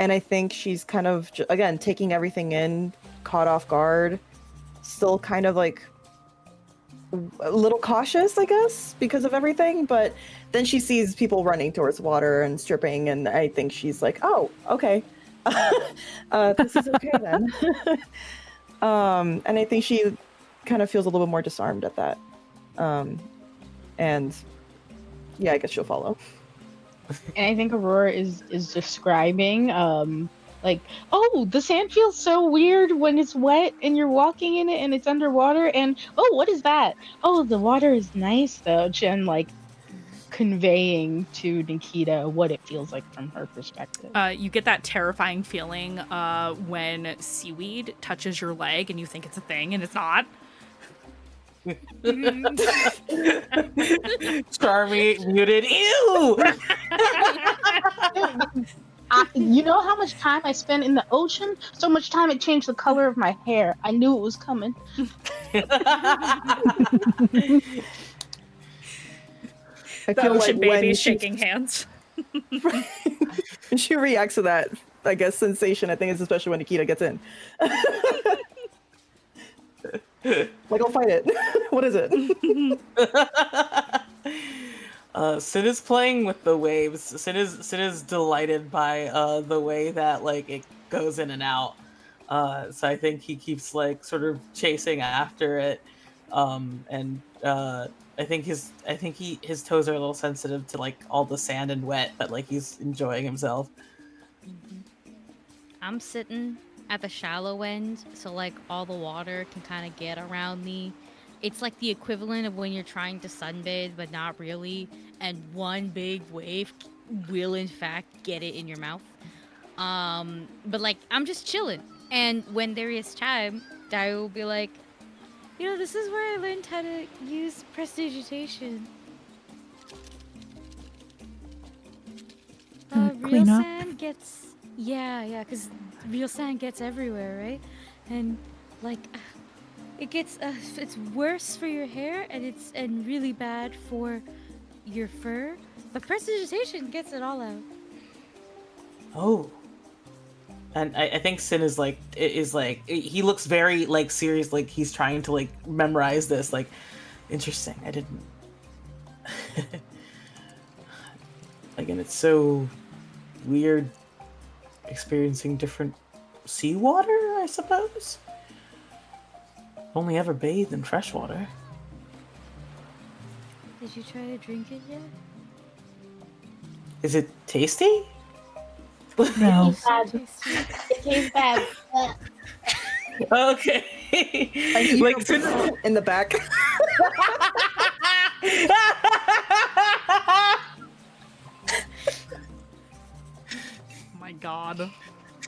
I think she's kind of, again, taking everything in, caught off guard, still kind of like a little cautious, I guess, because of everything. But then she sees people running towards water and stripping, and I think she's like, oh, okay. This is okay then. And I think she kind of feels a little bit more disarmed at that. And yeah, I guess she'll follow. And I think Aurora is describing like, oh, the sand feels so weird when it's wet and you're walking in it and it's underwater, and oh, what is that? Oh, the water is nice though. Jen like conveying to Nikita what it feels like from her perspective. You get that terrifying feeling when seaweed touches your leg and you think it's a thing and it's not. Charmy muted. Ew! You know how much time I spent in the ocean? So much time it changed the color of my hair. I knew it was coming. I The feel ocean like baby when shaking hands. when she reacts to that, I guess, sensation, I think it's especially when Nikita gets in. Like, I'll fight it. What is it? Sid is playing with the waves. Sid is delighted by the way that like it goes in and out. So I think he keeps like sort of chasing after it, and I think his toes are a little sensitive to like all the sand and wet, but like he's enjoying himself. I'm sitting at the shallow end, so like all the water can kind of get around me. It's like the equivalent of when you're trying to sunbathe, but not really, and one big wave will in fact get it in your mouth. But like I'm just chilling, and when there is time, I will be like, you know, this is where I learned how to use prestidigitation. Real Clean up. sand gets yeah, because real sand gets everywhere, right? And like it gets it's worse for your hair and really bad for your fur. But prestidigitation gets it all out. Oh. And I think Sin is like he looks very like serious, like he's trying to like memorize this. Like, interesting. I didn't. Again, it's so weird experiencing different seawater, I suppose. Only ever bathed in freshwater. Did you try to drink it yet? Is it tasty? No. Tasty. It tastes bad. Okay. Like in the back. Oh my god.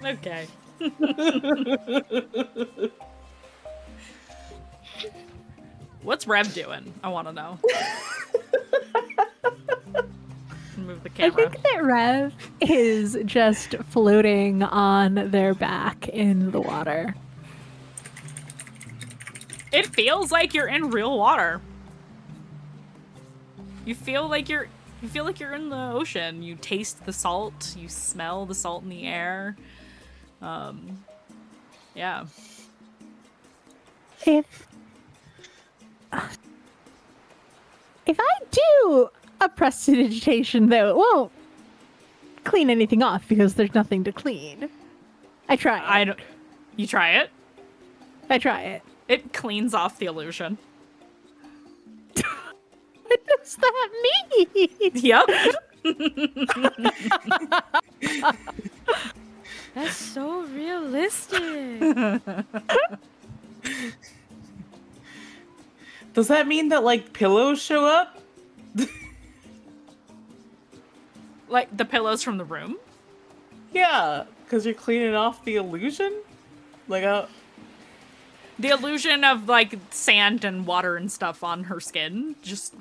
Okay. What's Rev doing? I want to know. Move the I camera. think that Rev is just floating on their back in the water. It feels like you're in real water. You feel like you're in the ocean. You taste the salt. You smell the salt in the air. Yeah. If I do a prestidigitation, though, it won't clean anything off because there's nothing to clean. I try it. I don't. You try it. I try it. It cleans off the illusion. What does that mean? Yep. That's so realistic. Does that mean that like pillows show up? Like the pillows from the room. Yeah, because you're cleaning off the illusion. Like The illusion of like sand and water and stuff on her skin just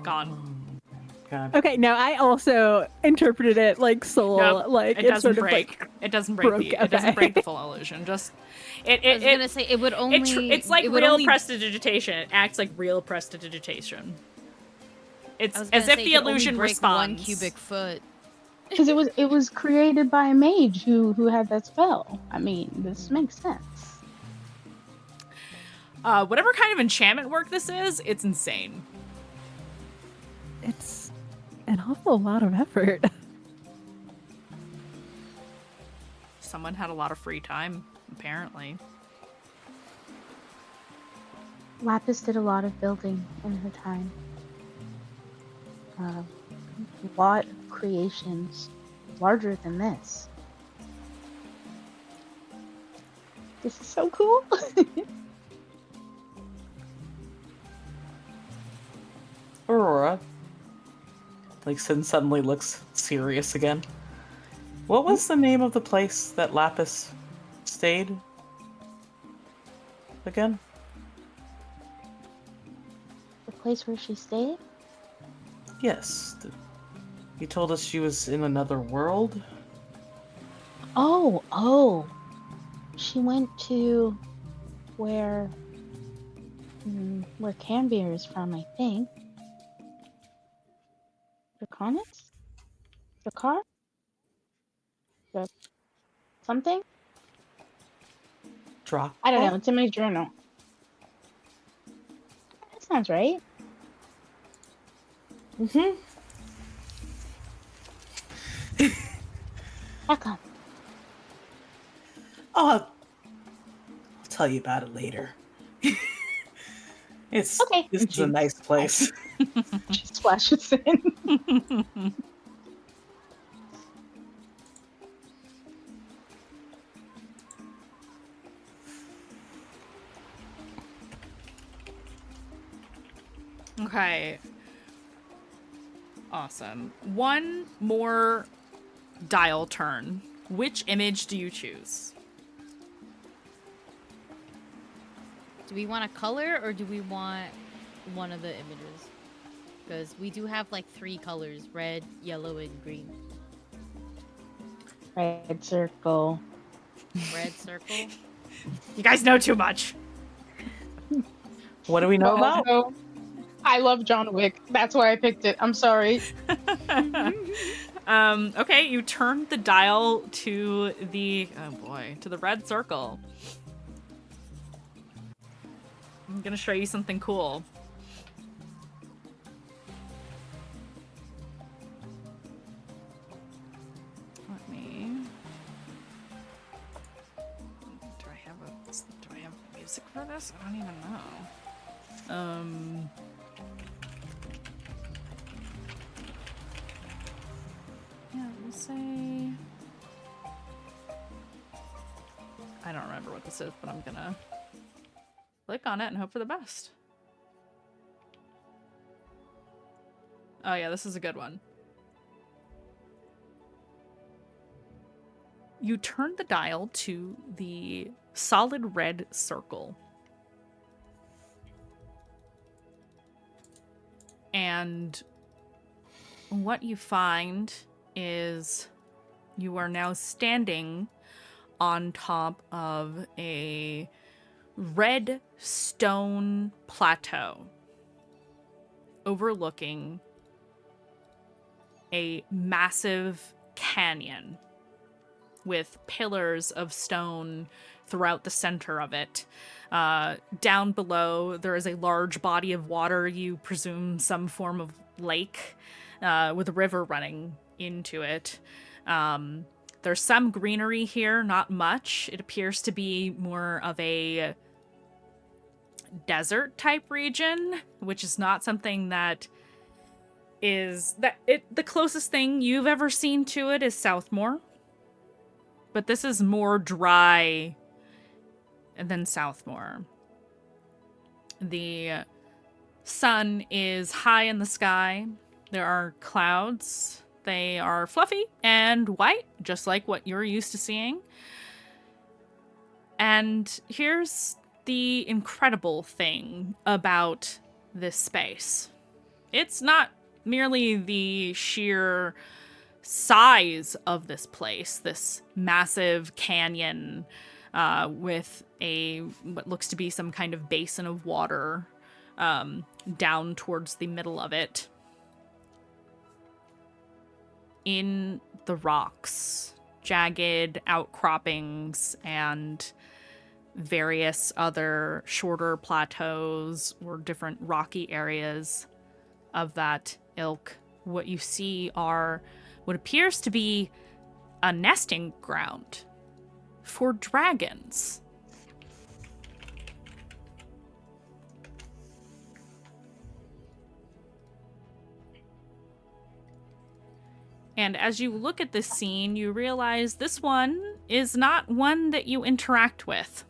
gone. God. Okay, no, I also interpreted it like soul, Nope, like it it's doesn't sort of break. like It doesn't break broke, the. It doesn't okay. break the full illusion. Just I was gonna say it would only. it's like it would real only, prestidigitation. It acts like real prestidigitation. It's I was as gonna if say the it could only illusion break responds. 1 cubic foot. Because it was created by a mage who had that spell. I mean, this makes sense. Whatever kind of enchantment work this is, it's insane. it's an awful lot of effort. Someone had a lot of free time, apparently. Lapis did a lot of building in her time. A lot of creations larger than this. This is so cool. Aurora. Like Sin suddenly looks serious again. What was the name of the place that Lapis stayed? Again? The place where she stayed? Yes. You told us she was in another world? Oh. She went to where Cambier is from, I think. Draconix? Dracar? Something? Drop. I don't know. It's in my journal. That sounds right. Mm-hmm. How come? I'll tell you about it later. It's Okay. this is a nice place. She splashes in. Okay. Awesome. One more dial turn. Which image do you choose? Do we want a color or do we want one of the images? Because we do have like 3 colors: red, yellow, and green. Red circle. Red circle. You guys know too much. What do we know about? No. I love John Wick. That's why I picked it. I'm sorry. Okay, you turned the dial to the to the red circle. I'm gonna show you something cool. Let me. Do I have music for this? I don't even know. Yeah, we'll say. I don't remember what this is, but I'm gonna click on it and hope for the best. Oh yeah, this is a good one. You turn the dial to the solid red circle. And what you find is you are now standing on top of a red stone plateau overlooking a massive canyon with pillars of stone throughout the center of it. Down below, there is a large body of water, you presume some form of lake, with a river running into it. There's some greenery here, not much. It appears to be more of a desert type region, which is not something that is the closest thing you've ever seen to it is Southmore. But this is more dry than Southmore. The sun is high in the sky. There are clouds. They are fluffy and white, just like what you're used to seeing. And here's the incredible thing about this space. It's not merely the sheer size of this place, this massive canyon with what looks to be some kind of basin of water down towards the middle of it. In the rocks, jagged outcroppings and various other shorter plateaus or different rocky areas of that ilk, what you see are what appears to be a nesting ground for dragons. And as you look at this scene, you realize this one is not one that you interact with.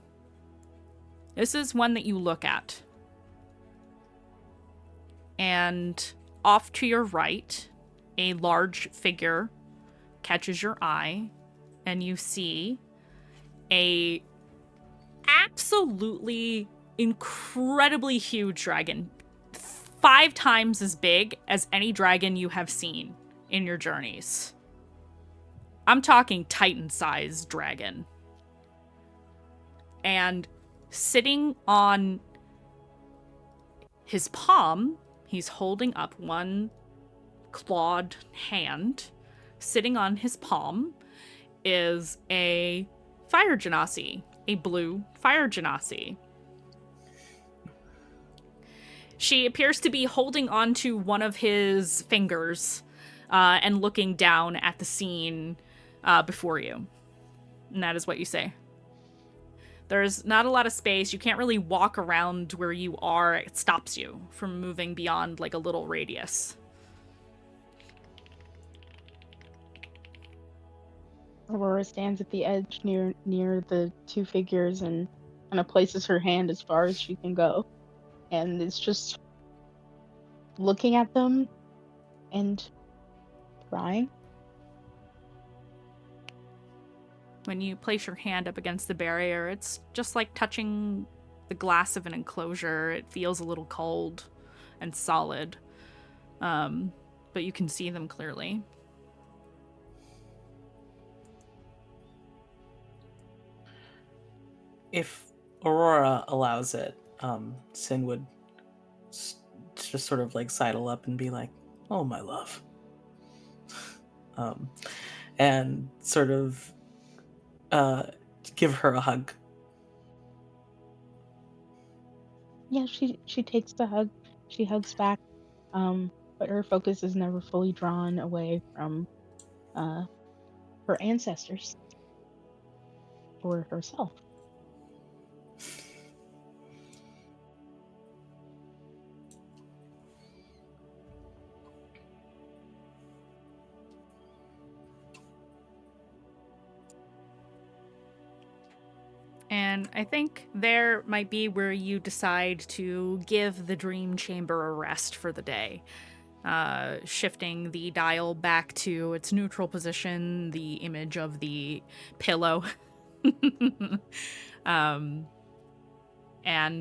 This is one that you look at. And off to your right, a large figure catches your eye, and you see a absolutely incredibly huge dragon, 5 times as big as any dragon you have seen in your journeys. I'm talking Titan-sized dragon. And sitting on his palm, he's holding up one clawed hand. Sitting on his palm is a fire genasi, a blue fire genasi. She appears to be holding onto one of his fingers and looking down at the scene before you. And that is what you say. There's not a lot of space. You can't really walk around where you are. It stops you from moving beyond like a little radius. Aurora stands at the edge near the two figures and kind of places her hand as far as she can go, and is just looking at them and crying. When you place your hand up against the barrier, it's just like touching the glass of an enclosure. It feels a little cold and solid, but you can see them clearly. If Aurora allows it, Sin would just sort of like sidle up and be like, "Oh, my love," and sort of give her a hug. Yeah, she takes the hug. She hugs back, but her focus is never fully drawn away from her ancestors or herself. And I think there might be where you decide to give the dream chamber a rest for the day. Shifting the dial back to its neutral position, the image of the pillow. And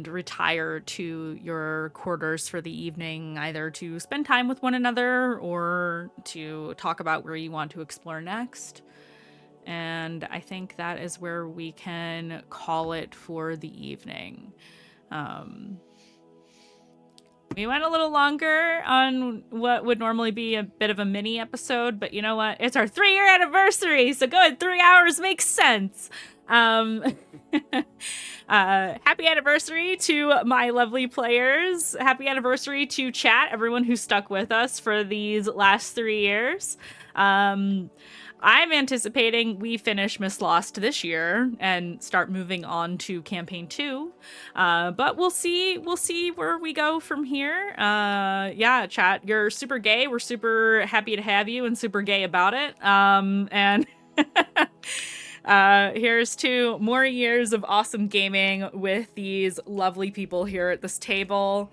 retire to your quarters for the evening, either to spend time with one another or to talk about where you want to explore next. And I think that is where we can call it for the evening. We went a little longer on what would normally be a bit of a mini episode, but you know what? It's our 3-year anniversary, so good, 3 hours makes sense. Happy anniversary to my lovely players. Happy anniversary to chat, everyone who stuck with us for these last 3 years. I'm anticipating we finish Mistlost this year and start moving on to campaign 2. But we'll see where we go from here. Yeah, chat, you're super gay. We're super happy to have you and super gay about it. And here's to more years of awesome gaming with these lovely people here at this table.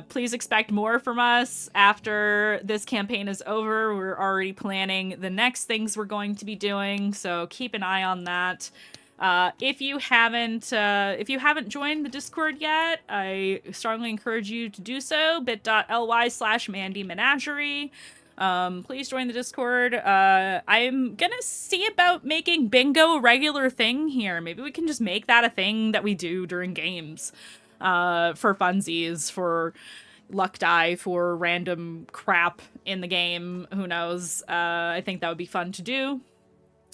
Please expect more from us after this campaign is over. We're already planning the next things we're going to be doing, so keep an eye on that. If you haven't joined the Discord yet, I strongly encourage you to do so. bit.ly/Mandy Menagerie. Please join the Discord. I'm gonna see about making bingo a regular thing here. Maybe we can just make that a thing that we do during games. For funsies, for luck die, for random crap in the game. Who knows? I think that would be fun to do.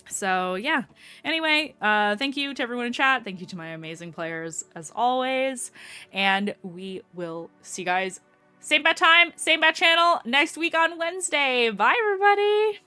So yeah. Anyway, thank you to everyone in chat. Thank you to my amazing players as always. And we will see you guys same bat time, same bat channel next week on Wednesday. Bye, everybody.